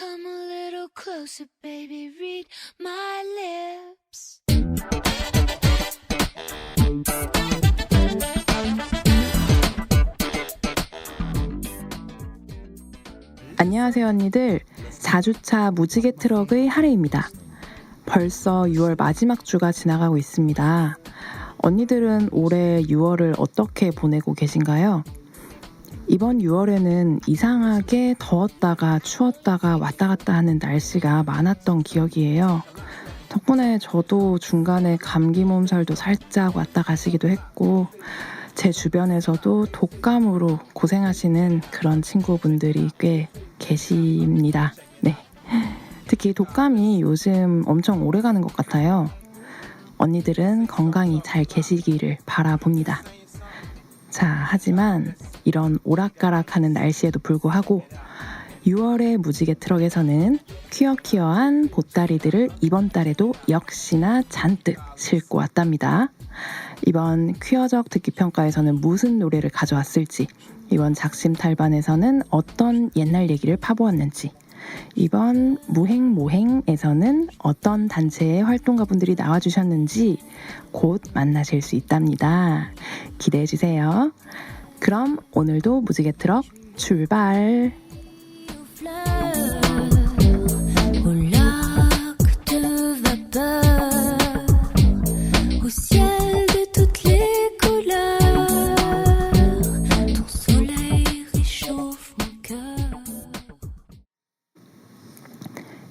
Come a little closer, baby, read my lips. 안녕하세요 언니들, 4주차 무지개 트럭의 하레입니다. 벌써 6월 마지막 주가 지나가고 있습니다. 언니들은 올해 6월을 어떻게 보내고 계신가요? 이번 6월에는 이상하게 더웠다가 추웠다가 왔다 갔다 하는 날씨가 많았던 기억이에요. 덕분에 저도 중간에 감기 몸살도 살짝 왔다 가시기도 했고, 제 주변에서도 독감으로 고생하시는 그런 친구분들이 꽤 계십니다. 네. 특히 독감이 요즘 엄청 오래 가는 것 같아요. 언니들은 건강히 잘 계시기를 바라봅니다. 자, 하지만 이런 오락가락하는 날씨에도 불구하고 6월의 무지개 트럭에서는 퀴어퀴어한 보따리들을 이번 달에도 역시나 잔뜩 싣고 왔답니다. 이번 퀴어적 듣기평가에서는 무슨 노래를 가져왔을지, 이번 작심탈반에서는 어떤 옛날 얘기를 파보았는지, 이번 무행모행에서는 어떤 단체의 활동가분들이 나와주셨는지 곧 만나실 수 있답니다. 기대해주세요. 그럼 오늘도 무지개 트럭 출발!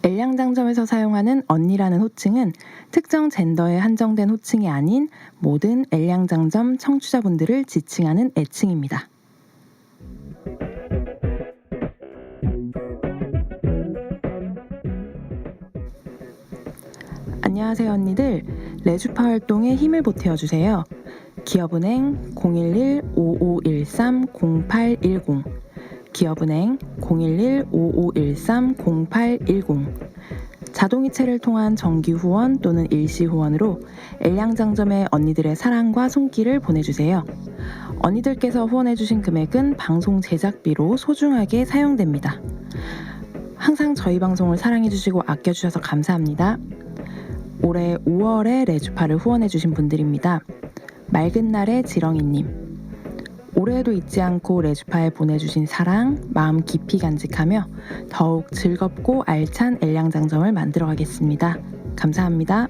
엘량장점에서 사용하는 언니라는 호칭은 특정 젠더에 한정된 호칭이 아닌 모든 엘량장점 청취자분들을 지칭하는 애칭입니다. 안녕하세요 언니들, 레주파 활동에 힘을 보태어주세요. 기업은행 011-5513-0810, 기업은행 011-5513-0810. 자동이체를 통한 정기 후원 또는 일시 후원으로 엘량장점의 언니들의 사랑과 손길을 보내주세요. 언니들께서 후원해주신 금액은 방송 제작비로 소중하게 사용됩니다. 항상 저희 방송을 사랑해주시고 아껴주셔서 감사합니다. 올해 5월에 레주파를 후원해주신 분들입니다. 맑은 날의 지렁이님, 올해에도 잊지 않고 레주파에 보내주신 사랑, 마음 깊이 간직하며 더욱 즐겁고 알찬 엘량장점을 만들어가겠습니다. 감사합니다.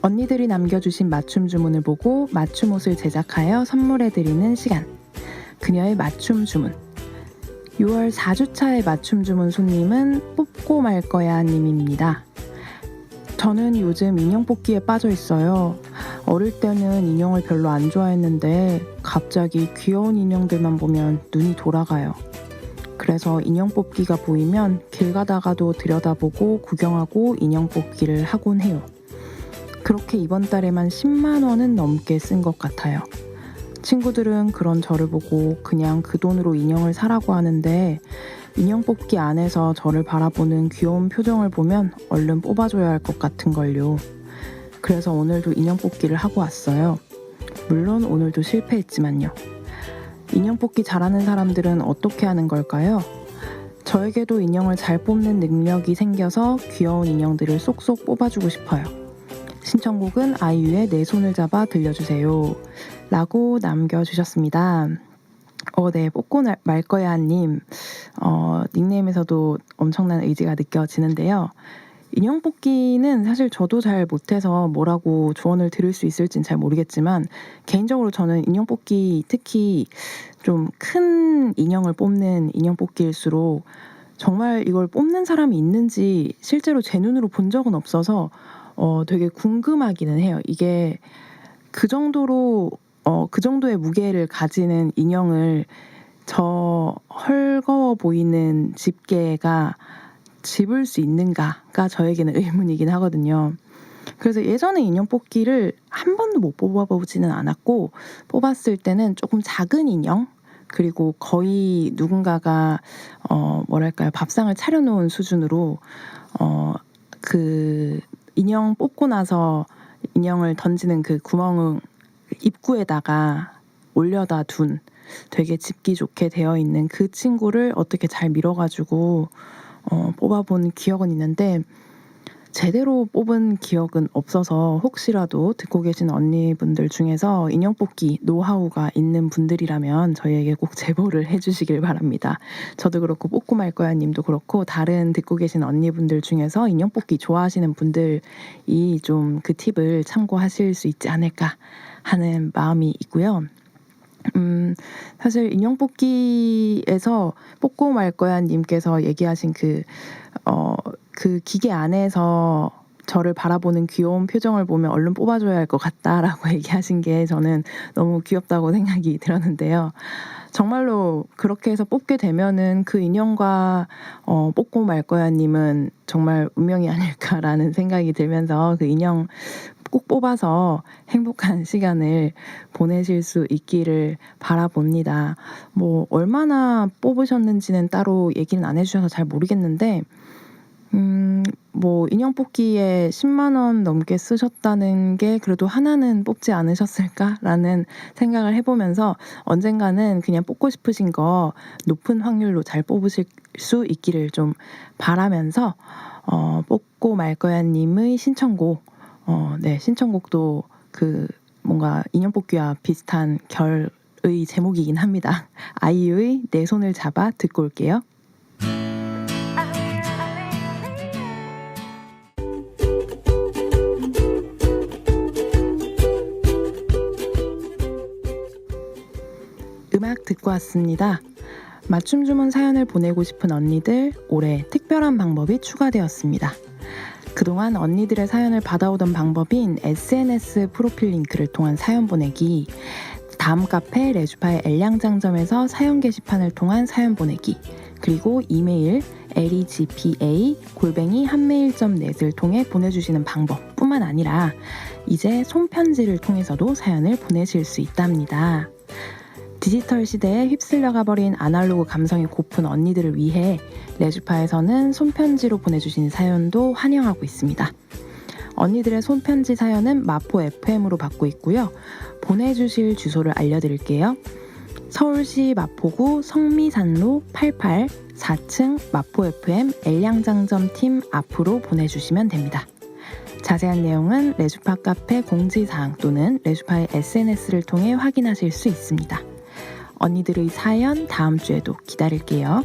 언니들이 남겨주신 맞춤 주문을 보고 맞춤 옷을 제작하여 선물해드리는 시간, 그녀의 맞춤 주문. 6월 4주차의 맞춤 주문 손님은 뽑고 말 거야 님입니다. 저는 요즘 인형 뽑기에 빠져 있어요. 어릴 때는 인형을 별로 안 좋아했는데 갑자기 귀여운 인형들만 보면 눈이 돌아가요. 그래서 인형 뽑기가 보이면 길 가다가도 들여다보고 구경하고 인형 뽑기를 하곤 해요. 그렇게 이번 달에만 10만 원은 넘게 쓴 것 같아요. 친구들은 그런 저를 보고 그냥 그 돈으로 인형을 사라고 하는데, 인형 뽑기 안에서 저를 바라보는 귀여운 표정을 보면 얼른 뽑아줘야 할 것 같은걸요. 그래서 오늘도 인형 뽑기를 하고 왔어요. 물론 오늘도 실패했지만요. 인형 뽑기 잘하는 사람들은 어떻게 하는 걸까요? 저에게도 인형을 잘 뽑는 능력이 생겨서 귀여운 인형들을 쏙쏙 뽑아주고 싶어요. 신청곡은 아이유의 내 손을 잡아 들려주세요 라고 남겨주셨습니다. 네, 뽑고 말 거야 님, 닉네임에서도 엄청난 의지가 느껴지는데요. 인형 뽑기는 사실 저도 잘 못해서 뭐라고 조언을 드릴 수 있을진 잘 모르겠지만, 개인적으로 저는 인형 뽑기, 특히 좀 큰 인형을 뽑는 인형 뽑기일수록 정말 이걸 뽑는 사람이 있는지 실제로 제 눈으로 본 적은 없어서 되게 궁금하기는 해요. 이게 그 정도로 그 정도의 무게를 가지는 인형을 저 헐거워 보이는 집게가 집을 수 있는가가 저에게는 의문이긴 하거든요. 그래서 예전에 인형 뽑기를 한 번도 못 뽑아보지는 않았고, 뽑았을 때는 조금 작은 인형, 그리고 거의 누군가가 밥상을 차려놓은 수준으로 그 인형 뽑고 나서 인형을 던지는 그 구멍 입구에다가 올려다 둔 되게 짚기 좋게 되어 있는 그 친구를 어떻게 잘 밀어가지고 뽑아본 기억은 있는데 제대로 뽑은 기억은 없어서 혹시라도 듣고 계신 언니분들 중에서 인형 뽑기 노하우가 있는 분들이라면 저희에게 꼭 제보를 해주시길 바랍니다. 저도 그렇고 뽑고 말 거야 님도 그렇고 다른 듣고 계신 언니분들 중에서 인형 뽑기 좋아하시는 분들이 좀 그 팁을 참고하실 수 있지 않을까 하는 마음이 있고요. 사실 인형 뽑기에서 뽑고 말 거야 님께서 얘기하신 그 기계 안에서 저를 바라보는 귀여운 표정을 보면 얼른 뽑아줘야 할 것 같다라고 얘기하신 게 저는 너무 귀엽다고 생각이 들었는데요. 정말로 그렇게 해서 뽑게 되면은 그 인형과 뽑고 말 거야 님은 정말 운명이 아닐까라는 생각이 들면서 그 인형 꼭 뽑아서 행복한 시간을 보내실 수 있기를 바라봅니다. 뭐 얼마나 뽑으셨는지는 따로 얘기는 안 해주셔서 잘 모르겠는데 뭐 인형 뽑기에 10만 원 넘게 쓰셨다는 게 그래도 하나는 뽑지 않으셨을까라는 생각을 해보면서 언젠가는 그냥 뽑고 싶으신 거 높은 확률로 잘 뽑으실 수 있기를 좀 바라면서 뽑고 말 거야 님의 신청곡 신청곡도 그 뭔가 인형 뽑기와 비슷한 결의 제목이긴 합니다. 아이유의 내 손을 잡아 듣고 올게요. 음악 듣고 왔습니다. 맞춤 주문 사연을 보내고 싶은 언니들, 올해 특별한 방법이 추가되었습니다. 그동안 언니들의 사연을 받아오던 방법인 SNS 프로필 링크를 통한 사연 보내기, 다음 카페 레주파의 엘량장점에서 사연 게시판을 통한 사연 보내기, 그리고 이메일 legpa@한메일.net을 통해 보내주시는 방법뿐만 아니라 이제 손편지를 통해서도 사연을 보내실 수 있답니다. 디지털 시대에 휩쓸려가 버린 아날로그 감성이 고픈 언니들을 위해 레주파에서는 손편지로 보내주신 사연도 환영하고 있습니다. 언니들의 손편지 사연은 마포 FM으로 받고 있고요. 보내주실 주소를 알려드릴게요. 서울시 마포구 성미산로 88 4층 마포 FM 엘량장점 팀 앞으로 보내주시면 됩니다. 자세한 내용은 레주파 카페 공지사항 또는 레주파의 SNS를 통해 확인하실 수 있습니다. 언니들의 사연 다음 주에도 기다릴게요.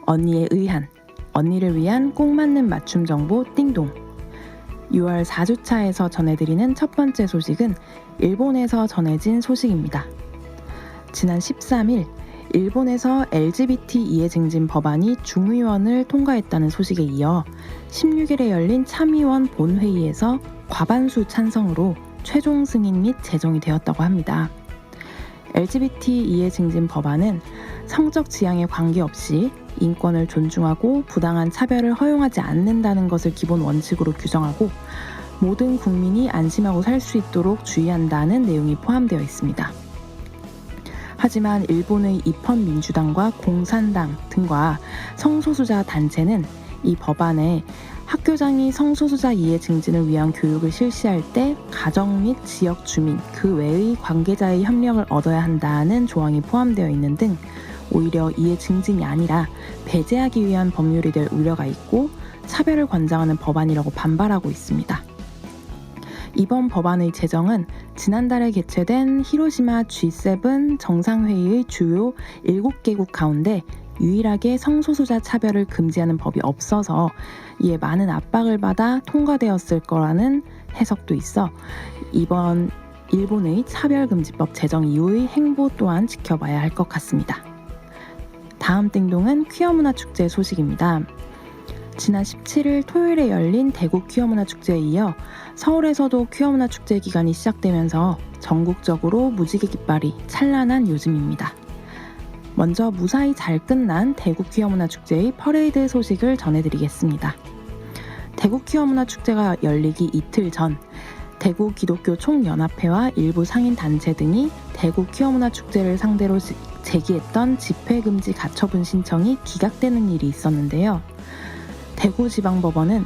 언니에 의한, 언니를 위한 꼭 맞는 맞춤 정보 띵동. 6월 4주차에서 전해드리는 첫 번째 소식은 일본에서 전해진 소식입니다. 지난 13일 일본에서 LGBT 이해 증진 법안이 중의원을 통과했다는 소식에 이어 16일에 열린 참의원 본회의에서 과반수 찬성으로 최종 승인 및 제정이 되었다고 합니다. LGBT 이해 증진 법안은 성적 지향에 관계없이 인권을 존중하고 부당한 차별을 허용하지 않는다는 것을 기본 원칙으로 규정하고 모든 국민이 안심하고 살 수 있도록 주의한다는 내용이 포함되어 있습니다. 하지만 일본의 입헌민주당과 공산당 등과 성소수자 단체는 이 법안에 학교장이 성소수자 이해 증진을 위한 교육을 실시할 때 가정 및 지역 주민 그 외의 관계자의 협력을 얻어야 한다는 조항이 포함되어 있는 등 오히려 이해 증진이 아니라 배제하기 위한 법률이 될 우려가 있고 차별을 권장하는 법안이라고 반발하고 있습니다. 이번 법안의 제정은 지난달에 개최된 히로시마 G7 정상회의의 주요 7개국 가운데 유일하게 성소수자 차별을 금지하는 법이 없어서 이에 많은 압박을 받아 통과되었을 거라는 해석도 있어 이번 일본의 차별금지법 제정 이후의 행보 또한 지켜봐야 할 것 같습니다. 다음 띵동은 퀴어 문화 축제 소식입니다. 지난 17일 토요일에 열린 대구 퀴어문화축제에 이어 서울에서도 퀴어문화축제 기간이 시작되면서 전국적으로 무지개 깃발이 찬란한 요즘입니다. 먼저 무사히 잘 끝난 대구 퀴어문화축제의 퍼레이드 소식을 전해드리겠습니다. 대구 퀴어문화축제가 열리기 이틀 전 대구 기독교 총연합회와 일부 상인단체 등이 대구 퀴어문화축제를 상대로 제기했던 집회금지 가처분 신청이 기각되는 일이 있었는데요. 대구지방법원은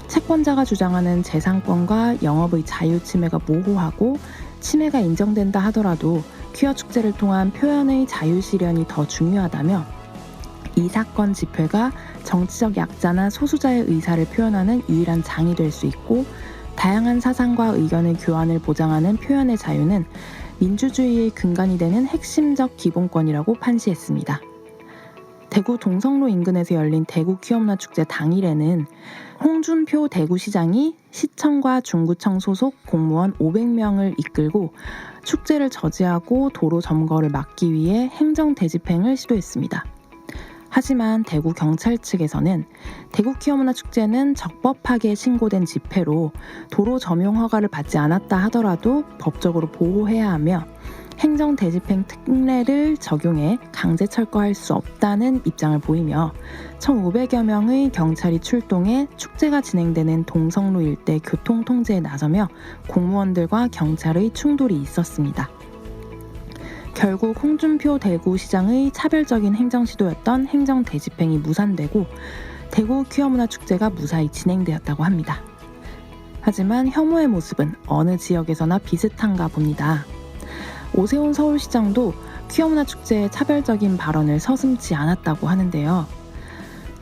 채권자가 주장하는 재산권과 영업의 자유 침해가 모호하고 침해가 인정된다 하더라도 퀴어 축제를 통한 표현의 자유 실현이 더 중요하다며 이 사건 집회가 정치적 약자나 소수자의 의사를 표현하는 유일한 장이 될 수 있고 다양한 사상과 의견의 교환을 보장하는 표현의 자유는 민주주의의 근간이 되는 핵심적 기본권이라고 판시했습니다. 대구 동성로 인근에서 열린 대구 퀴어문화축제 당일에는 홍준표 대구시장이 시청과 중구청 소속 공무원 500명을 이끌고 축제를 저지하고 도로 점거를 막기 위해 행정 대집행을 시도했습니다. 하지만 대구 경찰 측에서는 대구 퀴어문화축제는 적법하게 신고된 집회로 도로 점용 허가를 받지 않았다 하더라도 법적으로 보호해야 하며 행정 대집행 특례를 적용해 강제 철거할 수 없다는 입장을 보이며 1,500여 명의 경찰이 출동해 축제가 진행되는 동성로 일대 교통 통제에 나서며 공무원들과 경찰의 충돌이 있었습니다. 결국 홍준표 대구시장의 차별적인 행정 시도였던 행정 대집행이 무산되고 대구 퀴어문화축제가 무사히 진행되었다고 합니다. 하지만 혐오의 모습은 어느 지역에서나 비슷한가 봅니다. 오세훈 서울시장도 퀴어문화축제의 차별적인 발언을 서슴지 않았다고 하는데요.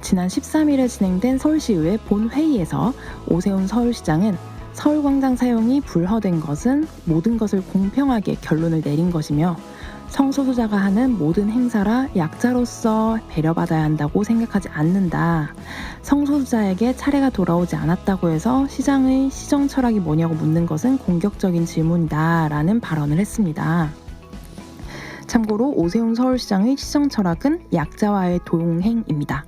지난 13일에 진행된 서울시의회 본회의에서 오세훈 서울시장은 서울광장 사용이 불허된 것은 모든 것을 공평하게 결론을 내린 것이며 성소수자가 하는 모든 행사라 약자로서 배려받아야 한다고 생각하지 않는다. 성소수자에게 차례가 돌아오지 않았다고 해서 시장의 시정 철학이 뭐냐고 묻는 것은 공격적인 질문이다 라는 발언을 했습니다. 참고로 오세훈 서울시장의 시정 철학은 약자와의 동행입니다.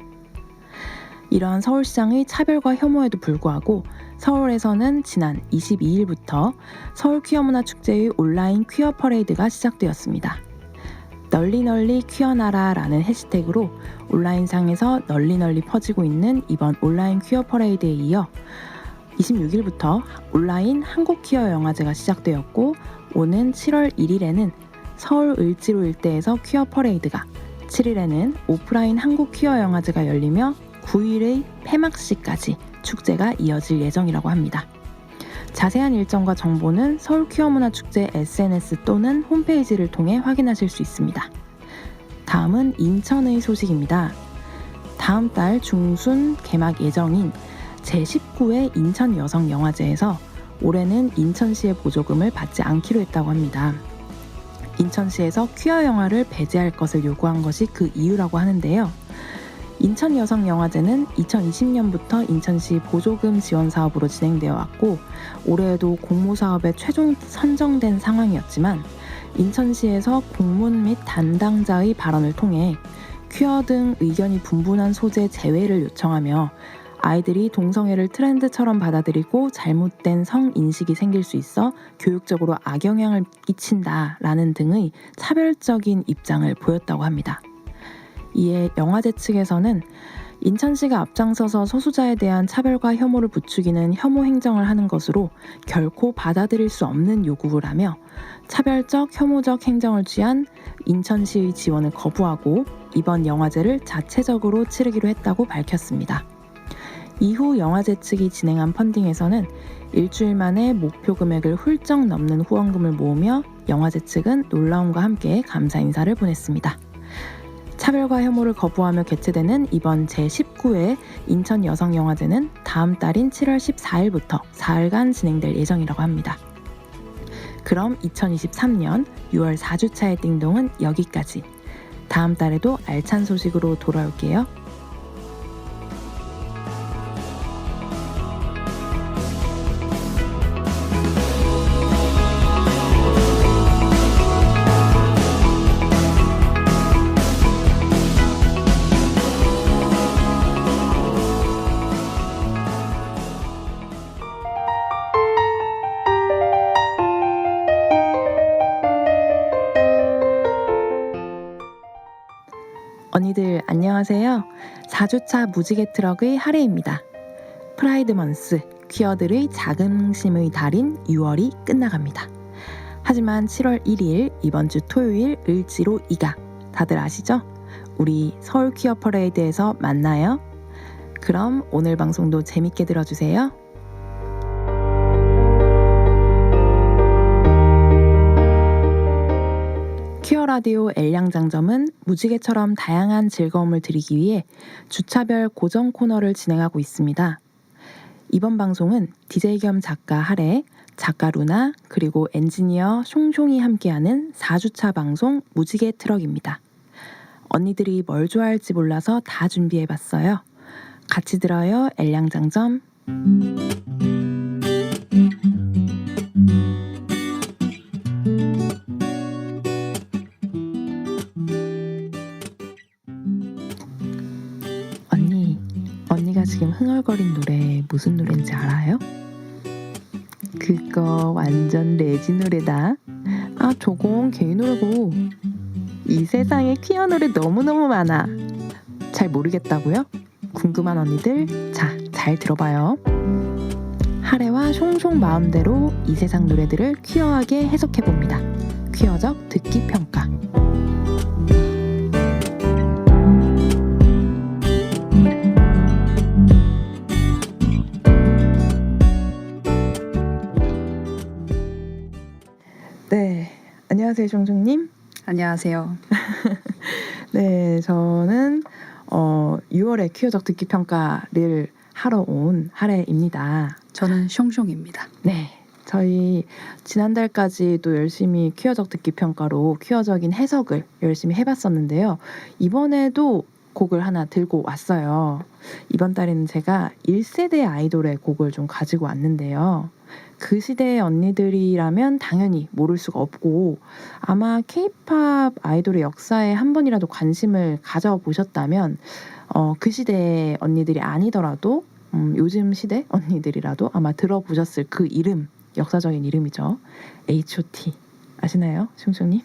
이러한 서울시장의 차별과 혐오에도 불구하고 서울에서는 지난 22일부터 서울 퀴어문화축제의 온라인 퀴어 퍼레이드가 시작되었습니다. 널리 퀴어나라라는 해시태그로 온라인상에서 널리 퍼지고 있는 이번 온라인 퀴어 퍼레이드에 이어 26일부터 온라인 한국 퀴어 영화제가 시작되었고 오는 7월 1일에는 서울 을지로 일대에서 퀴어 퍼레이드가 7일에는 오프라인 한국 퀴어 영화제가 열리며 9일의 폐막식까지 축제가 이어질 예정이라고 합니다. 자세한 일정과 정보는 서울 퀴어문화축제 SNS 또는 홈페이지를 통해 확인하실 수 있습니다. 다음은 인천의 소식입니다. 다음 달 중순 개막 예정인 제19회 인천 여성영화제에서 올해는 인천시의 보조금을 받지 않기로 했다고 합니다. 인천시에서 퀴어 영화를 배제할 것을 요구한 것이 그 이유라고 하는데요. 인천 여성영화제는 2020년부터 인천시 보조금 지원 사업으로 진행되어 왔고 올해에도 공모사업에 최종 선정된 상황이었지만 인천시에서 공문 및 담당자의 발언을 통해 퀴어 등 의견이 분분한 소재 제외를 요청하며 아이들이 동성애를 트렌드처럼 받아들이고 잘못된 성인식이 생길 수 있어 교육적으로 악영향을 끼친다라는 등의 차별적인 입장을 보였다고 합니다. 이에 영화제 측에서는 인천시가 앞장서서 소수자에 대한 차별과 혐오를 부추기는 혐오 행정을 하는 것으로 결코 받아들일 수 없는 요구라며 차별적 혐오적 행정을 취한 인천시의 지원을 거부하고 이번 영화제를 자체적으로 치르기로 했다고 밝혔습니다. 이후 영화제 측이 진행한 펀딩에서는 일주일 만에 목표 금액을 훌쩍 넘는 후원금을 모으며 영화제 측은 놀라움과 함께 감사 인사를 보냈습니다. 차별과 혐오를 거부하며 개최되는 이번 제19회 인천 여성영화제는 다음 달인 7월 14일부터 4일간 진행될 예정이라고 합니다. 그럼 2023년 6월 4주차의 띵동은 여기까지. 다음 달에도 알찬 소식으로 돌아올게요. 언니들 안녕하세요. 4주차 무지개 트럭의 하레입니다. 프라이드 먼스, 퀴어들의 자긍심의 달인 6월이 끝나갑니다. 하지만 7월 1일 이번 주 토요일 을지로 2각 다들 아시죠? 우리 서울 퀴어 퍼레이드에서 만나요. 그럼 오늘 방송도 재밌게 들어주세요. 퀴어 라디오 엘량장점은 무지개처럼 다양한 즐거움을 드리기 위해 주차별 고정 코너를 진행하고 있습니다. 이번 방송은 DJ 겸 작가 하레, 작가 루나, 그리고 엔지니어 숑숑이 함께하는 4주차 방송 무지개 트럭입니다. 언니들이 뭘 좋아할지 몰라서 다 준비해봤어요. 같이 들어요, 엘량장점. 언니가 지금 흥얼거린 노래 무슨 노래인지 알아요? 그거 완전 레지 노래다. 아, 저건 게이 노래고. 이 세상에 퀴어 노래 너무너무 많아. 잘 모르겠다고요? 궁금한 언니들, 자, 잘 들어봐요. 하레와 숑숑 마음대로 이 세상 노래들을 퀴어하게 해석해봅니다. 퀴어적 듣기 평가. 네, 안녕하세요, 숑숑님. 안녕하세요. 네, 저는 6월에 퀴어적 듣기 평가를 하러 온 하레입니다. 저는 숑숑입니다. 네, 저희 지난달까지도 열심히 퀴어적 듣기 평가로 퀴어적인 해석을 열심히 해봤었는데요. 이번에도 곡을 하나 들고 왔어요. 이번 달에는 제가 1세대 아이돌의 곡을 좀 가지고 왔는데요. 그 시대의 언니들이라면 당연히 모를 수가 없고, 아마 K-팝 아이돌의 역사에 한 번이라도 관심을 가져보셨다면 그 시대의 언니들이 아니더라도 요즘 시대 언니들이라도 아마 들어보셨을 그 이름, 역사적인 이름이죠. H.O.T. 아시나요, 숑숑님?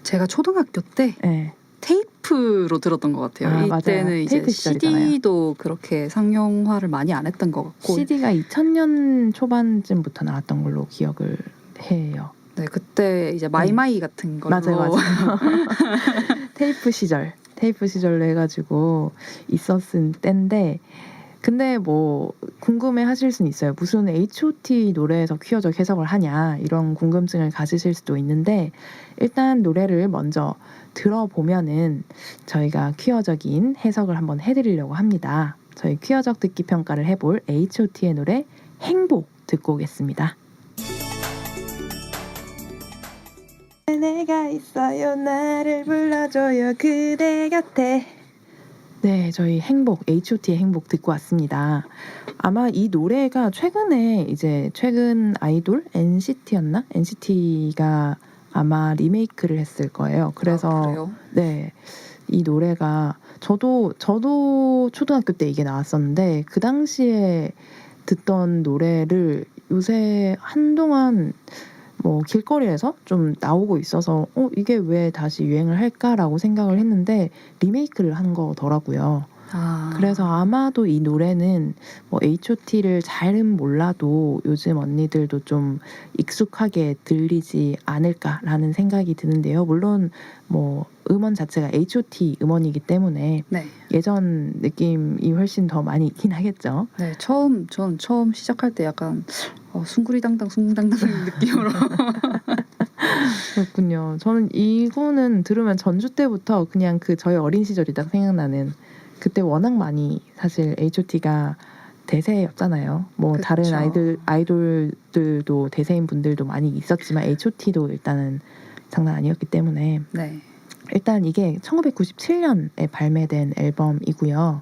제가 초등학교 때 네. 테이프로 들었던 것 같아요. 이때는 맞아요. 이제 테이프 시절이잖아요. CD도 그렇게 상용화를 많이 안 했던 것 같고, CD가 2000년 초반쯤부터 나왔던 걸로 기억을 해요. 네, 그때 이제 마이마이 같은 걸로. 맞아요. 테이프 시절로 해가지고 있었은 때인데, 근데 뭐 궁금해 하실 수는 있어요. 무슨 H.O.T 노래에서 퀴어적 해석을 하냐, 이런 궁금증을 가지실 수도 있는데, 일단 노래를 먼저 들어보면은 저희가 퀴어적인 해석을 한번 해드리려고 합니다. 저희 퀴어적 듣기 평가를 해볼 H.O.T의 노래 행복 듣고 오겠습니다. 내가 있어요, 나를 불러줘요, 그대 곁에. 네, 저희 행복, H.O.T의 행복 듣고 왔습니다. 아마 이 노래가 최근 아이돌 NCT였나? NCT가 아마 리메이크를 했을 거예요. 그래서 그래요? 네, 이 노래가 저도 초등학교 때 이게 나왔었는데, 그 당시에 듣던 노래를 요새 한동안 뭐 길거리에서 좀 나오고 있어서 이게 왜 다시 유행을 할까라고 생각을 했는데, 리메이크를 한 거더라고요. 그래서 아마도 이 노래는 뭐 H.O.T를 잘은 몰라도 요즘 언니들도 좀 익숙하게 들리지 않을까라는 생각이 드는데요. 물론 뭐 음원 자체가 H.O.T 음원이기 때문에 네. 예전 느낌이 훨씬 더 많이 있긴 하겠죠. 네, 전 처음 시작할 때 약간 숭구리당당 느낌으로. 그렇군요. 저는 이거는 들으면 전주 때부터 그냥 저희 어린 시절이 딱 생각나는, 그때 워낙 많이 사실 H.O.T가 대세였잖아요. 뭐 그쵸. 다른 아이돌들도 대세인 분들도 많이 있었지만 H.O.T도 일단은 장난 아니었기 때문에. 네. 일단 이게 1997년에 발매된 앨범이고요.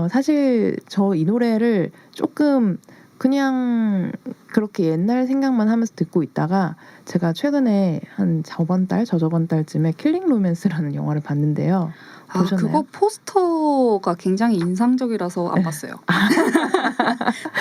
사실 저 이 노래를 조금 그냥 그렇게 옛날 생각만 하면서 듣고 있다가 제가 최근에 한 저번 달쯤에 킬링 로맨스라는 영화를 봤는데요. 아, 보셨나요? 그거 포스터가 굉장히 인상적이라서 안 봤어요.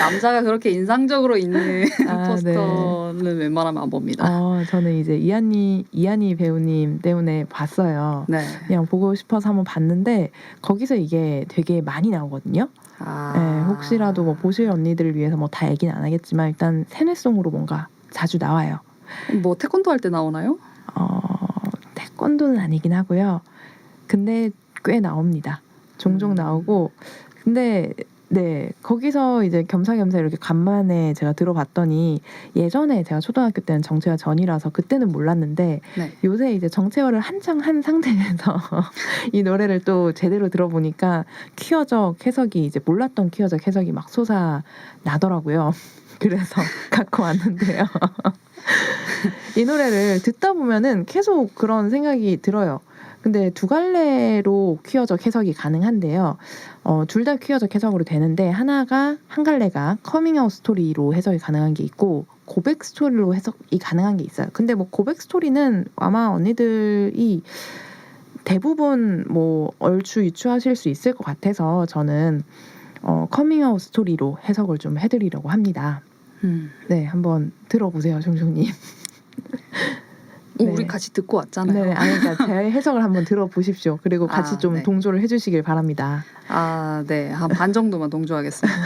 남자가 그렇게 인상적으로 있는 아, 포스터는 웬만하면 안 봅니다. 저는 이제 이한희 배우님 때문에 봤어요. 네. 그냥 보고 싶어서 한번 봤는데 거기서 이게 되게 많이 나오거든요. 아. 네, 혹시라도 뭐 보실 언니들을 위해서 뭐 다 얘기는 안 하겠지만 일단 세뇌송으로 뭔가 자주 나와요. 뭐 태권도 할 때 나오나요? 태권도는 아니긴 하고요. 근데 꽤 나옵니다. 종종 나오고. 근데 네, 거기서 이제 겸사겸사 이렇게 간만에 제가 들어봤더니 예전에 제가 초등학교 때는 정체화 전이라서 그때는 몰랐는데 네. 요새 이제 정체화를 한창 한 상태에서 이 노래를 또 제대로 들어보니까 퀴어적 해석이 이제 몰랐던 퀴어적 해석이 막 솟아 나더라고요. 그래서 갖고 왔는데요. 이 노래를 듣다 보면은 계속 그런 생각이 들어요. 근데 두 갈래로 퀴어적 해석이 가능한데요. 둘 다 퀴어적 해석으로 되는데 한 갈래가 커밍아웃 스토리로 해석이 가능한 게 있고 고백 스토리로 해석이 가능한 게 있어요. 근데 뭐 고백 스토리는 아마 언니들이 대부분 뭐 얼추 유추하실 수 있을 것 같아서 저는 커밍아웃 스토리로 해석을 좀 해드리려고 합니다. 네, 한번 들어보세요, 종종님. 네. 네. 우리 같이 듣고 왔잖아요. 네, 아니, 그러니까 제 해석을 한번 들어보십시오. 그리고 같이 좀 네. 동조를 해주시길 바랍니다. 아, 네. 한 반 정도만 동조하겠습니다.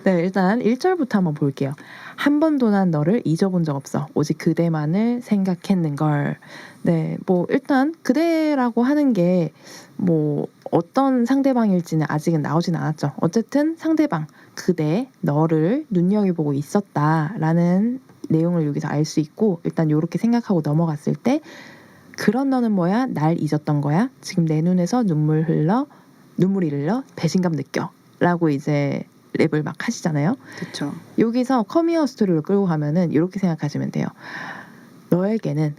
네, 일단 1절부터 한번 볼게요. 한 번도 난 너를 잊어본 적 없어. 오직 그대만을 생각했는걸. 네, 뭐 일단 그대라고 하는 게 뭐 어떤 상대방일지는 아직은 나오진 않았죠. 어쨌든 상대방, 그대, 너를 눈여겨보고 있었다라는 내용을 여기서 알 수 있고 일단 이렇게 생각하고 넘어갔을 때 그런 너는 뭐야? 날 잊었던 거야? 지금 내 눈에서 눈물이 흘러 배신감 느껴 라고 이제 랩을 막 하시잖아요. 그렇죠. 여기서 커밍아웃 스토리를 끌고 가면은 이렇게 생각하시면 돼요. 너에게는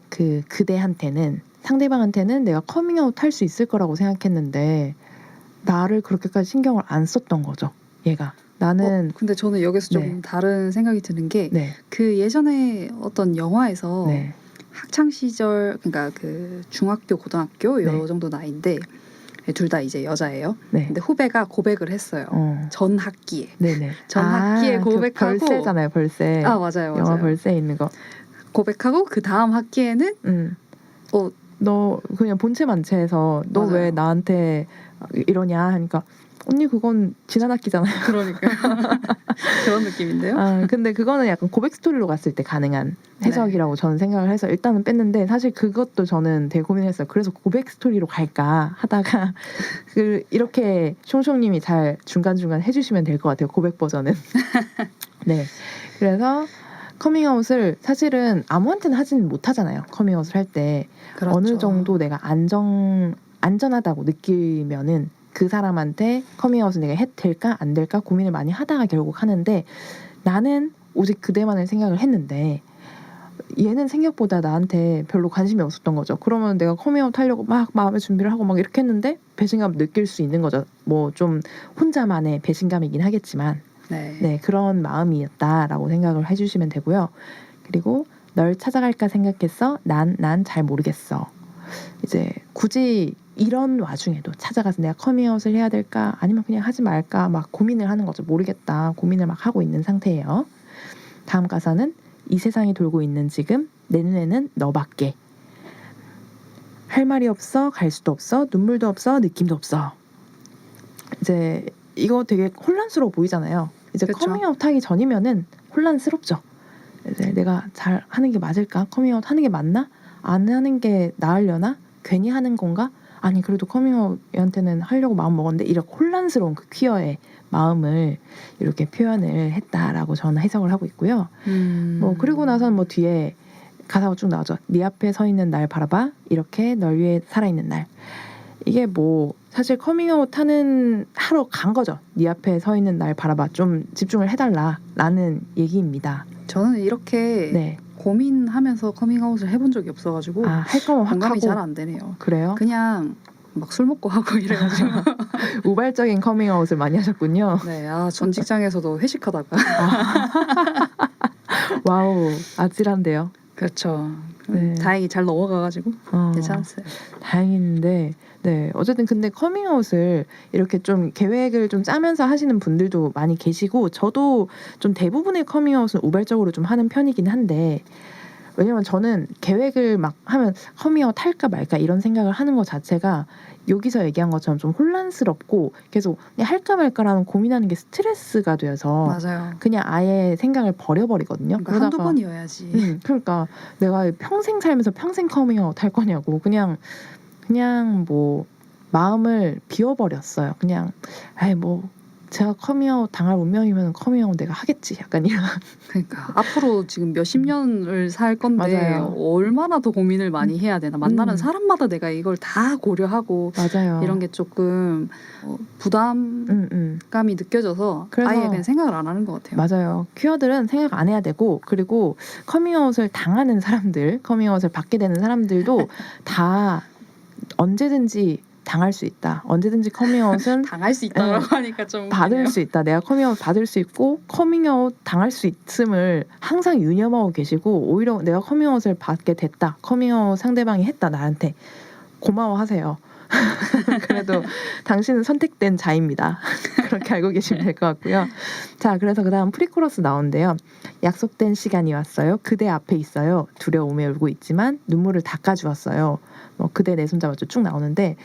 그대한테는 상대방한테는 내가 커밍아웃 할 수 있을 거라고 생각했는데 나를 그렇게까지 신경을 안 썼던 거죠. 얘가. 나는 근데 저는 여기서 좀 네. 다른 생각이 드는 게 네. 그 예전에 어떤 영화에서 네. 학창 시절 그러니까 그 중학교 고등학교 요 네. 정도 나이인데 둘 다 이제 여자예요. 네. 근데 후배가 고백을 했어요. 전 학기에. 네네. 전 학기에 고백하고 그 벌새잖아요. 벌새. 아 맞아요. 영화 벌새 있는 거. 고백하고 그 다음 학기에는 너 그냥 본체만체해서 너 맞아요. 왜 나한테 이러냐 하니까 언니 그건 지난 학기잖아요. 그러니까 그런 느낌인데요. 아, 근데 그거는 약간 고백 스토리로 갔을 때 가능한 해석이라고 저는 생각을 해서 일단은 뺐는데 사실 그것도 저는 되게 고민했어요. 그래서 고백 스토리로 갈까 하다가 이렇게 숑숑님이 잘 중간중간 해주시면 될 것 같아요. 고백 버전은. 네. 그래서 커밍아웃을 사실은 아무한테나 하지는 못하잖아요. 커밍아웃을 할 때. 그렇죠. 어느 정도 내가 안전하다고 느끼면은 그 사람한테 커밍아웃을 내가 될까 안 될까 고민을 많이 하다가 결국 하는데 나는 오직 그대만을 생각을 했는데 얘는 생각보다 나한테 별로 관심이 없었던 거죠. 그러면 내가 커밍아웃 하려고 막 마음의 준비를 하고 막 이렇게 했는데 배신감 느낄 수 있는 거죠. 뭐 좀 혼자만의 배신감이긴 하겠지만 네, 그런 마음이었다라고 생각을 해주시면 되고요. 그리고 널 찾아갈까 생각했어. 난 잘 모르겠어. 이제 굳이 이런 와중에도 찾아가서 내가 커밍아웃을 해야 될까 아니면 그냥 하지 말까 막 고민을 하는 거죠. 모르겠다. 고민을 막 하고 있는 상태예요. 다음 가사는 이 세상이 돌고 있는 지금 내 눈에는 너밖에. 할 말이 없어. 갈 수도 없어. 눈물도 없어. 느낌도 없어. 이제 이거 되게 혼란스러워 보이잖아요. 이제 그쵸. 커밍아웃 하기 전이면은 혼란스럽죠. 이제 내가 잘 하는 게 맞을까? 커밍아웃 하는 게 맞나? 안 하는 게 나으려나? 괜히 하는 건가? 아니 그래도 커밍아웃한테는 하려고 마음 먹었는데 이렇게 혼란스러운 그 퀴어의 마음을 이렇게 표현을 했다라고 저는 해석을 하고 있고요. 뭐 그리고 나서는 뭐 뒤에 가사가 쭉 나오죠. 네 앞에 서 있는 날 바라봐. 이렇게 널 위해 살아있는 날. 이게 뭐 사실 커밍아웃 하러 간 거죠. 네 앞에 서 있는 날 바라봐. 좀 집중을 해달라라는 얘기입니다. 저는 이렇게 네. 고민하면서 커밍아웃을 해본 적이 없어가지고 할 거면 확 공감이 하고. 잘 안 되네요. 그래요? 그냥 막 술 먹고 하고 이래가지고 우발적인 커밍아웃을 많이 하셨군요. 네, 전 직장에서도 회식하다가 와우, 아찔한데요. 그렇죠. 네. 다행히 잘 넘어가가지고 괜찮았어요. 다행인데, 네, 어쨌든 근데 커밍아웃을 이렇게 좀 계획을 좀 짜면서 하시는 분들도 많이 계시고, 저도 좀 대부분의 커밍아웃은 우발적으로 좀 하는 편이긴 한데, 왜냐면 저는 계획을 막 하면 커밍아웃 할까 말까 이런 생각을 하는 것 자체가 여기서 얘기한 것처럼 좀 혼란스럽고 계속 그냥 할까 말까라는 고민하는 게 스트레스가 되어서 맞아요. 그냥 아예 생각을 버려버리거든요. 그러니까 한두 번이어야지. 그러니까 내가 평생 살면서 평생 커밍아웃 할 거냐고 그냥 뭐 마음을 비워버렸어요. 그냥 아이 뭐 제가 커밍아웃 당할 운명이면 커밍아웃 내가 하겠지. 약간 이런. 그러니까 앞으로 지금 몇십 년을 살 건데 맞아요. 얼마나 더 고민을 많이 해야 되나. 만나는 사람마다 내가 이걸 다 고려하고 맞아요. 이런 게 조금 부담감이 느껴져서 그래서 아예 그냥 생각을 안 하는 것 같아요. 맞아요. 퀴어들은 생각 안 해야 되고 그리고 커밍아웃을 당하는 사람들, 커밍아웃을 받게 되는 사람들도 다 언제든지 당할 수 있다. 언제든지 커밍아웃은 당할 수 있다라고 하니까 좀 받을 웃기네요. 수 있다. 내가 커밍아웃 받을 수 있고 커밍아웃 당할 수 있음을 항상 유념하고 계시고 오히려 내가 커밍아웃을 받게 됐다. 커밍아웃 상대방이 했다. 나한테. 고마워하세요. 그래도 당신은 선택된 자입니다. 그렇게 알고 계시면 될 것 같고요. 자, 그래서 그 다음 프리코러스 나오는데요. 약속된 시간이 왔어요. 그대 앞에 있어요. 두려움에 울고 있지만 눈물을 닦아주었어요. 뭐 그대 내 손잡아줘 쭉 나오는데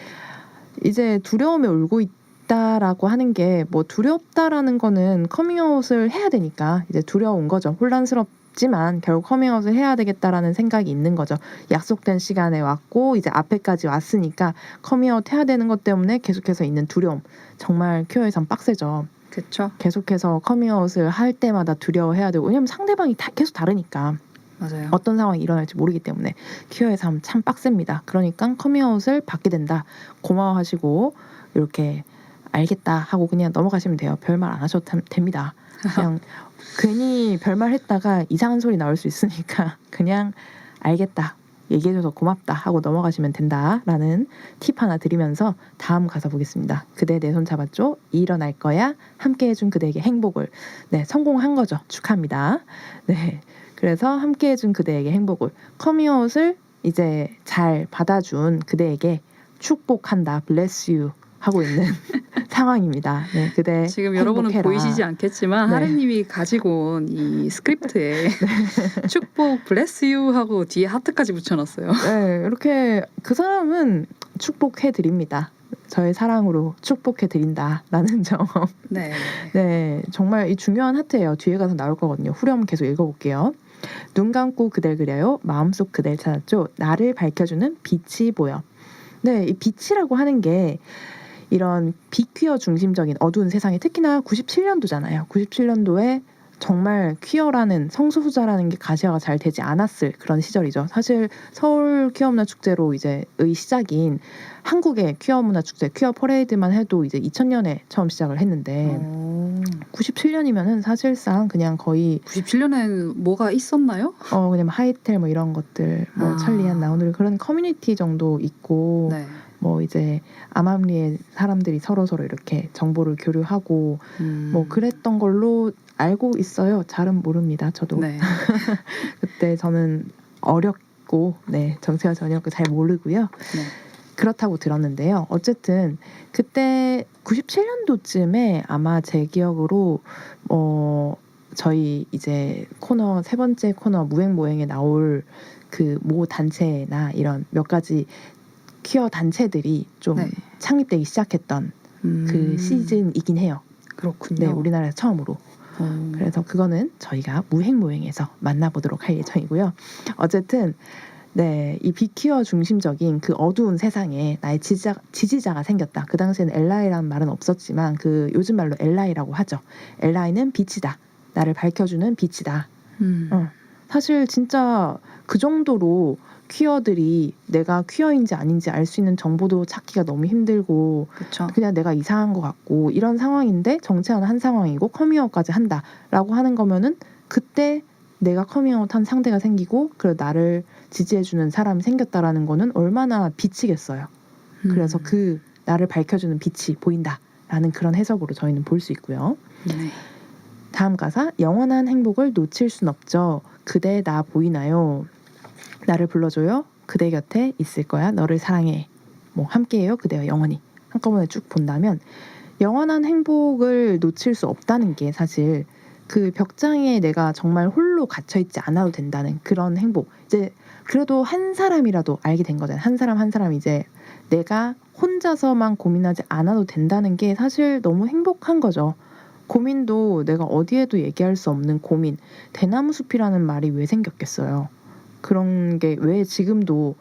이제 두려움에 울고 있다라고 하는 게 뭐 두렵다라는 거는 커밍아웃을 해야 되니까 이제 두려운 거죠. 혼란스럽지만 결국 커밍아웃을 해야 되겠다라는 생각이 있는 거죠. 약속된 시간에 왔고 이제 앞에까지 왔으니까 커밍아웃 해야 되는 것 때문에 계속해서 있는 두려움. 정말 큐어에선 빡세죠. 그렇죠. 계속해서 커밍아웃을 할 때마다 두려워해야 되고 왜냐면 상대방이 계속 다르니까. 맞아요. 어떤 상황이 일어날지 모르기 때문에 퀴어의 삶 참 빡셉니다. 그러니까 커밍아웃을 받게 된다. 고마워하시고 이렇게 알겠다 하고 그냥 넘어가시면 돼요. 별말 안 하셔도 됩니다. 그냥 괜히 별말 했다가 이상한 소리 나올 수 있으니까 그냥 알겠다. 얘기해줘서 고맙다 하고 넘어가시면 된다라는 팁 하나 드리면서 다음 가사 보겠습니다. 그대 내 손 잡았죠? 일어날 거야. 함께 해준 그대에게 행복을. 네, 성공한 거죠. 축하합니다. 네. 그래서 함께 해준 그대에게 행복을 커밍아웃을 이제 잘 받아준 그대에게 축복한다. bless you 하고 있는 상황입니다. 네, 그대 지금 여러분은 행복해라. 보이시지 않겠지만 네. 하루님이 가지고 온 이 스크립트에 축복 bless you 하고 뒤에 하트까지 붙여놨어요. 네, 이렇게 그 사람은 축복해 드립니다. 저의 사랑으로 축복해 드린다라는 점. 네. 네, 정말 이 중요한 하트예요. 뒤에 가서 나올 거거든요. 후렴 계속 읽어볼게요. 눈 감고 그댈 그려요. 마음속 그댈 찾았죠. 나를 밝혀주는 빛이 보여. 네, 이 빛이라고 하는 게 이런 비퀴어 중심적인 어두운 세상에 특히나 97년도잖아요. 97년도에 정말 퀴어라는 성소수자라는 게 가시화가 잘 되지 않았을 그런 시절이죠. 사실 서울 퀴어 문화 축제로 이제의 시작인 한국의 퀴어 문화 축제, 퀴어 퍼레이드만 해도 이제 2000년에 처음 시작을 했는데 97년이면은 사실상 그냥 거의 97년엔 뭐가 있었나요? 그냥 하이텔 뭐 이런 것들, 뭐 찰리안 나오는 그런 커뮤니티 정도 있고. 네. 뭐 이제 암암리에 사람들이 서로 이렇게 정보를 교류하고 뭐 그랬던 걸로 알고 있어요. 잘은 모릅니다. 저도. 네. 그때 저는 어렸고 네, 정체가 전혀 잘 모르고요. 네. 그렇다고 들었는데요. 어쨌든 그때 97년도쯤에 아마 제 기억으로 저희 이제 코너 세 번째 코너 무행모행에 나올 그 모 단체나 이런 몇 가지 퀴어 단체들이 좀 네. 창립되기 시작했던 그 시즌이긴 해요. 그렇군요. 네, 우리나라에서 처음으로. 그래서 그거는 저희가 무행모행에서 만나보도록 할 예정이고요. 어쨌든 네, 이 비퀴어 중심적인 그 어두운 세상에 나의 지지자가 생겼다. 그 당시에는 엘라이라는 말은 없었지만 그 요즘 말로 엘라이라고 하죠. 엘라이는 빛이다. 나를 밝혀주는 빛이다. 사실 진짜 그 정도로 퀴어들이 내가 퀴어인지 아닌지 알 수 있는 정보도 찾기가 너무 힘들고 그쵸. 그냥 내가 이상한 것 같고 이런 상황인데 정체하는 한 상황이고 커밍아웃까지 한다라고 하는 거면은 그때 내가 커밍아웃한 상대가 생기고 그리고 나를 지지해주는 사람이 생겼다라는 거는 얼마나 빛이겠어요. 그래서 그 나를 밝혀주는 빛이 보인다라는 그런 해석으로 저희는 볼 수 있고요. 네. 다음 가사, 영원한 행복을 놓칠 순 없죠. 그대 나 보이나요? 나를 불러줘요. 그대 곁에 있을 거야. 너를 사랑해. 뭐 함께해요. 그대와 영원히. 한꺼번에 쭉 본다면 영원한 행복을 놓칠 수 없다는 게 사실 그 벽장에 내가 정말 홀로 갇혀있지 않아도 된다는 그런 행복. 이제 그래도 한 사람이라도 알게 된 거잖아요. 한 사람 한 사람 이제 내가 혼자서만 고민하지 않아도 된다는 게 사실 너무 행복한 거죠. 고민도 내가 어디에도 얘기할 수 없는 고민. 대나무 숲이라는 말이 왜 생겼겠어요. 그런 게 왜 지금도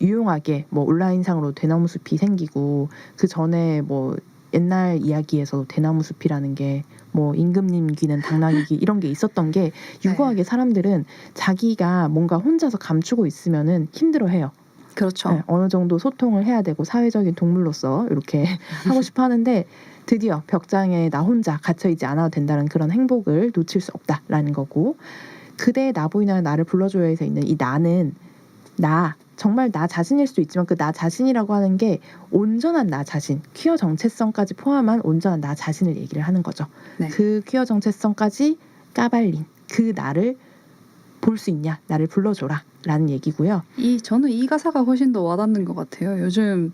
유용하게 뭐 온라인상으로 대나무 숲이 생기고 그 전에 뭐 옛날 이야기에서도 대나무 숲이라는 게 뭐 임금님 귀는 당나귀 귀 이런 게 있었던 게 유구하게 사람들은 자기가 뭔가 혼자서 감추고 있으면은 힘들어해요. 그렇죠. 네, 어느 정도 소통을 해야 되고 사회적인 동물로서 이렇게 하고 싶어 하는데 드디어 벽장에 나 혼자 갇혀있지 않아도 된다는 그런 행복을 놓칠 수 없다라는 거고 그대 나 보이나요? 나를 불러줘야에서 있는 이 나는 나 정말 나 자신일 수도 있지만 그 나 자신이라고 하는 게 온전한 나 자신 퀴어 정체성까지 포함한 온전한 나 자신을 얘기를 하는 거죠. 네. 그 퀴어 정체성까지 까발린 그 나를 볼 수 있냐? 나를 불러줘라 라는 얘기고요. 저는 이 가사가 훨씬 더 와닿는 것 같아요. 요즘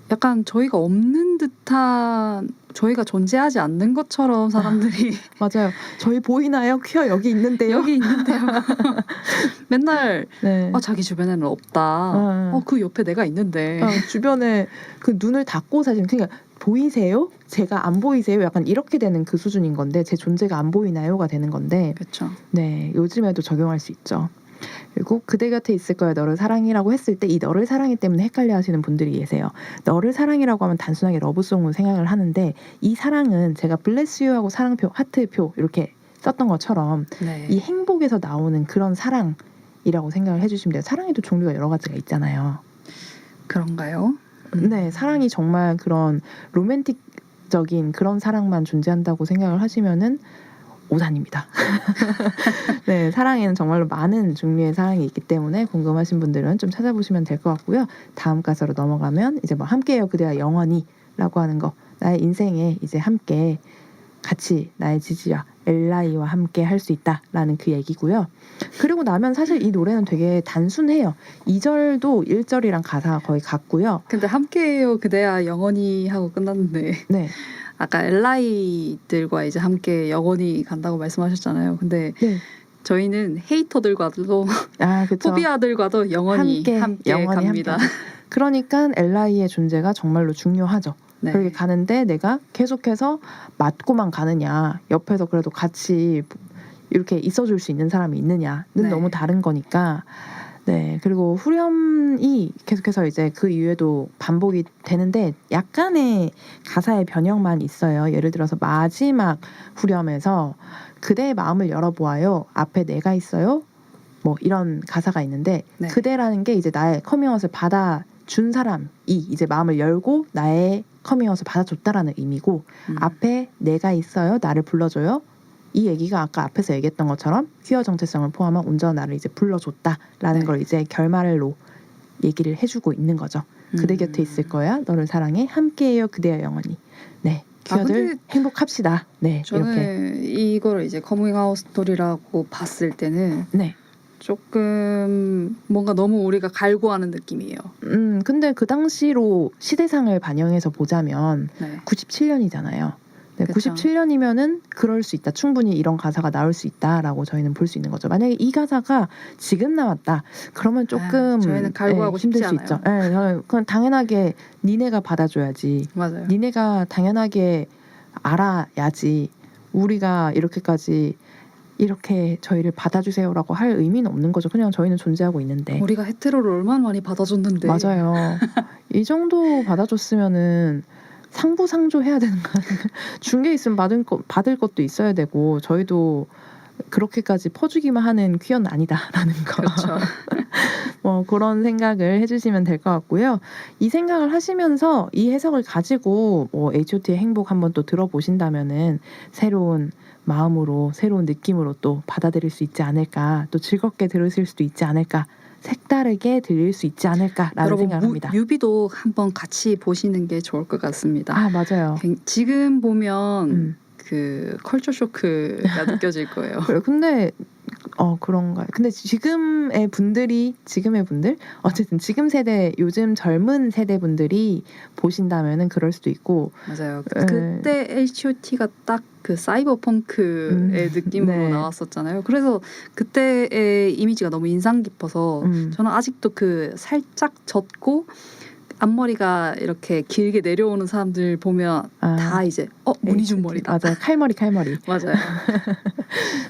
약간 저희가 없는 듯한 저희가 존재하지 않는 것처럼 사람들이 맞아요. 저희 보이나요? 퀴어 여기 있는데요. 여기 있는데요. 맨날 네. 자기 주변에는 없다. 그 옆에 내가 있는데. 주변에 그 눈을 닫고 사실 그러니까 보이세요? 제가 안 보이세요? 약간 이렇게 되는 그 수준인 건데 제 존재가 안 보이나요가 되는 건데 그렇죠. 네, 요즘에도 적용할 수 있죠. 그리고 그대 곁에 있을 거야 너를 사랑이라고 했을 때 이 너를 사랑이 때문에 헷갈려 하시는 분들이 계세요. 너를 사랑이라고 하면 단순하게 러브송을 생각을 하는데 이 사랑은 제가 블레스 유하고 사랑표, 하트표 이렇게 썼던 것처럼 네. 이 행복에서 나오는 그런 사랑이라고 생각을 해주시면 돼요. 사랑에도 종류가 여러 가지가 있잖아요. 그런가요? 네, 사랑이 정말 그런 로맨틱적인 그런 사랑만 존재한다고 생각을 하시면은 오산입니다. 네, 사랑에는 정말로 많은 종류의 사랑이 있기 때문에 궁금하신 분들은 좀 찾아보시면 될 것 같고요. 다음 가사로 넘어가면 이제 뭐 함께해요 그대와 영원히라고 하는 거 나의 인생에 이제 함께 같이 나의 지지와 엘라이와 함께 할 수 있다라는 그 얘기고요. 그리고 나면 사실 이 노래는 되게 단순해요. 2절도 1절이랑 가사가 거의 같고요. 근데 함께해요 그대야 영원히 하고 끝났는데 네. 아까 엘라이들과 이제 함께 영원히 간다고 말씀하셨잖아요. 근데 네. 저희는 헤이터들과도 그쵸. 포비아들과도 영원히 함께 영원히 갑니다. 함께. 그러니까 엘라이의 존재가 정말로 중요하죠. 네. 그렇게 가는데 내가 계속해서 맞고만 가느냐 옆에서 그래도 같이 이렇게 있어줄 수 있는 사람이 있느냐는 네. 너무 다른 거니까 네 그리고 후렴이 계속해서 이제 그 이후에도 반복이 되는데 약간의 가사의 변형만 있어요. 예를 들어서 마지막 후렴에서 그대의 마음을 열어보아요. 앞에 내가 있어요. 뭐 이런 가사가 있는데 네. 그대라는 게 이제 나의 커밍아웃을 받아준 사람이 이제 마음을 열고 나의 커밍아웃을 받아줬다라는 의미고 앞에 내가 있어요. 나를 불러줘요. 이 얘기가 아까 앞에서 얘기했던 것처럼 퀴어 정체성을 포함한 온전한 나를 이제 불러줬다라는 네. 걸 이제 결말로 얘기를 해주고 있는 거죠. 그대 곁에 있을 거야. 너를 사랑해. 함께해요. 그대와 영원히. 네. 퀴어들 근데 행복합시다. 네. 저는 이렇게. 이거를 이제 커밍아웃 스토리라고 봤을 때는 네. 조금 뭔가 너무 우리가 갈구하는 느낌이에요. 근데 그 당시로 시대상을 반영해서 보자면 네. 97년이잖아요. 네, 그쵸. 97년이면은 그럴 수 있다. 충분히 이런 가사가 나올 수 있다라고 저희는 볼 수 있는 거죠. 만약에 이 가사가 지금 나왔다. 그러면 조금 저희는 갈구하고 힘들 싶지 수 않아요. 있죠. 저는 그건 당연하게 니네가 받아줘야지. 맞아요. 니네가 당연하게 알아야지. 우리가 이렇게까지 이렇게 저희를 받아주세요라고 할 의미는 없는 거죠. 그냥 저희는 존재하고 있는데. 우리가 헤테로를 얼마나 많이 받아줬는데. 맞아요. 이 정도 받아줬으면은 상부상조 해야 되는 거 아니에요? 중개 있으면 받을 것도 있어야 되고 저희도 그렇게까지 퍼주기만 하는 퀴어는 아니다라는 거. 그렇죠. 뭐 그런 생각을 해주시면 될 것 같고요. 이 생각을 하시면서 이 해석을 가지고 뭐 H.O.T의 행복 한번 또 들어보신다면은 새로운 마음으로 새로운 느낌으로 또 받아들일 수 있지 않을까, 또 즐겁게 들으실 수도 있지 않을까. 색다르게 들릴 수 있지 않을까라는 여러분 생각합니다. 뮤비도 한번 같이 보시는 게 좋을 것 같습니다. 아 맞아요. 지금 보면 음. 컬처 쇼크가 느껴질 거예요. 그래, 근데 그런가요? 근데 지금의 분들 어쨌든 지금 세대 요즘 젊은 세대 분들이 보신다면은 그럴 수도 있고 맞아요. 그때 H.O.T가 딱 그 사이버펑크의 느낌으로 네. 나왔었잖아요. 그래서 그때의 이미지가 너무 인상 깊어서 저는 아직도 그 살짝 젖고 앞머리가 이렇게 길게 내려오는 사람들 보면 다 이제 문희준 머리다. 맞아요. 칼머리. 맞아요.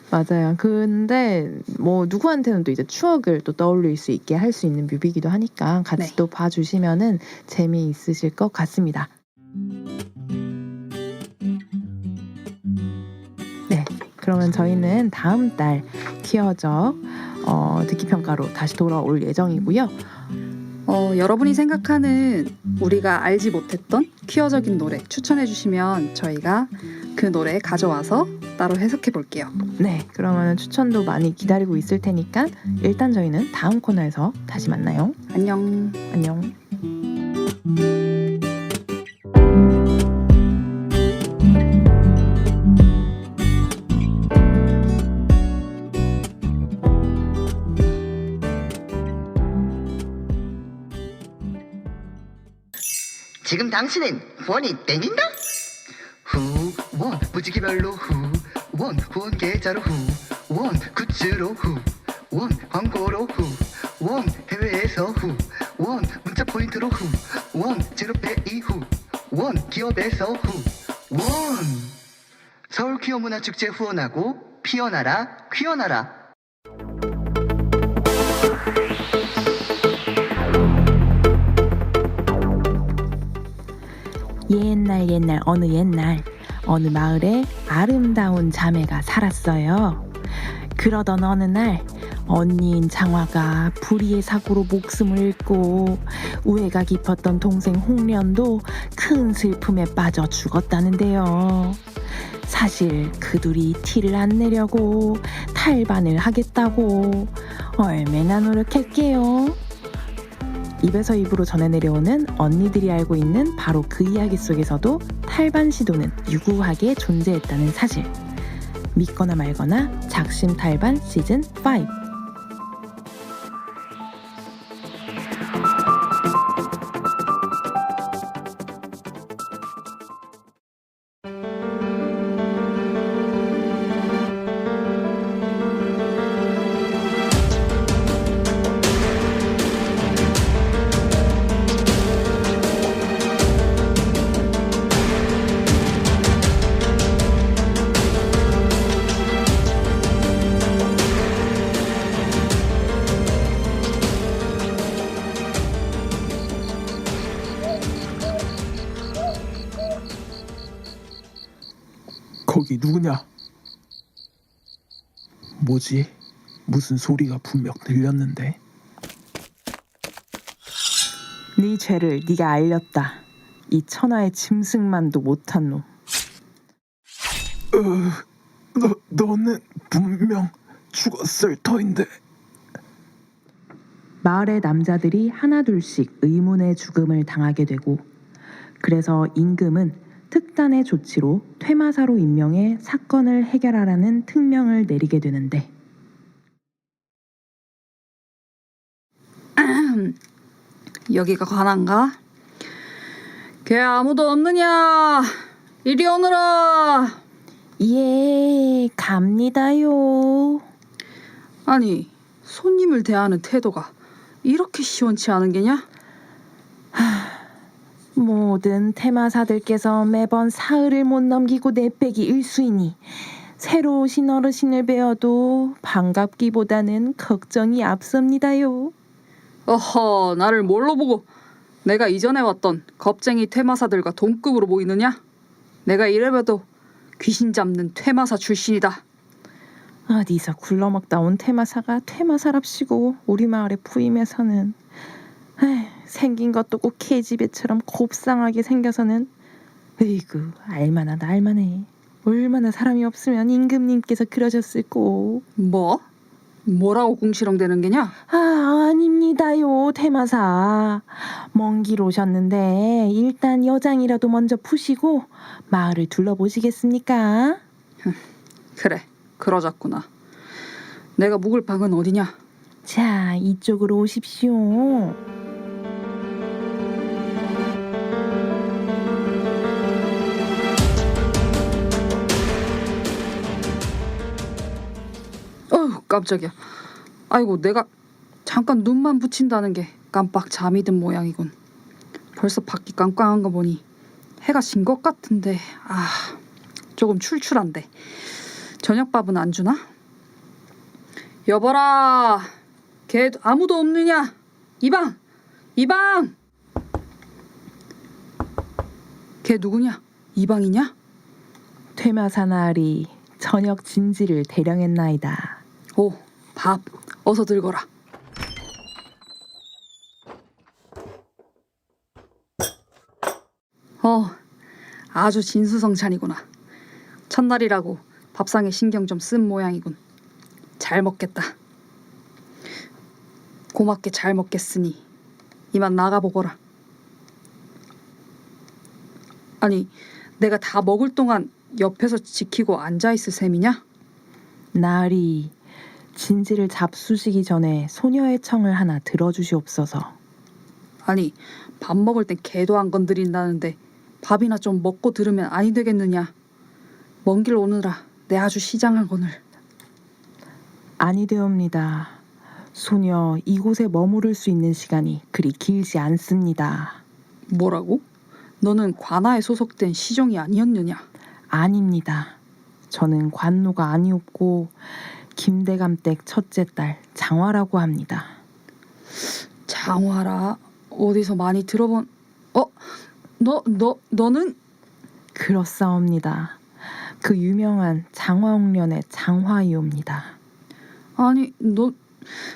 맞아요. 근데 뭐 누구한테는 또 이제 추억을 또 떠올릴 수 있게 할 수 있는 뮤비기도 하니까 같이 네. 또 봐주시면은 재미있으실 것 같습니다. 네, 그러면 저희는 다음 달 퀴어적 듣기 평가로 다시 돌아올 예정이고요. 여러분이 생각하는 우리가 알지 못했던 퀴어적인 노래 추천해 주시면 저희가 그 노래 가져와서 따로 해석해 볼게요. 네, 그러면 추천도 많이 기다리고 있을 테니까 일단 저희는 다음 코너에서 다시 만나요. 안녕. 안녕. 지금 당신은 후원이 땡긴다? 후원 무지개별로 후원 후원 계좌로 후원 굿즈로 후원 광고로 후원 해외에서 후원 문자 포인트로 후원 제로페이 후원 기업에서 후원 서울 퀴어 문화축제 후원하고 피어나라 퀴어나라. 옛날 어느 마을에 아름다운 자매가 살았어요. 그러던 어느 날 언니인 장화가 불의의 사고로 목숨을 잃고 우애가 깊었던 동생 홍련도 큰 슬픔에 빠져 죽었다는데요. 사실 그 둘이 티를 안 내려고 탈반을 하겠다고 얼마나 노력했게요. 입에서 입으로 전해 내려오는 언니들이 알고 있는 바로 그 이야기 속에서도 탈반 시도는 유구하게 존재했다는 사실. 믿거나 말거나 작심 탈반 시즌 5. 거기 누구냐? 뭐지? 무슨 소리가 분명 들렸는데. 네 죄를 네가 알렸다. 이 천하의 짐승만도 못한 놈. 너는 분명 죽었을 터인데. 마을의 남자들이 하나둘씩 의문의 죽음을 당하게 되고, 그래서 임금은 특단의 조치로 퇴마사로 임명해 사건을 해결하라는 특명을 내리게 되는데, 여기가 관한가? 걔 아무도 없느냐? 이리 오너라. 예, 갑니다요. 아니, 손님을 대하는 태도가 이렇게 시원치 않은 게냐? 모든 테마사들께서 매번 사흘을 못 넘기고 내빼기 일수이니 새로 오신 어르신을 뵈어도 반갑기보다는 걱정이 앞섭니다요. 어허, 나를 뭘로 보고 내가 이전에 왔던 겁쟁이 퇴마사들과 동급으로 보이느냐? 내가 이래봬도 귀신 잡는 퇴마사 출신이다. 어디서 굴러먹다 온 테마사가 테마사랍시고 우리 마을에 부임해서는 생긴 것도 꼭 계집애처럼 곱상하게 생겨서는 에이구 알만하다 알만해. 얼마나 사람이 없으면 임금님께서 그러셨을꼬. 뭐? 뭐라고 궁시렁대는 게냐? 아닙니다요, 퇴마사. 먼 길 오셨는데 일단 여장이라도 먼저 푸시고 마을을 둘러보시겠습니까? 그래, 그러자꾸나. 내가 묵을 방은 어디냐? 자, 이쪽으로 오십시오. 어휴, 깜짝이야. 아이고, 내가 잠깐 눈만 붙인다는 게 깜빡 잠이 든 모양이군. 벌써 밖이 깜깜한 거 보니 해가 진 것 같은데 조금 출출한데 저녁밥은 안 주나? 여보라, 걔 아무도 없느냐? 이방! 이방! 걔 누구냐? 이방이냐? 퇴마사 나으리 저녁 진지를 대령했나이다. 오, 밥 어서 들거라. 아주 진수성찬이구나. 첫날이라고 밥상에 신경 좀 쓴 모양이군. 잘 먹겠다. 고맙게 잘 먹겠으니 이만 나가보거라. 아니, 내가 다 먹을 동안 옆에서 지키고 앉아있을 셈이냐? 나으리 진지를 잡수시기 전에 소녀의 청을 하나 들어주시옵소서. 아니, 밥 먹을 땐 개도 안 건드린다는데 밥이나 좀 먹고 들으면 아니 되겠느냐? 먼 길 오느라 내 아주 시장하거늘. 아니되옵니다. 소녀 이곳에 머무를 수 있는 시간이 그리 길지 않습니다. 뭐라고? 너는 관아에 소속된 시종이 아니었느냐? 아닙니다. 저는 관노가 아니었고 김대감댁 첫째 딸 장화라고 합니다. 장화라? 어디서 많이 들어본... 너는? 그렇사옵니다. 그 유명한 장화홍련의 장화이옵니다. 아니,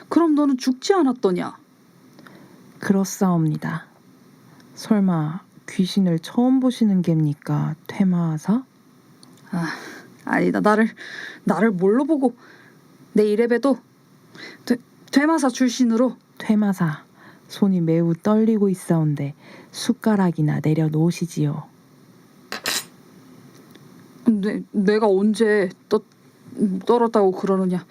그럼 너는 죽지 않았더냐? 그렇사옵니다. 설마 귀신을 처음 보시는 겝니까, 퇴마하사? 아니다. 나를 뭘로 보고. 내 이래봬도 퇴마사 출신으로. 퇴마사, 손이 매우 떨리고 있사온데 숟가락이나 내려놓으시지요. 내가 언제 떨었다고 그러느냐.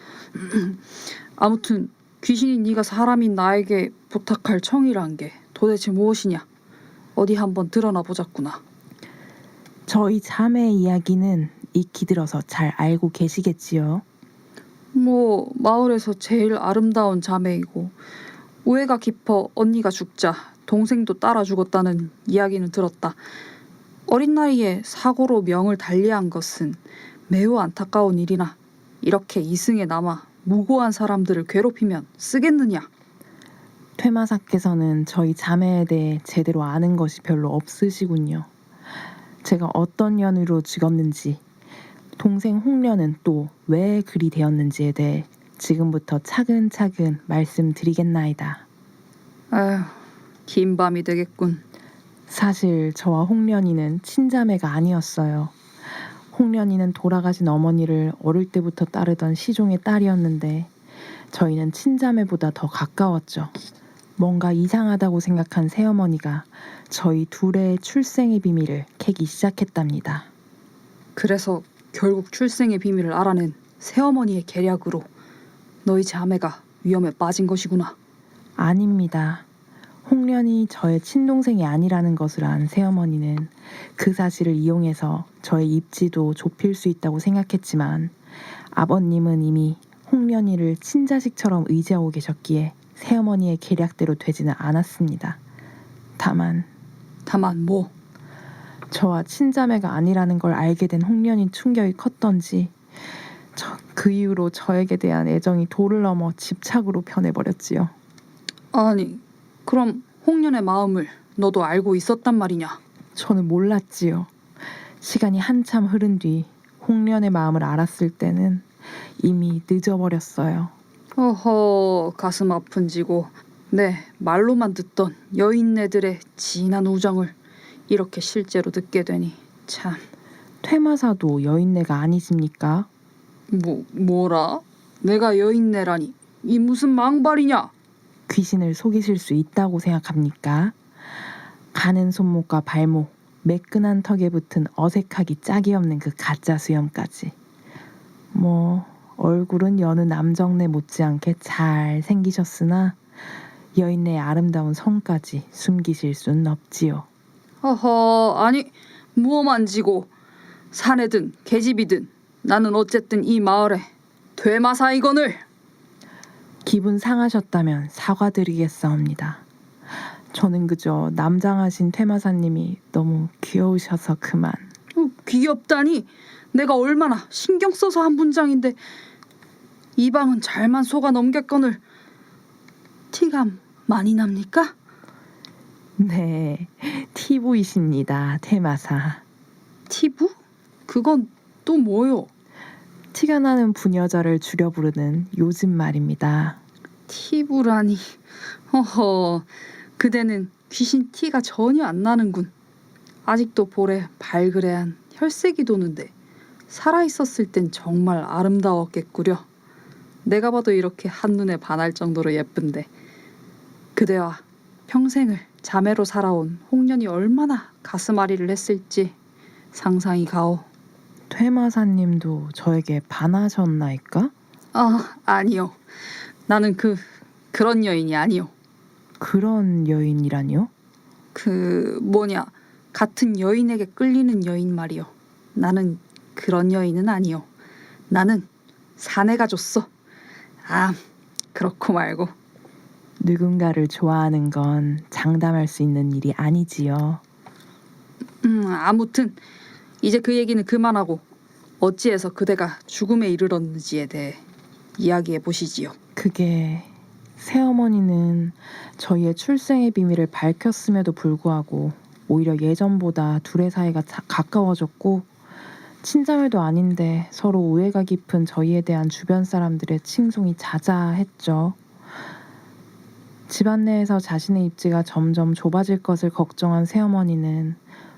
아무튼 귀신이 네가 사람인 나에게 부탁할 청이란 게 도대체 무엇이냐? 어디 한번 드러나 보자꾸나. 저희 자매의 이야기는 익히 들어서 잘 알고 계시겠지요. 뭐 마을에서 제일 아름다운 자매이고 우애가 깊어 언니가 죽자 동생도 따라 죽었다는 이야기는 들었다. 어린 나이에 사고로 명을 달리한 것은 매우 안타까운 일이나 이렇게 이승에 남아 무고한 사람들을 괴롭히면 쓰겠느냐? 퇴마사께서는 저희 자매에 대해 제대로 아는 것이 별로 없으시군요. 제가 어떤 연유로 죽었는지, 동생 홍련은 또 왜 그리 되었는지에 대해 지금부터 차근차근 말씀드리겠나이다. 아휴, 긴 밤이 되겠군. 사실 저와 홍련이는 친자매가 아니었어요. 홍련이는 돌아가신 어머니를 어릴 때부터 따르던 시종의 딸이었는데 저희는 친자매보다 더 가까웠죠. 뭔가 이상하다고 생각한 새어머니가 저희 둘의 출생의 비밀을 캐기 시작했답니다. 그래서 결국 출생의 비밀을 알아낸 새어머니의 계략으로 너희 자매가 위험에 빠진 것이구나. 아닙니다. 홍련이 저의 친동생이 아니라는 것을 안 새어머니는 그 사실을 이용해서 저의 입지도 좁힐 수 있다고 생각했지만 아버님은 이미 홍련이를 친자식처럼 의지하고 계셨기에 새어머니의 계략대로 되지는 않았습니다. 다만 뭐? 저와 친자매가 아니라는 걸 알게 된 홍련이 충격이 컸던지 그 이후로 저에게 대한 애정이 도를 넘어 집착으로 변해버렸지요. 아니, 그럼 홍련의 마음을 너도 알고 있었단 말이냐? 저는 몰랐지요. 시간이 한참 흐른 뒤 홍련의 마음을 알았을 때는 이미 늦어버렸어요. 어허, 가슴 아픈지고. 네, 말로만 듣던 여인네들의 진한 우정을 이렇게 실제로 듣게 되니 참. 퇴마사도 여인네가 아니십니까? 뭐라? 내가 여인네라니 이 무슨 망발이냐? 귀신을 속이실 수 있다고 생각합니까? 가는 손목과 발목, 매끈한 턱에 붙은 어색하기 짝이 없는 그 가짜 수염까지. 뭐 얼굴은 여느 남정네 못지않게 잘 생기셨으나 여인네의 아름다운 성까지 숨기실 수는 없지요. 허허, 아니 무엄한 지고 사내든 계집이든 나는 어쨌든 이 마을에 되마사이거늘. 기분 상하셨다면 사과드리겠사옵니다. 저는 그저 남장하신 퇴마사님이 너무 귀여우셔서 그만. 귀엽다니 내가 얼마나 신경 써서 한 분장인데 이 방은 잘만 속아 넘겼거늘 티가 많이 납니까? 네, 티보이십니다, 퇴마사. 티부? 그건 또 뭐요? 티가 나는 부녀자를 줄여 부르는 요즘 말입니다. 티부라니. 허허, 그대는 귀신 티가 전혀 안 나는군. 아직도 볼에 발그레한 혈색이 도는데 살아있었을 땐 정말 아름다웠겠구려. 내가 봐도 이렇게 한눈에 반할 정도로 예쁜데 그대와 평생을 자매로 살아온 홍련이 얼마나 가슴앓이를 했을지 상상이 가오. 퇴마사님도 저에게 반하셨나이까? 아니요. 나는 그런 여인이 아니요. 그런 여인이라니요? 같은 여인에게 끌리는 여인 말이요. 나는 그런 여인은 아니요. 나는 사내가 줬어. 그렇고 말고. 누군가를 좋아하는 건 장담할 수 있는 일이 아니지요. 아무튼 이제 그 얘기는 그만하고 어찌해서 그대가 죽음에 이르렀는지에 대해 이야기해 보시지요. 그게 새어머니는 저희의 출생의 비밀을 밝혔음에도 불구하고 오히려 예전보다 둘의 사이가 가까워졌고 친자매도 아닌데 서로 우애가 깊은 저희에 대한 주변 사람들의 칭송이 자자했죠. 집안 내에서 자신의 입지가 점점 좁아질 것을 걱정한 새어머니는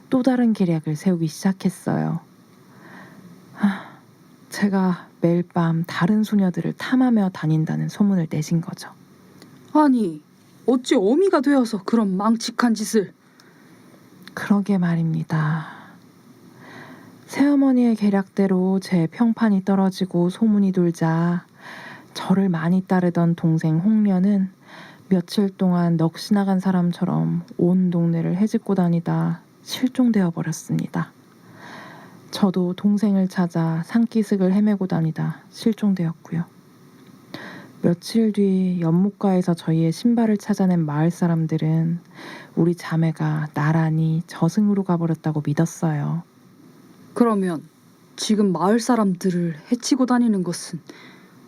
또 다른 계략을 세우기 시작했어요. 제가 매일 밤 다른 소녀들을 탐하며 다닌다는 소문을 내신 거죠. 아니, 어찌 어미가 되어서 그런 망측한 짓을. 그러게 말입니다. 새어머니의 계략대로 제 평판이 떨어지고 소문이 돌자 저를 많이 따르던 동생 홍련은 며칠 동안 넋이 나간 사람처럼 온 동네를 헤집고 다니다 실종되어 버렸습니다. 저도 동생을 찾아 산기슭을 헤매고 다니다 실종되었고요. 며칠 뒤 연못가에서 저희의 신발을 찾아낸 마을 사람들은 우리 자매가 나란히 저승으로 가버렸다고 믿었어요. 그러면 지금 마을 사람들을 해치고 다니는 것은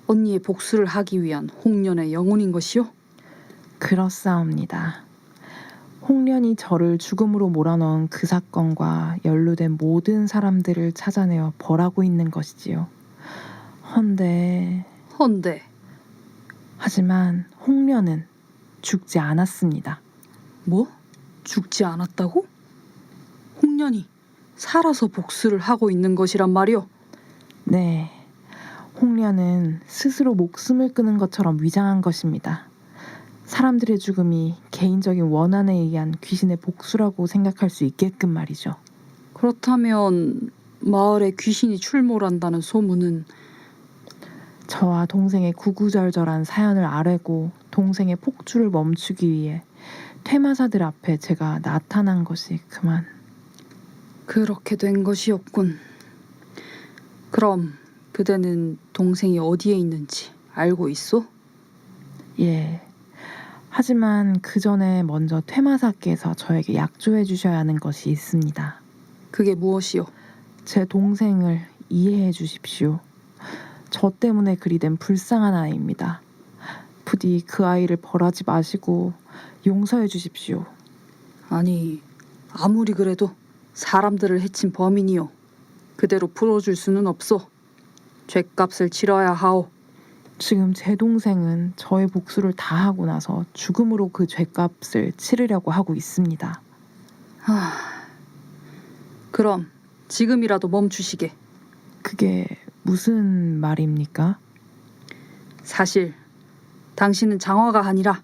언니의 복수를 하기 위한 홍련의 영혼인 것이요? 그렇사옵니다. 홍련이 저를 죽음으로 몰아넣은 그 사건과 연루된 모든 사람들을 찾아내어 벌하고 있는 것이지요. 헌데 하지만 홍련은 죽지 않았습니다. 뭐? 죽지 않았다고? 홍련이 살아서 복수를 하고 있는 것이란 말이오? 네, 홍련은 스스로 목숨을 끊은 것처럼 위장한 것입니다. 사람들의 죽음이 개인적인 원한에 의한 귀신의 복수라고 생각할 수 있게끔 말이죠. 그렇다면 마을에 귀신이 출몰한다는 소문은? 저와 동생의 구구절절한 사연을 아뢰고 동생의 폭주를 멈추기 위해 퇴마사들 앞에 제가 나타난 것이 그만. 그렇게 된 것이었군. 그럼 그대는 동생이 어디에 있는지 알고 있소? 예. 하지만 그 전에 먼저 퇴마사께서 저에게 약조해 주셔야 하는 것이 있습니다. 그게 무엇이요? 제 동생을 이해해 주십시오. 저 때문에 그리 된 불쌍한 아이입니다. 부디 그 아이를 벌하지 마시고 용서해 주십시오. 아니, 아무리 그래도 사람들을 해친 범인이요. 그대로 풀어줄 수는 없소. 죗값을 치러야 하오. 지금 제 동생은 저의 복수를 다 하고 나서 죽음으로 그 죗값을 치르려고 하고 있습니다. 그럼 지금이라도 멈추시게. 그게 무슨 말입니까? 사실 당신은 장화가 아니라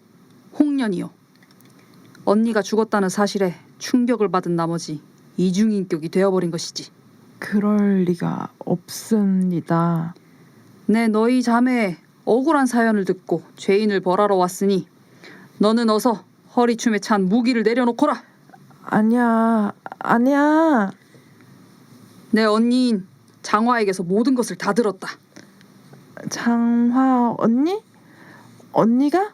홍련이요. 언니가 죽었다는 사실에 충격을 받은 나머지 이중인격이 되어버린 것이지. 그럴 리가 없습니다. 내 너희 자매의 억울한 사연을 듣고 죄인을 벌하러 왔으니 너는 어서 허리춤에 찬 무기를 내려놓거라. 아니야. 내 언니인 장화에게서 모든 것을 다 들었다. 장화 언니? 언니가?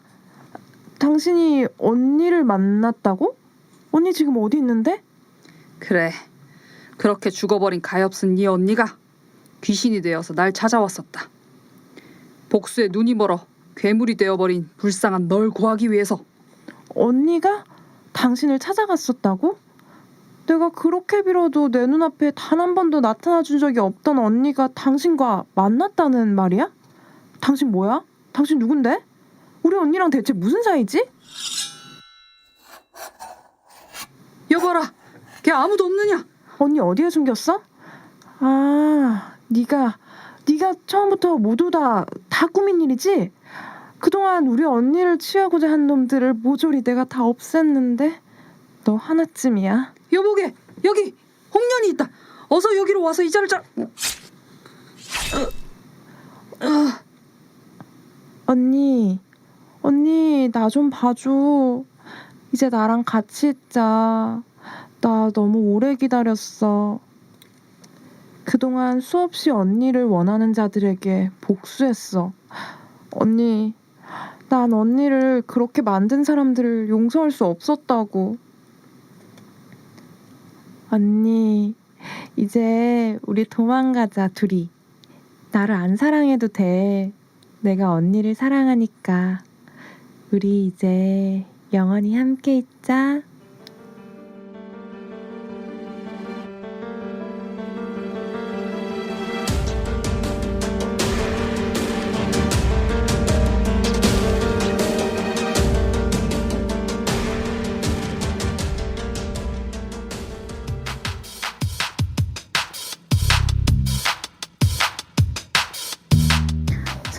당신이 언니를 만났다고? 언니 지금 어디 있는데? 그래, 그렇게 죽어버린 가엾은 네 언니가 귀신이 되어서 날 찾아왔었다. 복수에 눈이 멀어 괴물이 되어버린 불쌍한 널 구하기 위해서. 언니가 당신을 찾아갔었다고? 내가 그렇게 빌어도 내 눈앞에 단 한 번도 나타나 준 적이 없던 언니가 당신과 만났다는 말이야? 당신 뭐야? 당신 누군데? 우리 언니랑 대체 무슨 사이지? 여봐라, 걔 아무도 없느냐? 언니 어디에 숨겼어? 아, 네가 처음부터 모두 다 꾸민 일이지? 그동안 우리 언니를 취하고자 한 놈들을 모조리 내가 다 없앴는데 너 하나쯤이야. 여보게, 여기 홍련이 있다. 어서 여기로 와서 이 자를 언니 나 좀 봐줘. 이제 나랑 같이 있자. 나 너무 오래 기다렸어. 그동안 수없이 언니를 원하는 자들에게 복수했어. 언니, 난 언니를 그렇게 만든 사람들을 용서할 수 없었다고. 언니, 이제 우리 도망가자, 둘이. 나를 안 사랑해도 돼. 내가 언니를 사랑하니까. 우리 이제 영원히 함께 있자.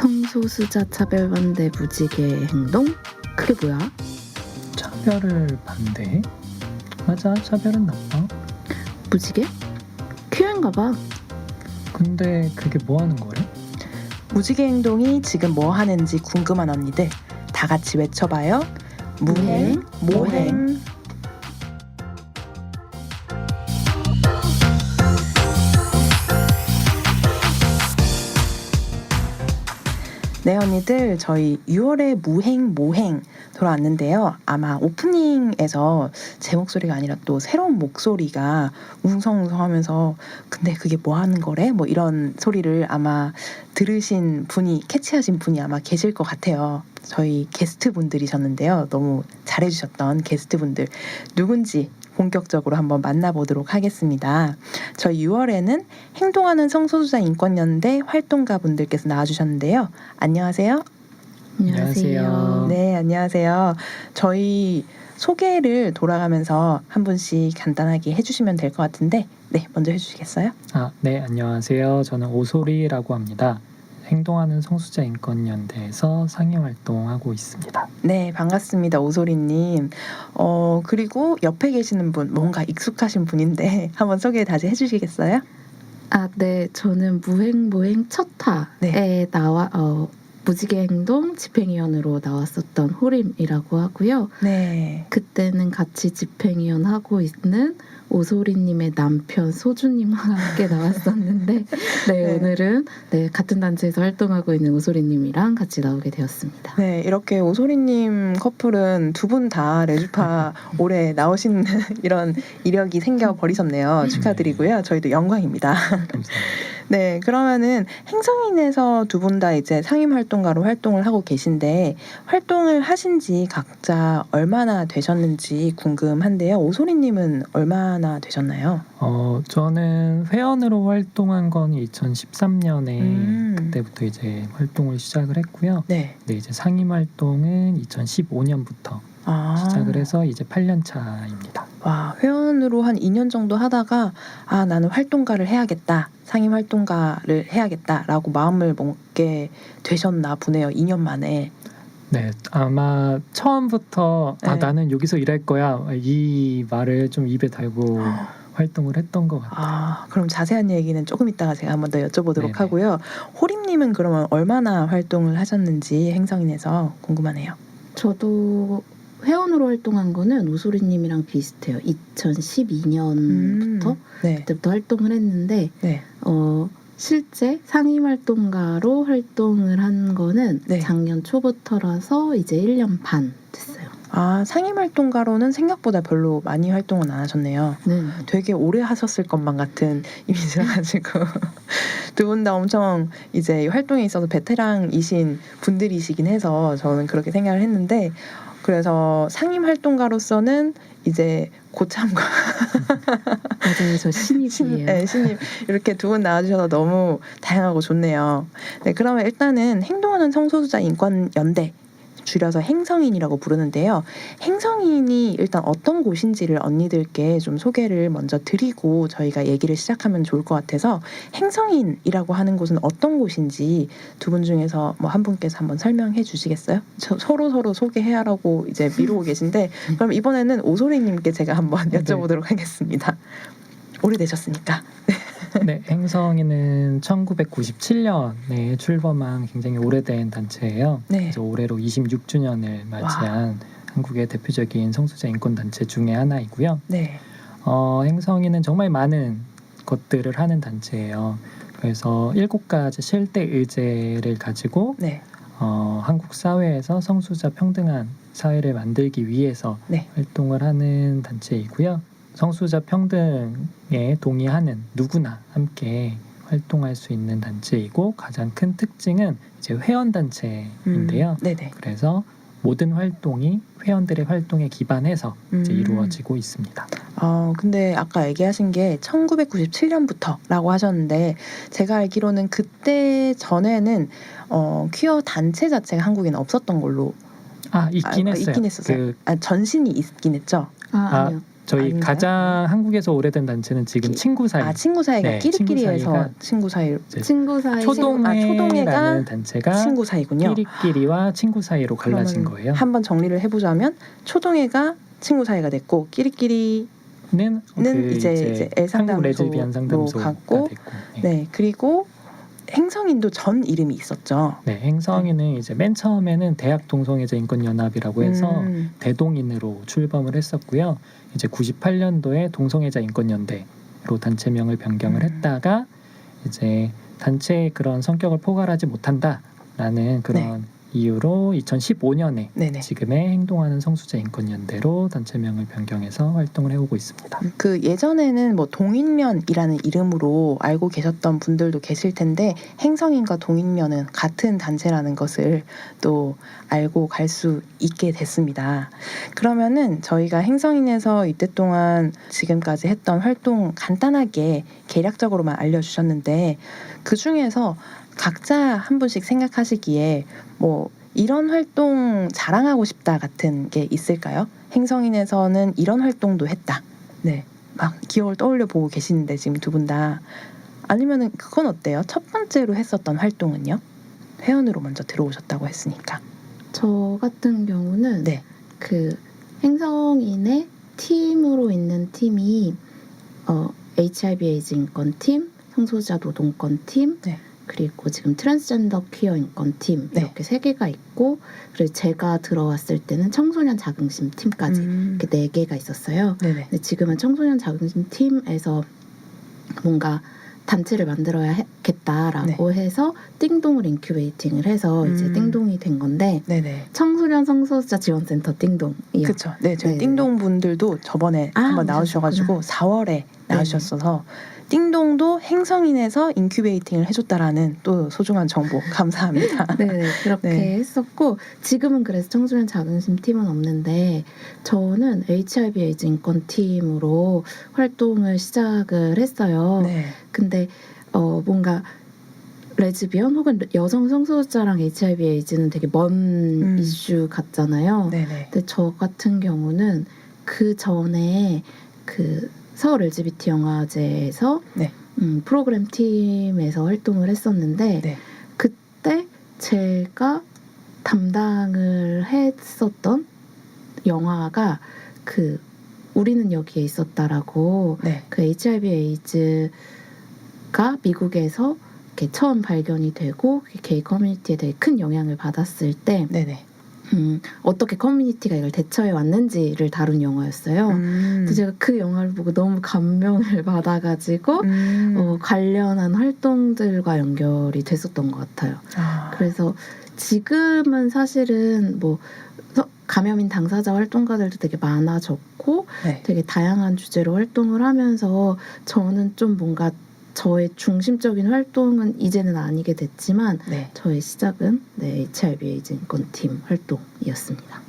성소수자 차별반대 무지개 행동? 그게 뭐야? 차별을 반대해? 맞아, 차별은 나빠. 무지개? 퀴어인가 봐. 근데 그게 뭐 하는 거래? 무지개 행동이 지금 뭐 하는지 궁금한 언니들 다 같이 외쳐봐요. 무행, 모행. 네, 언니들, 저희 6월의 무행 모행 돌아왔는데요. 아마 오프닝에서 제 목소리가 아니라 또 새로운 목소리가 웅성웅성하면서 근데 그게 뭐 하는 거래? 뭐 이런 소리를 아마 들으신 분이, 캐치하신 분이 아마 계실 것 같아요. 저희 게스트분들이셨는데요. 너무 잘해주셨던 게스트분들 누군지 본격적으로 한번 만나보도록 하겠습니다. 저희 6월에는 행동하는 성소수자 인권연대 활동가 분들께서 나와주셨는데요. 안녕하세요. 안녕하세요. 네, 안녕하세요. 저희 소개를 돌아가면서 한 분씩 간단하게 해주시면 될 것 같은데 네, 먼저 해주시겠어요? 네, 안녕하세요. 저는 오소리라고 합니다. 행동하는 성수자 인권연대에서 상임활동하고 있습니다. 네, 반갑습니다. 오소리님. 그리고 옆에 계시는 분, 뭔가 익숙하신 분인데 한번 소개 다시 해주시겠어요? 네. 저는 무행모행 첫 화에 무지개 행동 집행위원으로 나왔었던 호림이라고 하고요. 네. 그때는 같이 집행위원 하고 있는 오소리님의 남편 소주님과 함께 나왔었는데 네, 오늘은 같은 단체에서 활동하고 있는 오소리님이랑 같이 나오게 되었습니다. 네, 이렇게 오소리님 커플은 두 분 다 레주파 올해 나오신 이런 이력이 생겨버리셨네요. 축하드리고요. 저희도 영광입니다. 감사합니다. 네, 그러면은 행성인에서 두 분 다 이제 상임활동가로 활동을 하고 계신데 활동을 하신 지 각자 얼마나 되셨는지 궁금한데요. 오소리님은 얼마나 되셨나요? 저는 회원으로 활동한 건 2013년에 그때부터 이제 활동을 시작을 했고요. 네. 네, 이제 상임 활동은 2015년부터 시작을 해서 이제 8년 차입니다. 와, 회원으로 한 2년 정도 하다가 아, 나는 활동가를 해야겠다. 상임 활동가를 해야겠다라고 마음을 먹게 되셨나 보네요. 2년 만에. 네, 아마 처음부터 아, 네. 나는 여기서 일할 거야. 이 말을 좀 입에 달고 활동을 했던 것 같아요. 아, 그럼 자세한 얘기는 조금 이따가 제가 한번 더 여쭤보도록 네네. 하고요. 호림님은 그러면 얼마나 활동을 하셨는지 행성인에서 궁금하네요. 저도 회원으로 활동한 거는 우소리님이랑 비슷해요. 2012년부터 네. 그때부터 활동을 했는데 네. 실제 상임 활동가로 활동을 한 거는 네. 작년 초부터라서 이제 1년 반 됐어요. 아, 상임 활동가로는 생각보다 별로 많이 활동은 안 하셨네요. 네. 되게 오래 하셨을 것만 같은 이미지라 가지고 두 분 다 엄청 이제 활동에 있어서 베테랑이신 분들이시긴 해서 저는 그렇게 생각을 했는데 그래서 상임 활동가로서는 이제 고참과 맞아요. 저 신입이에요. 네, 신입 이렇게 두 분 나와주셔서 너무 다양하고 좋네요. 네, 그러면 일단은 행동하는 성소수자 인권연대 줄여서 행성인이라고 부르는데요. 행성인이 일단 어떤 곳인지를 언니들께 좀 소개를 먼저 드리고 저희가 얘기를 시작하면 좋을 것 같아서 행성인이라고 하는 곳은 어떤 곳인지 두 분 중에서 뭐 한 분께서 한번 설명해 주시겠어요? 서로 소개해라고 이제 미루고 계신데 그럼 이번에는 오소리님께 제가 한번 여쭤보도록 하겠습니다. 오래되셨으니까. 네, 행성이는 1997년에 출범한 굉장히 오래된 단체예요. 네. 그래서 올해로 26주년을 맞이한 한국의 대표적인 성소수자 인권 단체 중에 하나이고요. 네. 행성이는 정말 많은 것들을 하는 단체예요. 그래서 7가지 실대 의제를 가지고 네. 한국 사회에서 성소수자 평등한 사회를 만들기 위해서 네. 활동을 하는 단체이고요. 성소수자 평등에 동의하는 누구나 함께 활동할 수 있는 단체이고 가장 큰 특징은 이제 회원 단체인데요. 네네. 그래서 모든 활동이 회원들의 활동에 기반해서 이제 이루어지고 있습니다. 근데 아까 얘기하신 게 1997년부터라고 하셨는데 제가 알기로는 그때 전에는 퀴어 단체 자체가 한국에는 없었던 걸로 있긴 했어요. 있긴 했었어요. 전신이 있긴 했죠. 아니요. 저희 아닌가요? 가장 한국에서 오래된 단체는 지금 친구 사이. 친구 사이가 네, 끼리끼리해서 친구 사이 친구 사이 초동회라는 단체가 친구 사이군요. 끼리끼리와 친구 사이로 갈라진 거예요. 한번 정리를 해보자면 초동회가 친구 사이가 됐고 끼리끼리는 이제 한국 레즈비안 상담소로 상담소가 갔고 됐고. 네, 그리고 행성인도 전 이름이 있었죠. 네, 행성인은 이제 맨 처음에는 대학 동성애자 인권 연합이라고 해서 대동인으로 출범을 했었고요. 이제 98년도에 동성애자 인권 연대로 단체명을 변경을 했다가 이제 단체의 그런 성격을 포괄하지 못한다라는 그런 이유로 2015년에 네네. 지금의 행동하는 성소수자 인권연대로 단체명을 변경해서 활동을 해오고 있습니다. 그 예전에는 뭐 동인면이라는 이름으로 알고 계셨던 분들도 계실 텐데 행성인과 동인면은 같은 단체라는 것을 또 알고 갈 수 있게 됐습니다. 그러면은 저희가 행성인에서 이때 동안 지금까지 했던 활동 간단하게 개략적으로만 알려주셨는데 그 중에서 각자 한 분씩 생각하시기에 뭐 이런 활동 자랑하고 싶다 같은 게 있을까요? 행성인에서는 이런 활동도 했다. 네, 막 기억을 떠올려 보고 계시는데 지금 두 분 다. 아니면은 그건 어때요? 첫 번째로 했었던 활동은요? 회원으로 먼저 들어오셨다고 했으니까. 저 같은 경우는 네. 그 행성인의 팀으로 있는 팀이 HIV/AIDS 인권팀, 성소수자 노동권팀, 네. 그리고 지금 트랜스젠더 퀴어 인권팀 네. 이렇게 3개가 있고 그리고 제가 들어왔을 때는 청소년 자긍심 팀까지 이렇게 4개가 있었어요. 네네. 근데 지금은 청소년 자긍심 팀에서 뭔가 단체를 만들어야겠다라고 해서 띵동을 인큐베이팅을 해서 이제 띵동이 된 건데 네네. 청소년 성소수자 지원센터 띵동이요. 그렇죠. 네, 저희 네네. 띵동 분들도 저번에 한번 나와주셔가지고 4월에 나와주셨어서 띵동도 행성인에서 인큐베이팅을 해줬다라는 또 소중한 정보 감사합니다. 네, 그렇게 네. 했었고 지금은 그래서 청소년 자긍심 팀은 없는데 저는 HIV/AIDS 인권팀으로 활동을 시작을 했어요. 네. 근데 뭔가 레즈비언 혹은 여성 성소수자랑 HIV/AIDS는 되게 먼 이슈 같잖아요. 네네. 근데 저 같은 경우는 그 전에 그 서울 LGBT 영화제에서 네. 프로그램 팀에서 활동을 했었는데 네. 그때 제가 담당을 했었던 영화가 그 우리는 여기에 있었다라고 네. 그 HIV 에이즈가 미국에서 이렇게 처음 발견이 되고 게이 커뮤니티에 되게 큰 영향을 받았을 때 네네. 어떻게 커뮤니티가 이걸 대처해 왔는지를 다룬 영화였어요. 그래서 제가 그 영화를 보고 너무 감명을 받아가지고 관련한 활동들과 연결이 됐었던 것 같아요. 그래서 지금은 사실은 뭐 감염인 당사자 활동가들도 되게 많아졌고 네. 되게 다양한 주제로 활동을 하면서 저는 좀 뭔가 저의 중심적인 활동은 이제는 아니게 됐지만 네. 저의 시작은 HIV 에이즈 인권팀 활동이었습니다.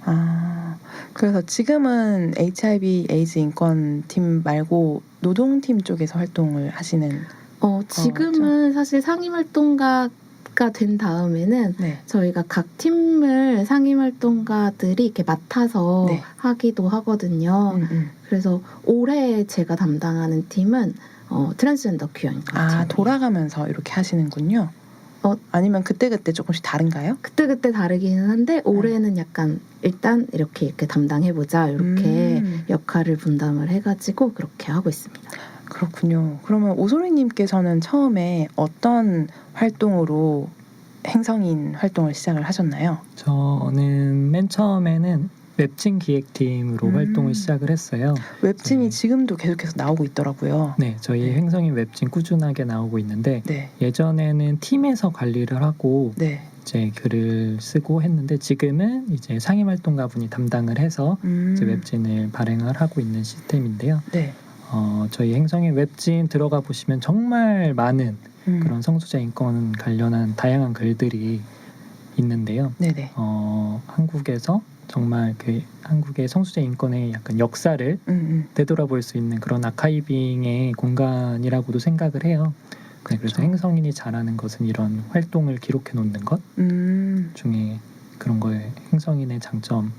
그래서 지금은 HIV 에이즈 인권팀 말고 노동팀 쪽에서 활동을 하시는 지금은 사실 상임활동가가 된 다음에는 네. 저희가 각 팀을 상임활동가들이 이렇게 맡아서 네. 하기도 하거든요. 그래서 올해 제가 담당하는 팀은 트랜스젠더 퀴어 인권팀. 돌아가면서 이렇게 하시는군요. 아니면 그때그때 조금씩 다른가요? 그때그때 다르기는 한데 올해는 약간 일단 이렇게 담당해보자 이렇게 역할을 분담을 해가지고 그렇게 하고 있습니다. 그렇군요. 그러면 오소리님께서는 처음에 어떤 활동으로 행성인 활동을 시작을 하셨나요? 저는 맨 처음에는 웹진 기획팀으로 활동을 시작을 했어요. 웹진이 네. 지금도 계속해서 나오고 있더라고요. 네, 저희 행성인 웹진 꾸준하게 나오고 있는데 네. 예전에는 팀에서 관리를 하고 네. 이제 글을 쓰고 했는데 지금은 이제 상임활동가분이 담당을 해서 이제 웹진을 발행을 하고 있는 시스템인데요. 네. 저희 행성인 웹진 들어가 보시면 정말 많은 그런 성소수자 인권 관련한 다양한 글들이 있는데요. 네네. 한국에서 정말 그 한국의 성소수자 인권의 약간 역사를 되돌아볼 수 있는 그런 아카이빙의 공간이라고도 생각을 해요. 네, 그래서 행성인이 잘하는 것은 이런 활동을 기록해 놓는 것 중에 그런 거에 행성인의 장점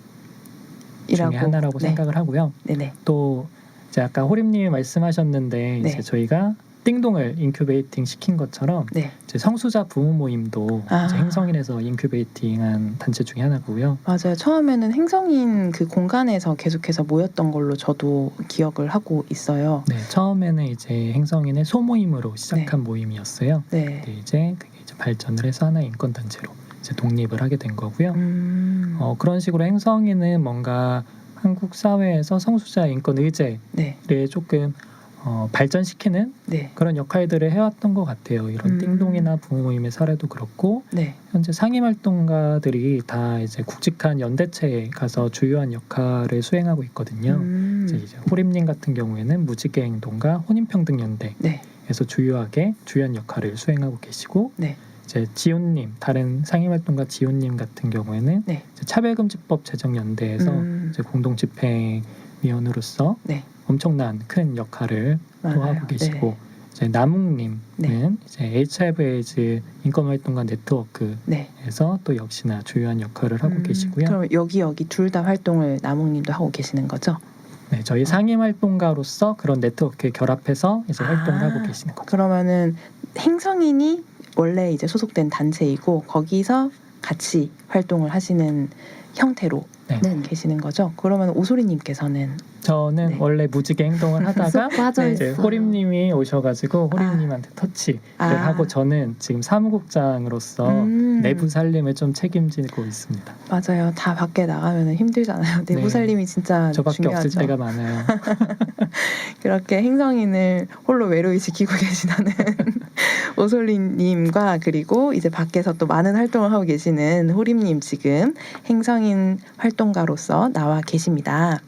중에 하나라고 네. 생각을 하고요. 네네. 또 이제 아까 호림님이 말씀하셨는데 네. 이제 저희가 띵동을 인큐베이팅 시킨 것처럼 네. 이제 성수자 부모 모임도 이제 행성인에서 인큐베이팅한 단체 중에 하나고요. 맞아요. 처음에는 행성인 그 공간에서 계속해서 모였던 걸로 저도 기억을 하고 있어요. 네, 처음에는 이제 행성인의 소모임으로 시작한 모임이었어요. 네. 근데 이제 그게 이제 발전을 해서 하나의 인권 단체로 이제 독립을 하게 된 거고요. 그런 식으로 행성인은 뭔가 한국 사회에서 성소수자 인권 의제를 조금 발전시키는 네. 그런 역할들을 해왔던 것 같아요. 이런 띵동이나 부모 모임의 사례도 그렇고 네. 현재 상임활동가들이 다 이제 굵직한 연대체에 가서 주요한 역할을 수행하고 있거든요. 이제 호림님 같은 경우에는 무지개 행동가 혼인평등연대에서 주요한 역할을 수행하고 계시고 이제 지훈님 다른 상임활동가 지훈님 같은 경우에는 이제 차별금지법 제정연대에서 이제 공동집행위원으로서 엄청난 큰 역할을 또 하고 계시고 이제 남욱님은 이제 HIV/AIDS 인권활동가 네트워크에서 또 역시나 주요한 역할을 하고 계시고요. 그럼 여기 둘 다 활동을 남욱님도 하고 계시는 거죠? 네, 저희 상임활동가로서 그런 네트워크에 결합해서 이제 활동을 하고 계시는 거죠. 그러면은 행성인이 원래 이제 소속된 단체이고 거기서 같이 활동을 하시는 형태로 계시는 거죠? 그러면 오소리님께서는 저는 원래 무지개 행동을 하다가 이제 호림님이 오셔가지고 호림님한테 터치를 하고 저는 지금 사무국장으로서 내부 살림을 좀 책임지고 있습니다. 맞아요. 다 밖에 나가면 힘들잖아요. 내부 살림이 진짜 저밖에 중요하죠. 없을 때가 많아요. 그렇게 행성인을 홀로 외로이 지키고 계시다는 오솔리님과 그리고 이제 밖에서 또 많은 활동을 하고 계시는 호림님 지금 행성인 활동가로서 나와 계십니다.